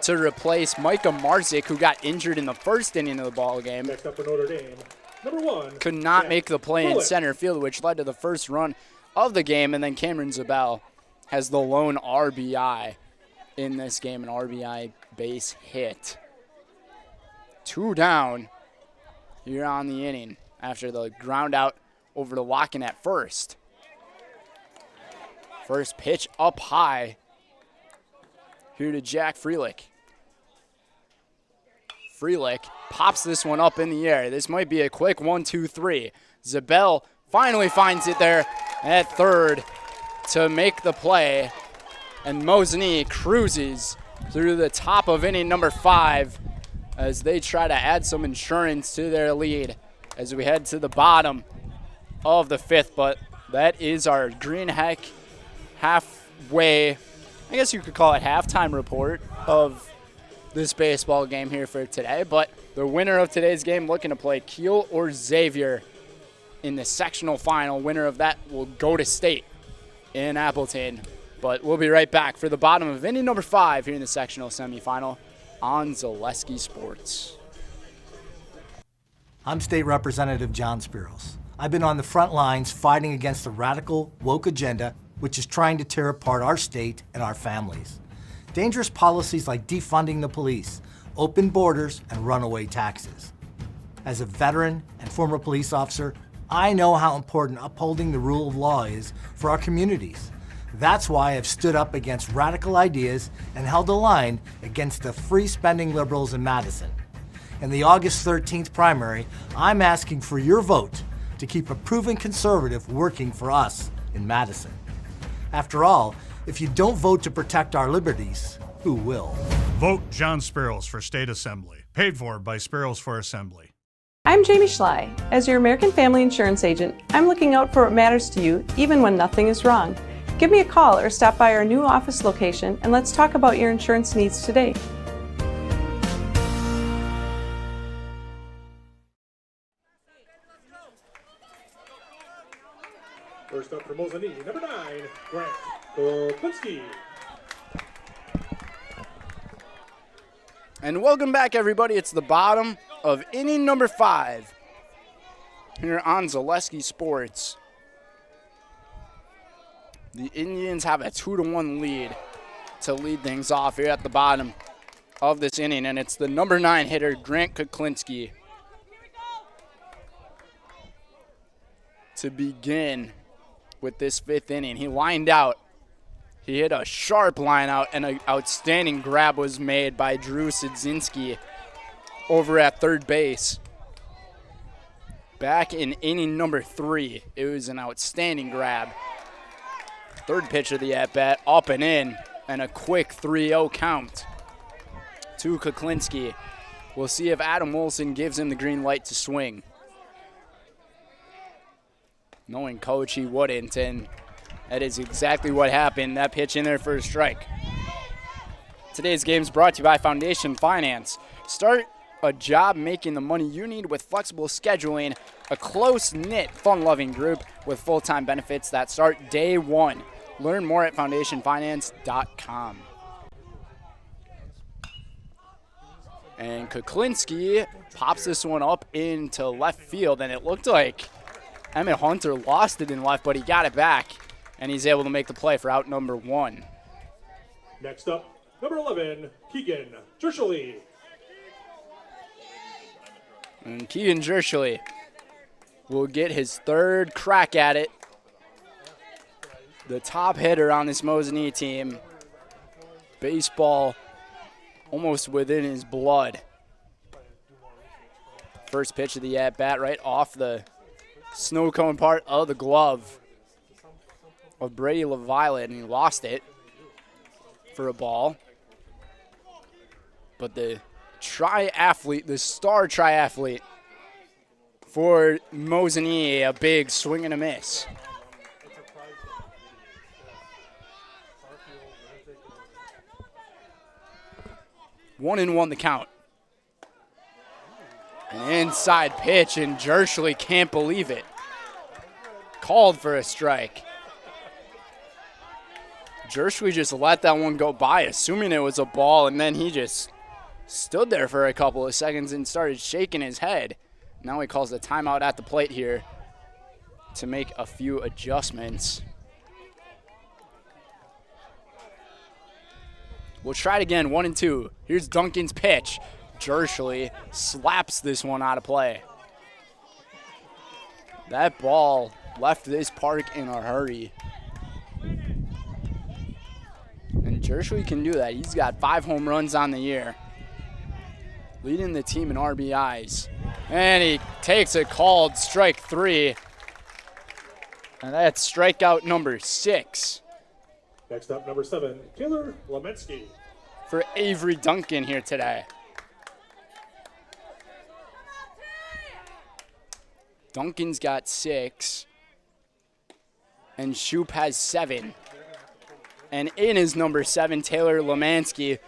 to replace Micah Marzik, who got injured in the first inning of the ball game. Next up for Notre Dame, number 1. Could not make the play in center field, which led to the first run of the game. And then Cameron Zabel has the lone RBI in this game, an RBI base hit. 2 down here on the inning after the ground out over to Locken at first. First pitch up high here to Jack Freelick. Freelick pops this one up in the air. This might be a quick 1-2-3. Zabel finally finds it there at third to make the play. And Mosinee cruises through the top of inning number 5 as they try to add some insurance to their lead as we head to the bottom of the 5th. But that is our Green Heck halfway, I guess you could call it halftime report of this baseball game here for today. But the winner of today's game looking to play Kiel or Xavier in the sectional final. Winner of that will go to state in Appleton. But we'll be right back for the bottom of inning number 5 here in the sectional semifinal on Zaleski Sports. I'm State Representative John Spiros. I've been on the front lines fighting against the radical woke agenda, which is trying to tear apart our state and our families. Dangerous policies like defunding the police, open borders, and runaway taxes. As a veteran and former police officer, I know how important upholding the rule of law is for our communities. That's why I've stood up against radical ideas and held the line against the free-spending liberals in Madison. In the August 13th primary, I'm asking for your vote to keep a proven conservative working for us in Madison. After all, if you don't vote to protect our liberties, who will? Vote John Spiros for State Assembly. Paid for by Spiros for Assembly. I'm Jamie Schley. As your American Family Insurance agent, I'm looking out for what matters to you, even when nothing is wrong. Give me a call or stop by our new office location and let's talk about your insurance needs today. First up for Mosinee, number 9, Grant Kuklinski. And welcome back, everybody. It's the bottom of inning number 5 here on Zaleski Sports. The Indians have a 2-1 lead to lead things off here at the bottom of this inning, and it's the number 9 hitter, Grant Kuklinski, to begin with this 5th inning. He lined out. He hit a sharp line out, and an outstanding grab was made by Drew Sidzinski over at third base. Back in inning number 3, it was an outstanding grab. Third pitch of the at-bat, up and in, and a quick 3-0 count to Kuklinski. We'll see if Adam Wilson gives him the green light to swing. Knowing coach, he wouldn't, and that is exactly what happened. That pitch in there for a strike. Today's game is brought to you by Foundation Finance. Start a job making the money you need with flexible scheduling, a close-knit, fun-loving group with full-time benefits that start day 1. Learn more at foundationfinance.com. And Kuklinski pops this one up into left field, and it looked like Emmett Hunter lost it in left, but he got it back, and he's able to make the play for out number 1. Next up, number 11, Keegan Jershely. And Keegan Jershely will get his 3rd crack at it. The top hitter on this Mosinee team. Baseball almost within his blood. First pitch of the at-bat right off the snow cone part of the glove of Brady LaViolette, and he lost it for a ball. But the triathlete, the star triathlete for Mosinee, a big swing and a miss. One and one the count. An inside pitch, and Jershely can't believe it. Called for a strike. Jershely just let that one go by, assuming it was a ball, and then he just stood there for a couple of seconds and started shaking his head. Now he calls the timeout at the plate here to make a few adjustments. We'll try it again, 1 and 2. Here's Duncan's pitch. Jershely slaps this one out of play. That ball left this park in a hurry. And Jershely can do that. He's got 5 home runs on the year, leading the team in RBIs. And he takes a called strike 3. And that's strikeout number 6. Next up, number 7, Taylor Lemensky. For Avery Duncan here today. Duncan's got 6. And Shoup has 7. And in is number 7, Taylor Lemensky,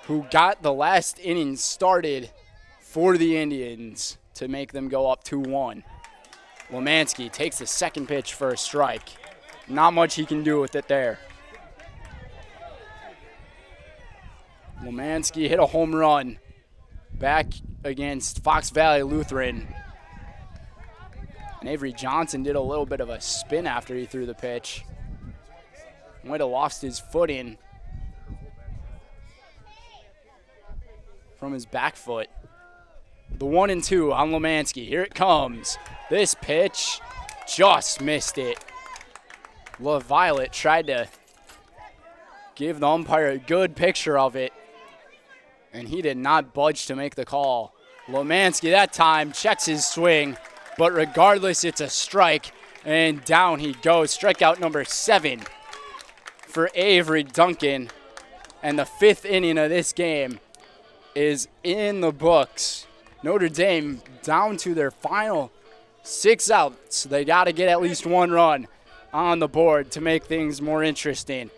who got the last inning started for the Indians to make them go up 2-1. Lemensky takes the second pitch for a strike. Not much he can do with it there. Lemensky hit a home run back against Fox Valley Lutheran. And Avery Johnson did a little bit of a spin after he threw the pitch. Might have lost his footing from his back foot. The 1 and 2 on Lemensky. Here it comes. This pitch just missed it. LaViolette tried to give the umpire a good picture of it, and he did not budge to make the call. Lemensky that time checks his swing, but regardless, it's a strike, and down he goes. Strikeout number 7 for Avery Duncan, and the 5th inning of this game is in the books. Notre Dame down to their final 6 outs. They got to get at least 1 run on the board to make things more interesting.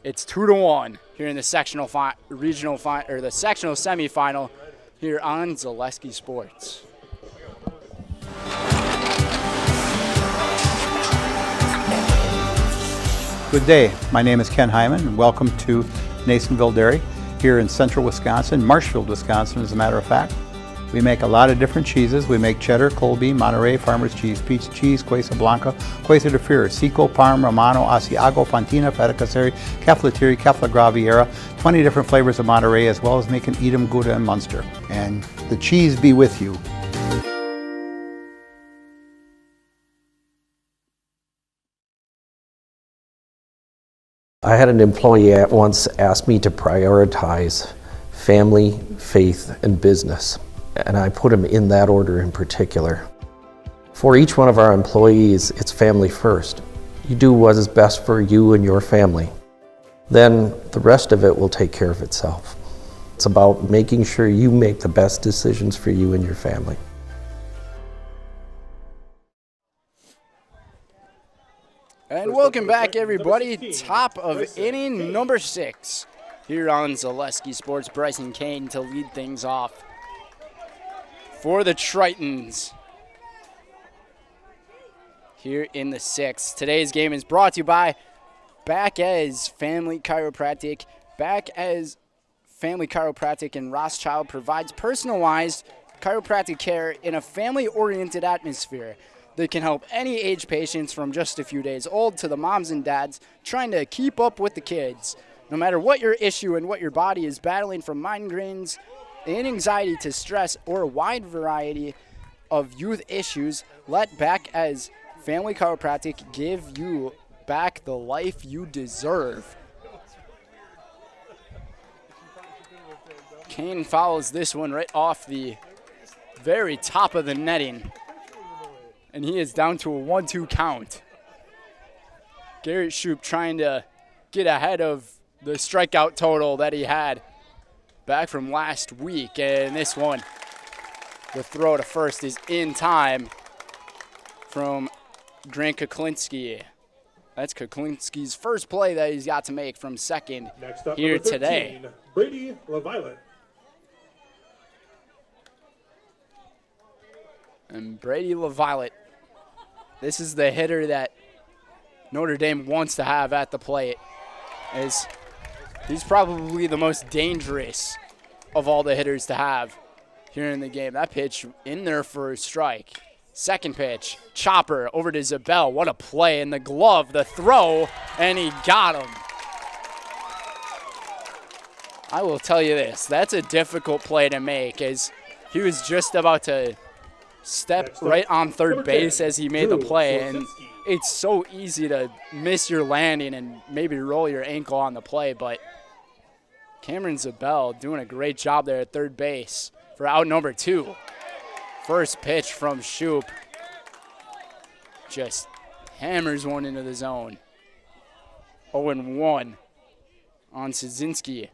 It's 2-1 here in the sectional the sectional semifinal here on Zaleski Sports. Good day. My name is Ken Hyman, and welcome to Nasonville Dairy here in central Wisconsin, Marshfield, Wisconsin, as a matter of fact. We make a lot of different cheeses. We make cheddar, Colby, Monterey, Farmer's Cheese, Peach Cheese, Quesa Blanca, Quesa de Fear, Seco, Parm, Romano, Asiago, Fontina, Feta Caseri, Cafflatiri, Caffla Graviera, 20 different flavors of Monterey, as well as making Edam, Gouda, and Munster. And the cheese be with you. I had an employee once ask me to prioritize family, faith, and business, and I put them in that order in particular. For each one of our employees, it's family first. You do what is best for you and your family. Then the rest of it will take care of itself. It's about making sure you make the best decisions for you and your family. And welcome back, everybody. Top of inning number 6 here on Zaleski Sports. Bryson Kane to lead things off for the Tritons. here in the 6th. Today's game is brought to you by Back As Family Chiropractic. Back As Family Chiropractic in Rothschild provides personalized chiropractic care in a family-oriented atmosphere that can help any age patients from just a few days old to the moms and dads trying to keep up with the kids. No matter what your issue and what your body is battling, from migraines and anxiety to stress or a wide variety of youth issues, let Back As Family Chiropractic give you back the life you deserve. Kane follows this one right off the very top of the netting, and he is down to a 1-2 count. Garrett Shoup trying to get ahead of the strikeout total that he had back from last week, and this one, the throw to first is in time from Grant Kuklinski. That's Kuklinski's first play that he's got to make from second Next up, here number 13, today. Brady LaViolet. And Brady LaViolet, this is the hitter that Notre Dame wants to have at the plate. He's probably the most dangerous of all the hitters to have here in the game. That pitch in there for a strike. Second pitch, chopper over to Zabel. What a play in the glove, the throw, and he got him. I will tell you this, that's a difficult play to make, as he was just about to step right on third base as he made the play, and it's so easy to miss your landing and maybe roll your ankle on the play, but Cameron Zabel doing a great job there at third base for out number 2. First pitch from Shoup. Just hammers one into the zone. 0-1 on Szynski.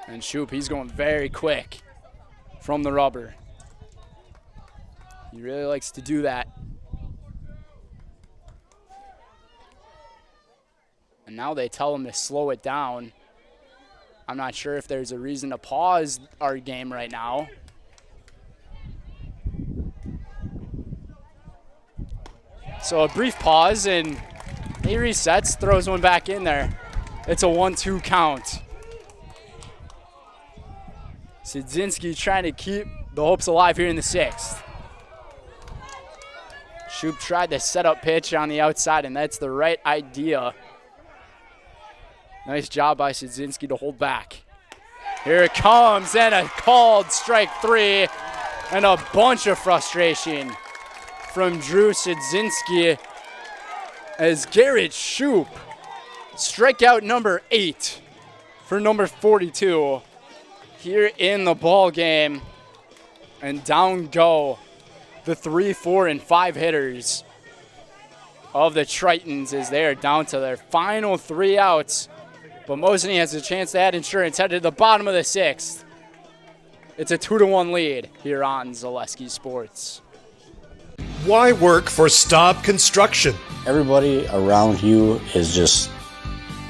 And Shoup, he's going very quick from the rubber. He really likes to do that. And now they tell him to slow it down. I'm not sure if there's a reason to pause our game right now. So a brief pause, and he resets, throws one back in there. It's a 1-2 count. Szynski trying to keep the hopes alive here in the 6th. Shoup tried the setup pitch on the outside, and that's the right idea. Nice job by Szynski to hold back. Here it comes, and a called strike 3, and a bunch of frustration from Drew Szynski as Garrett Shoup, strikeout number 8 for number 42 here in the ball game. And down go the 3, 4, and 5 hitters of the Tritons as they are down to their final 3 outs. But Mosinee has a chance to add insurance, headed to the bottom of the 6th. It's a 2-1 lead here on Zaleski Sports. Why work for Staub Construction? Everybody around you is just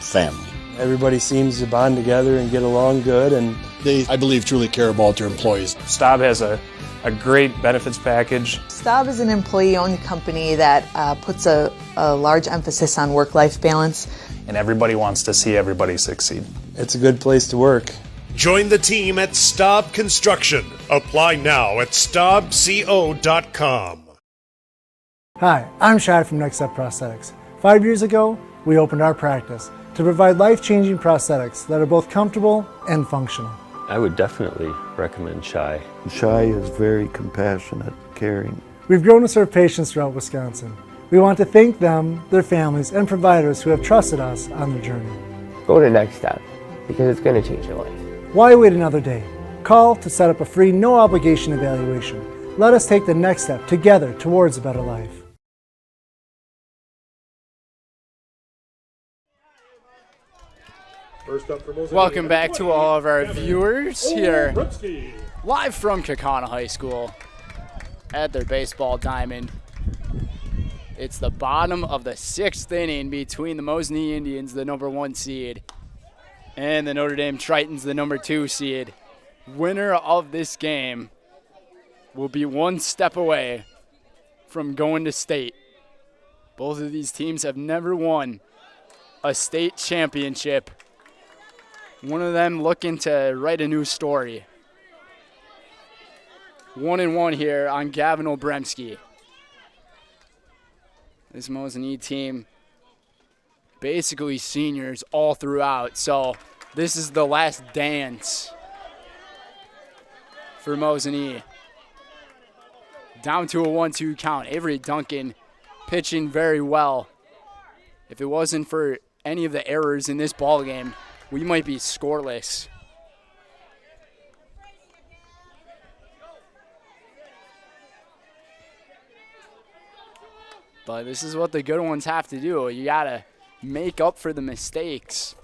family. Everybody seems to bond together and get along good, and they, I believe, truly care about their employees. Staub has a great benefits package. Staub is an employee-owned company that puts a large emphasis on work-life balance. And everybody wants to see everybody succeed. It's a good place to work. Join the team at Staub Construction. Apply now at staubco.com. Hi, I'm Shad from Next Step Prosthetics. 5 years ago, we opened our practice to provide life-changing prosthetics that are both comfortable and functional. I would definitely recommend Shai. Shai is very compassionate, caring. We've grown to serve patients throughout Wisconsin. We want to thank them, their families, and providers who have trusted us on their journey. Go to Next Step, because it's going to change your life. Why wait another day? Call to set up a free, no-obligation evaluation. Let us take the next step together towards a better life. First up for Mosinee. Welcome back to all of our viewers here live from Kaukauna High School at their baseball diamond. It's the bottom of the 6th inning between the Mosinee Indians, the number 1 seed, and the Notre Dame Tritons, the number 2 seed. Winner of this game will be one step away from going to state. Both of these teams have never won a state championship. One of them looking to write a new story. 1-1 here on Gavin Obremski. This Mosinee team, basically seniors all throughout, so this is the last dance for Mosinee. Down to a 1-2 count. Avery Duncan pitching very well. If it wasn't for any of the errors in this ball game, we might be scoreless. But this is what the good ones have to do. You gotta make up for the mistakes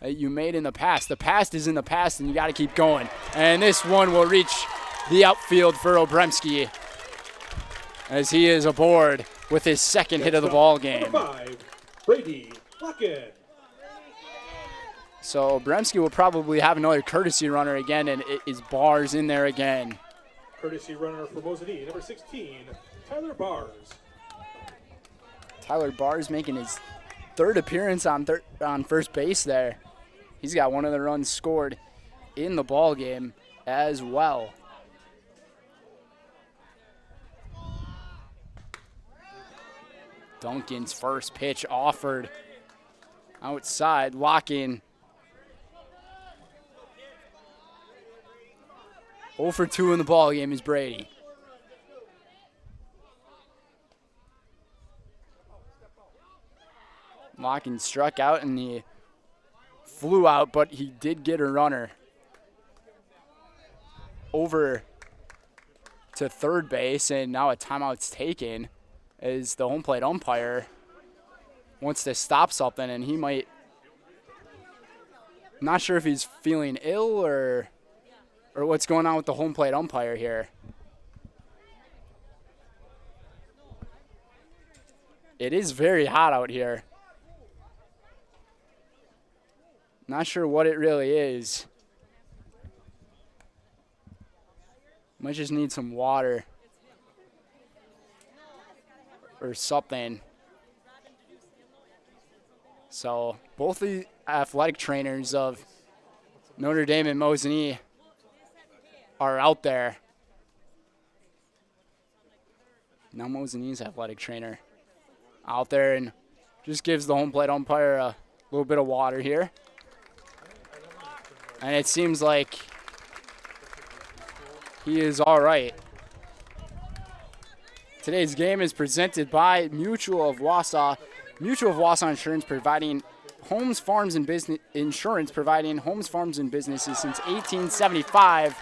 that you made in the past. The past is in the past, and you gotta keep going. And this one will reach the outfield for Obremski as he is aboard with his second hit of the ball game. Number 5, Brady Locken. So Obremski will probably have another courtesy runner again, and it is Bars in there again. Courtesy runner for Mosinee, number 16, Tyler Bars. Tyler Bars making his third appearance on first base there. He's got one of the runs scored in the ball game as well. Duncan's first pitch offered outside. Locken 0 for 2 in the ball game is Brady. Locken struck out and he flew out, but he did get a runner over to third base, and now a timeout's taken as the home plate umpire wants to stop something, and he might, not sure if he's feeling ill or what's going on with the home plate umpire here. It is very hot out here. Not sure what it really is. Might just need some water or something. So both the athletic trainers of Notre Dame and Mosinee are out there. Now Mosinee's athletic trainer out there and just gives the home plate umpire a little bit of water here. And it seems like he is all right. Today's game is presented by Mutual of Wausau. Mutual of Wausau Insurance providing homes, farms, and business insurance, providing homes, farms, and businesses since 1875.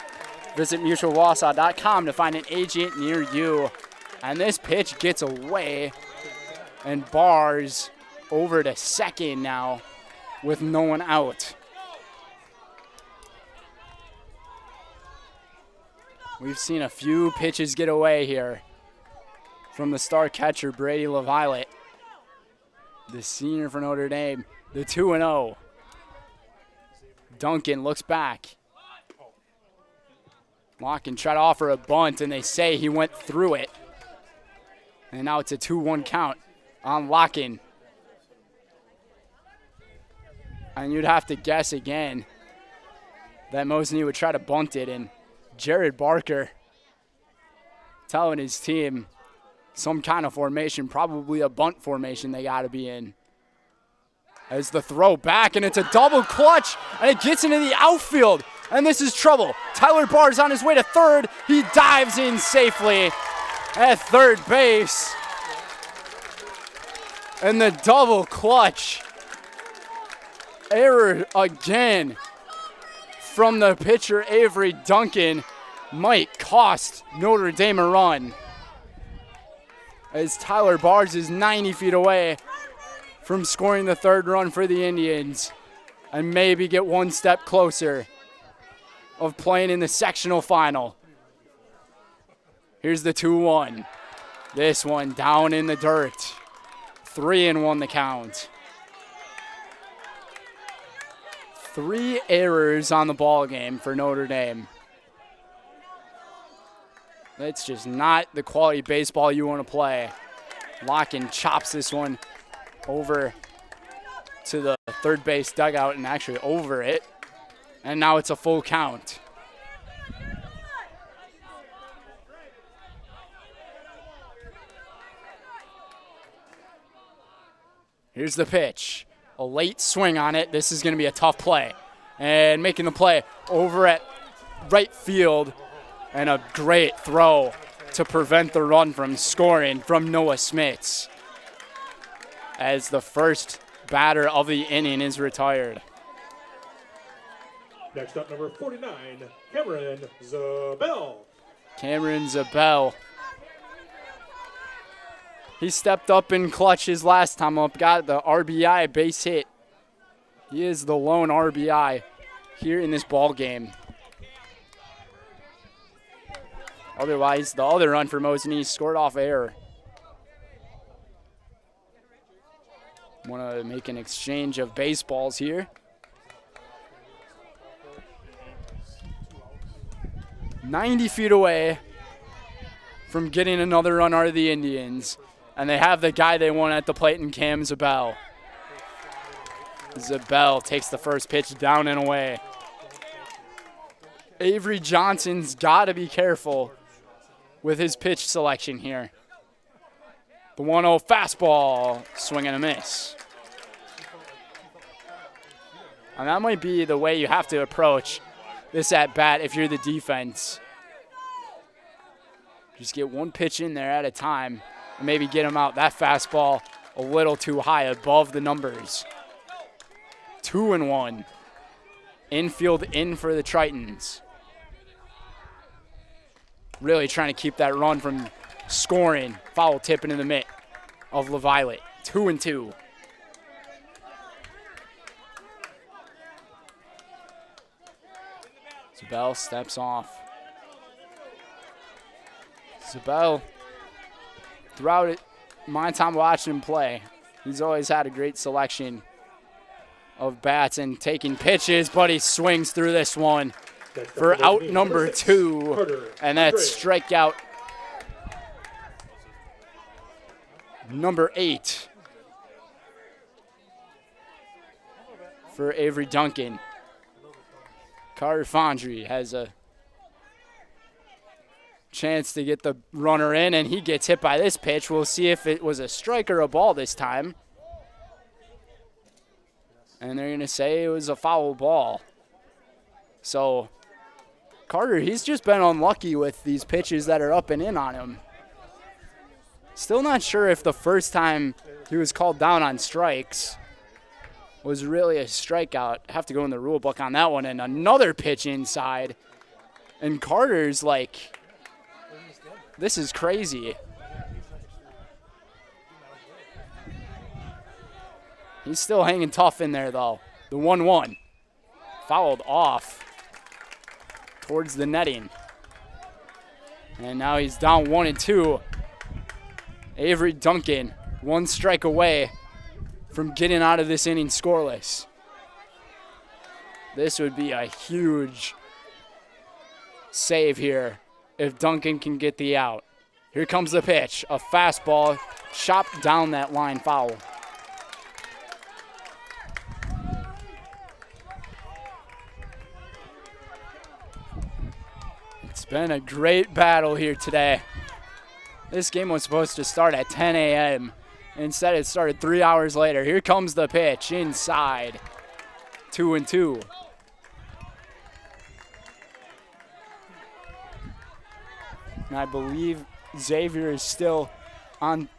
Visit mutualwausau.com to find an agent near you. And this pitch gets away, and Bars over to second now with no one out. We've seen a few pitches get away here from the star catcher, Brady LaViolette, the senior for Notre Dame, the 2-0. Duncan looks back. Locken tried to offer a bunt, and they say he went through it. And now it's a 2-1 count on Locken. And you'd have to guess again that Mosinee would try to bunt it, and Jared Barker telling his team some kind of formation, probably a bunt formation they got to be in. As the throw back, and it's a double clutch, and it gets into the outfield, and this is trouble. Tyler Bars on his way to third. He dives in safely at third base. And the double clutch. Error again from the pitcher, Avery Duncan, might cost Notre Dame a run, as Tyler Bars is 90 feet away from scoring the third run for the Indians and maybe get one step closer of playing in the sectional final. Here's the 2-1. This one down in the dirt. 3-1 the count. 3 errors on the ball game for Notre Dame. That's just not the quality baseball you want to play. Locken chops this one over to the third base dugout and actually over it. And now it's a full count. Here's the pitch. A late swing on it. This is going to be a tough play. And making the play over at right field. And a great throw to prevent the run from scoring from Noah Smits, as the first batter of the inning is retired. Next up, number 49, Cameron Zabel. Cameron Zabel. He stepped up in clutch his last time up, got the RBI base hit. He is the lone RBI here in this ball game. Otherwise, the other run for Mosinee scored off error. Want to make an exchange of baseballs here. 90 feet away from getting another run are the Indians. And they have the guy they want at the plate in Cam Zabel. Zabel takes the first pitch down and away. Avery Johnson's got to be careful with his pitch selection here. The 1-0 fastball, swing and a miss. And that might be the way you have to approach this at bat if you're the defense. Just get one pitch in there at a time and maybe get him out. That fastball a little too high above the numbers. 2-1. Infield in for the Tritons. Really trying to keep that run from scoring. Foul tip into the mitt of LaViolet. 2-2. Zabel steps off. Zabel, throughout my time watching him play, he's always had a great selection of bats and taking pitches, but he swings through this one for out number 2, and that's strikeout number 8 for Avery Duncan. Carter Fondry has a chance to get the runner in, and he gets hit by this pitch. We'll see if it was a strike or a ball this time. And they're going to say it was a foul ball. So Carter, he's just been unlucky with these pitches that are up and in on him. Still not sure if the first time he was called down on strikes was really a strikeout. Have to go in the rule book on that one. And another pitch inside. And Carter's like, this is crazy. He's still hanging tough in there, though. The 1-1. Fouled off towards the netting. And now he's down 1-2. Avery Duncan, 1 strike away from getting out of this inning scoreless. This would be a huge save here if Duncan can get the out. Here comes the pitch. A fastball chopped down that line, foul. It's been a great battle here today. This game was supposed to start at 10 a.m. Instead, it started 3 hours later. Here comes the pitch inside. 2-2. And I believe Xavier is still on.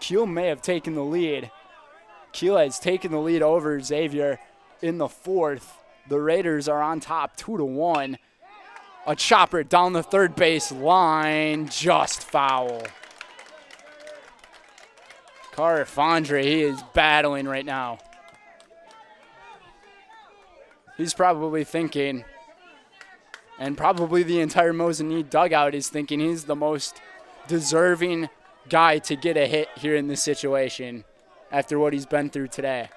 Kiel may have taken the lead. Kiel has taken the lead over Xavier in the 4th. The Raiders are on top 2-1. A chopper down the third base line, just foul. Carter Fondry, he is battling right now. He's probably thinking, and probably the entire Mosinee dugout is thinking, he's the most deserving guy to get a hit here in this situation after what he's been through today.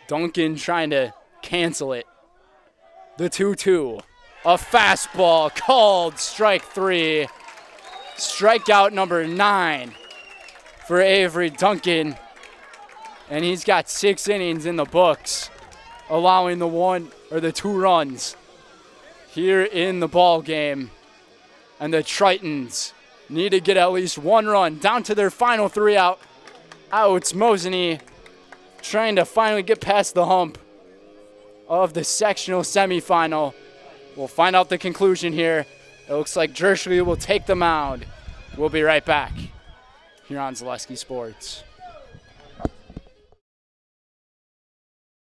Duncan trying to cancel it. The 2-2. A fastball called strike 3. Strikeout number 9 for Avery Duncan. And he's got 6 innings in the books, allowing the 2 runs here in the ball game. And the Tritons need to get at least 1 run down to their final 3 outs. Mosinee trying to finally get past the hump of the sectional semifinal. We'll find out the conclusion here. It looks like Jershly will take the mound. We'll be right back here on Zaleski Sports.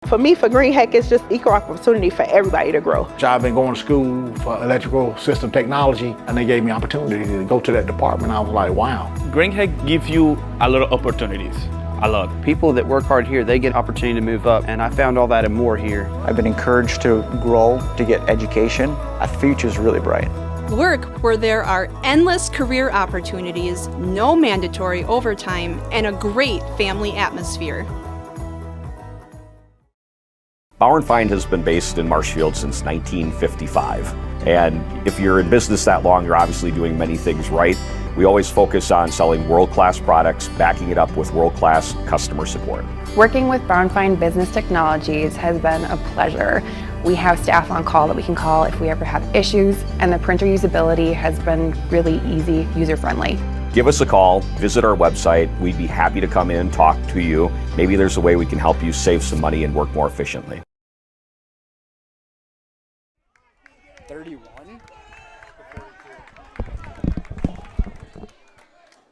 For me, for Green Heck, it's just equal opportunity for everybody to grow. I've been going to school for electrical system technology, and they gave me opportunity to go to that department. I was like, wow. Green Heck gives you a lot of opportunities. A lot. People that work hard here, they get opportunity to move up, and I found all that and more here. I've been encouraged to grow, to get education. Our future's really bright. Work where there are endless career opportunities, no mandatory overtime, and a great family atmosphere. Bauer & Feind has been based in Marshfield since 1955. And if you're in business that long, you're obviously doing many things right. We always focus on selling world-class products, backing it up with world-class customer support. Working with Bauer & Feind Business Technologies has been a pleasure. We have staff on call that we can call if we ever have issues, and the printer usability has been really easy, user-friendly. Give us a call, visit our website. We'd be happy to come in, talk to you. Maybe there's a way we can help you save some money and work more efficiently. 31.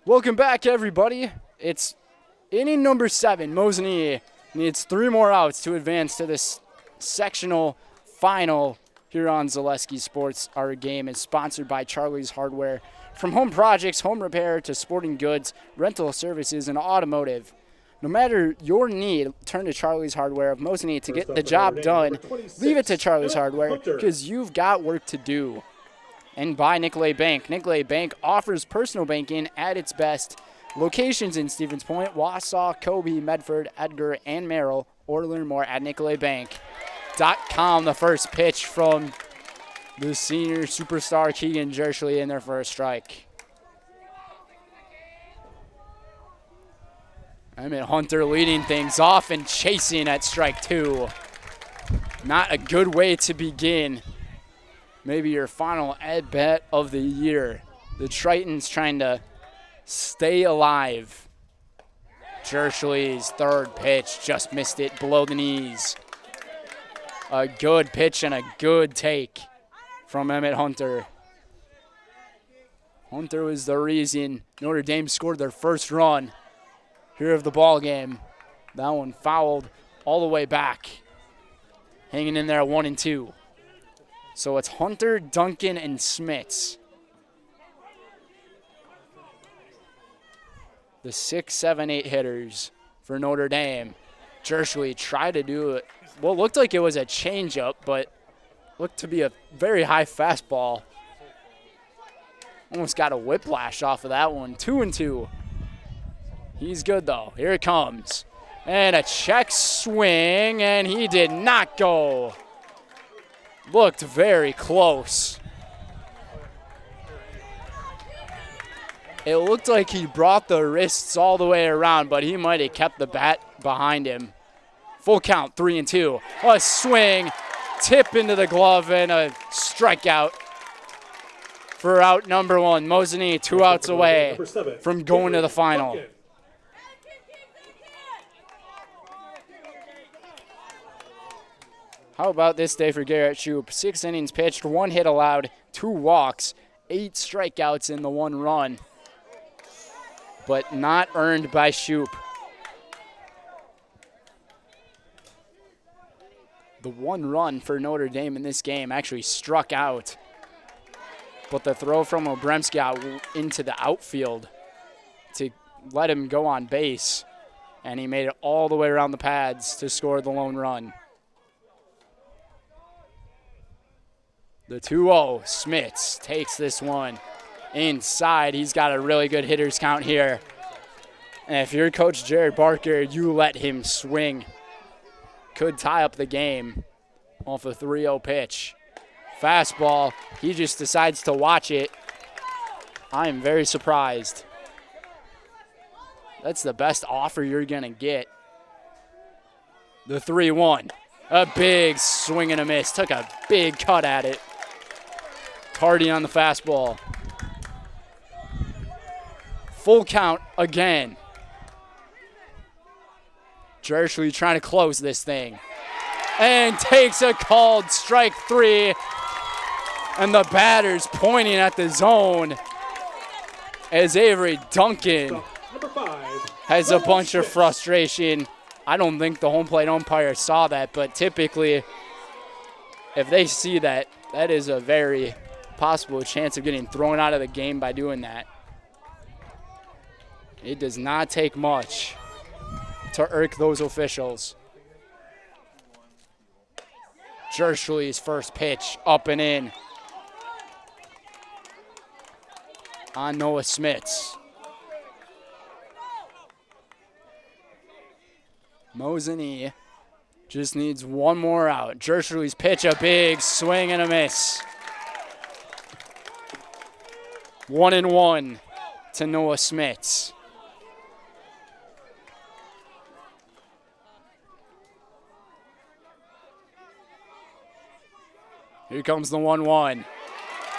Welcome back, everybody. It's inning number 7. Mosinee needs 3 more outs to advance to this sectional final here on Zaleski Sports. Our game is sponsored by Charlie's Hardware. From home projects, home repair, to sporting goods, rental services, and automotive. No matter your need, turn to Charlie's Hardware of Mosinee to get the job done. Leave it to Charlie's Hardware because you've got work to do. And by Nicolet Bank. Nicolet Bank offers personal banking at its best. Locations in Stevens Point, Wausau, Kobe, Medford, Edgar, and Merrill. Or learn more at NicoletBank.com. The first pitch from the senior superstar Keegan Jershly in their first strike. Emmett Hunter leading things off and chasing at strike 2. Not a good way to begin maybe your final at-bat of the year. The Tritons trying to stay alive. Jershly's third pitch just missed it below the knees. A good pitch and a good take from Emmett Hunter. Hunter was the reason Notre Dame scored their first run here of the ball game. That one fouled all the way back. Hanging in there at 1-2. So it's Hunter, Duncan, and Smits. The 6, 7, 8 hitters for Notre Dame. Jershly tried to do it. Well, it looked like it was a changeup, but looked to be a very high fastball. Almost got a whiplash off of that one. 2-2. He's good, though. Here it comes. And a check swing, and he did not go. Looked very close. It looked like he brought the wrists all the way around, but he might have kept the bat behind him. Full count, 3-2. A swing, tip into the glove, and a strikeout for out number 1. Mosinee 2 outs away from going to the final. How about this day for Garrett Shoup? 6 innings pitched, 1 hit allowed, 2 walks, 8 strikeouts in the 1 run. But not earned by Shoup. The 1 run for Notre Dame in this game actually struck out. But the throw from Obremski out into the outfield to let him go on base. And he made it all the way around the pads to score the lone run. The 2-0, Smits takes this one inside. He's got a really good hitter's count here. And if you're Coach Jared Barker, you let him swing. Could tie up the game. off a 3-0 pitch. Fastball, he just decides to watch it. I am very surprised. That's the best offer you're going to get. The 3-1. A big swing and a miss. Took a big cut at it. Tardy on the fastball. Full count again. Jershly trying to close this thing. And takes a called strike 3. And the batter's pointing at the zone as Avery Duncan has a bunch of frustration. I don't think the home plate umpire saw that, but typically if they see that, that is a very possible chance of getting thrown out of the game by doing that. It does not take much to irk those officials. Jershly's first pitch, up and in. On Noah Smits. Mosinee just needs one more out. Jershly's pitch, a big swing and a miss. 1-1 to Noah Smits. Here comes the 1-1.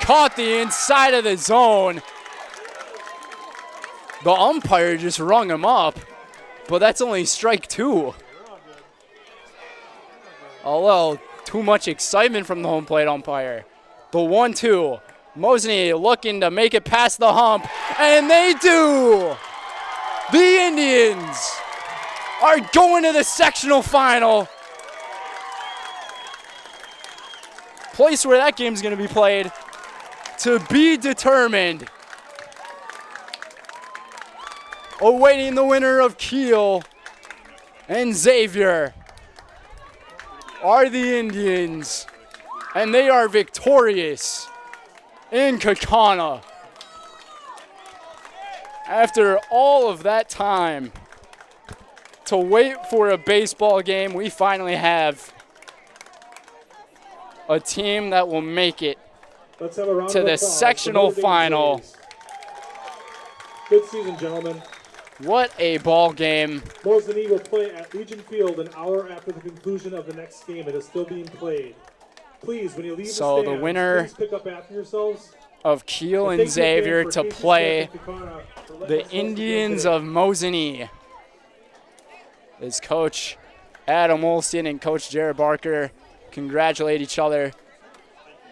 Caught the inside of the zone. The umpire just rung him up, but that's only strike 2. A little too much excitement from the home plate umpire. The 1-2. Mosinee looking to make it past the hump, and they do! The Indians are going to the sectional final. Place where that game's going to be played to be determined. Awaiting the winner of Kiel and Xavier are the Indians, and they are victorious in Kaukauna. After all of that time to wait for a baseball game, we finally have a team that will make it to the sectional final. Good season, gentlemen. What a ball game. Mosinee will play at Legion Field an hour after the conclusion of the next game. It is still being played. Please, when you leave the stands, the winner please pick up after yourselves of Kiel and Xavier to play the Indians of Mosinee is Coach Adam Olson and Coach Jared Barker congratulate each other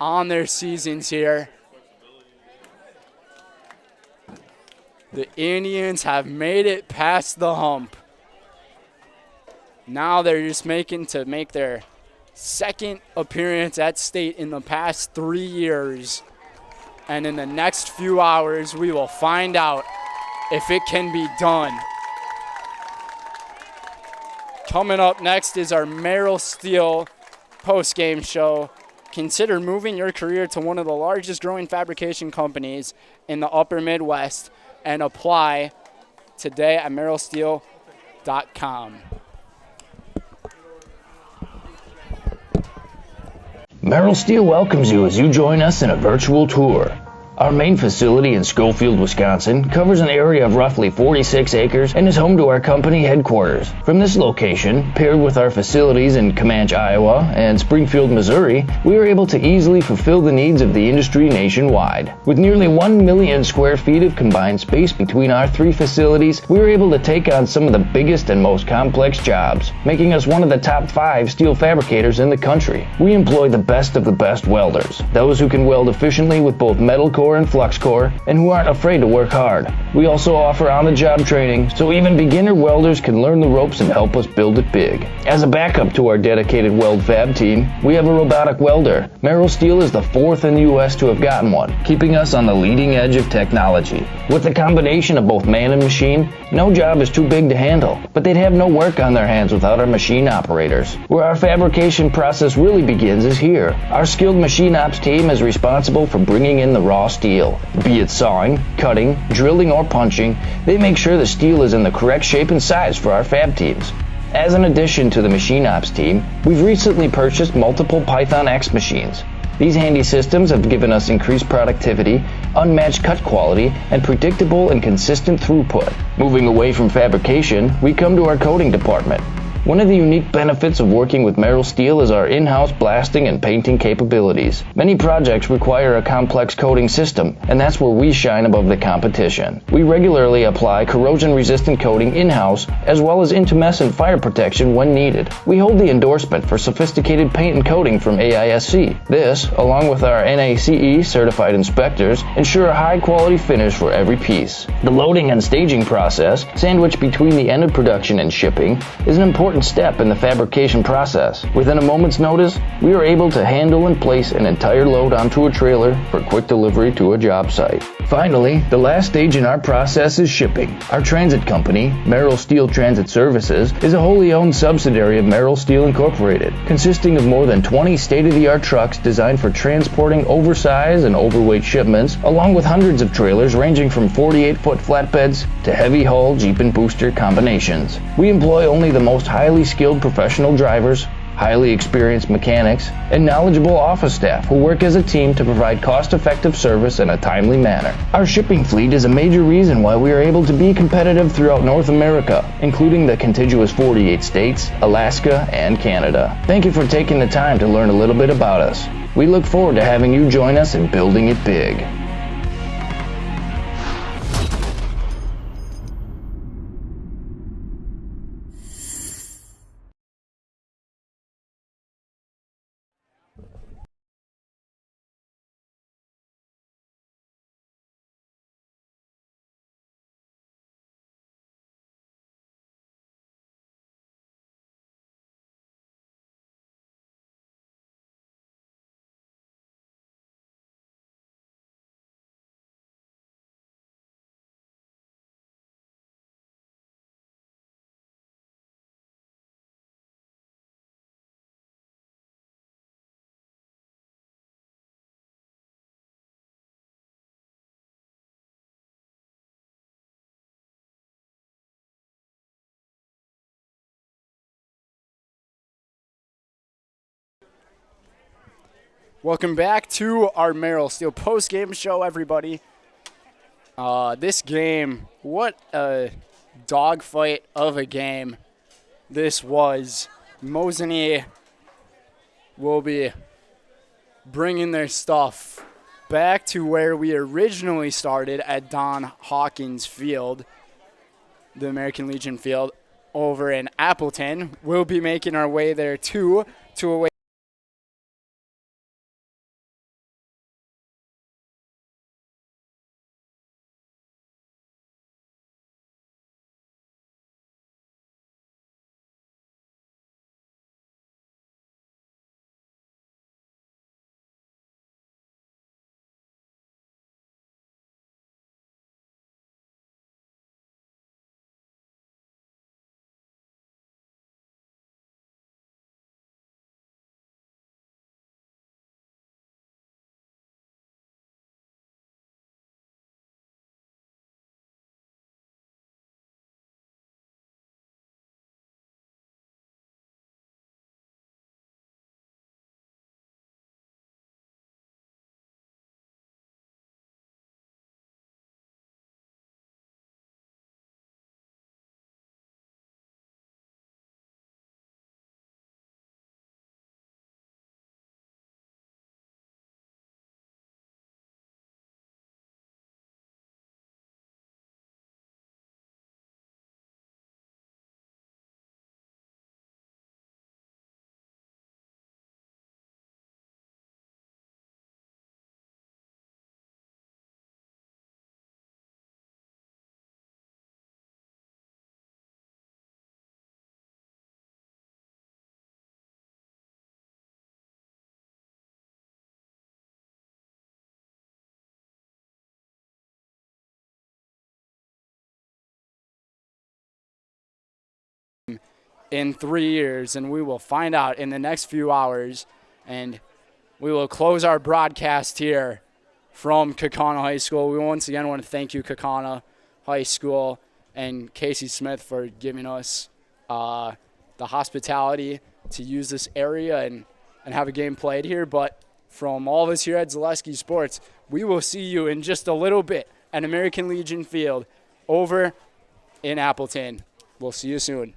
on their seasons here. The Indians have made it past the hump. Now they're just make their second appearance at state in the past 3 years. And in the next few hours, we will find out if it can be done. Coming up next is our Merrill Steel post-game show. Consider moving your career to one of the largest growing fabrication companies in the upper Midwest and apply today at merrillsteel.com. Merrill Steel welcomes you as you join us in a virtual tour. Our main facility in Schofield, Wisconsin covers an area of roughly 46 acres and is home to our company headquarters. From this location, paired with our facilities in Comanche, Iowa and Springfield, Missouri, we are able to easily fulfill the needs of the industry nationwide. With nearly 1 million square feet of combined space between our 3 facilities, we are able to take on some of the biggest and most complex jobs, making us one of the top 5 steel fabricators in the country. We employ the best of the best welders, those who can weld efficiently with both metal core and flux core, and who aren't afraid to work hard. We also offer on-the-job training, so even beginner welders can learn the ropes and help us build it big. As a backup to our dedicated weld fab team, we have a robotic welder. Merrill Steel is the 4th in the U.S. to have gotten one, keeping us on the leading edge of technology. With the combination of both man and machine, no job is too big to handle, but they'd have no work on their hands without our machine operators. Where our fabrication process really begins is here. Our skilled machine ops team is responsible for bringing in the raw steel. Be it sawing, cutting, drilling, or punching, they make sure the steel is in the correct shape and size for our fab teams. As an addition to the machine ops team, we've recently purchased multiple Python X machines. These handy systems have given us increased productivity, unmatched cut quality, and predictable and consistent throughput. Moving away from fabrication, we come to our coating department. One of the unique benefits of working with Merrill Steel is our in-house blasting and painting capabilities. Many projects require a complex coating system, and that's where we shine above the competition. We regularly apply corrosion-resistant coating in-house, as well as intumescent fire protection when needed. We hold the endorsement for sophisticated paint and coating from AISC. This, along with our NACE certified inspectors, ensure a high-quality finish for every piece. The loading and staging process, sandwiched between the end of production and shipping, is an important step in the fabrication process. Within a moment's notice, we are able to handle and place an entire load onto a trailer for quick delivery to a job site. Finally, the last stage in our process is shipping. Our transit company, Merrill Steel Transit Services, is a wholly owned subsidiary of Merrill Steel Incorporated, consisting of more than 20 state-of-the-art trucks designed for transporting oversized and overweight shipments, along with hundreds of trailers ranging from 48-foot flatbeds to heavy-haul Jeep and booster combinations. We employ only the most highly skilled professional drivers, highly experienced mechanics, and knowledgeable office staff who work as a team to provide cost-effective service in a timely manner. Our shipping fleet is a major reason why we are able to be competitive throughout North America, including the contiguous 48 states, Alaska, and Canada. Thank you for taking the time to learn a little bit about us. We look forward to having you join us in building it big. Welcome back to our Merrill Steel post-game show, everybody. This game, what a dogfight of a game this was. Mosinee will be bringing their stuff back to where we originally started at Don Hawkins Field, the American Legion Field, over in Appleton. We'll be making our way there, too, to away. In 3 years, and we will find out in the next few hours, and we will close our broadcast here from Kaukauna High School. We once again want to thank you, Kaukauna High School, and Casey Smith for giving us the hospitality to use this area and have a game played here. But from all of us here at Zaleski Sports, we will see you in just a little bit at American Legion Field over in Appleton. We'll see you soon.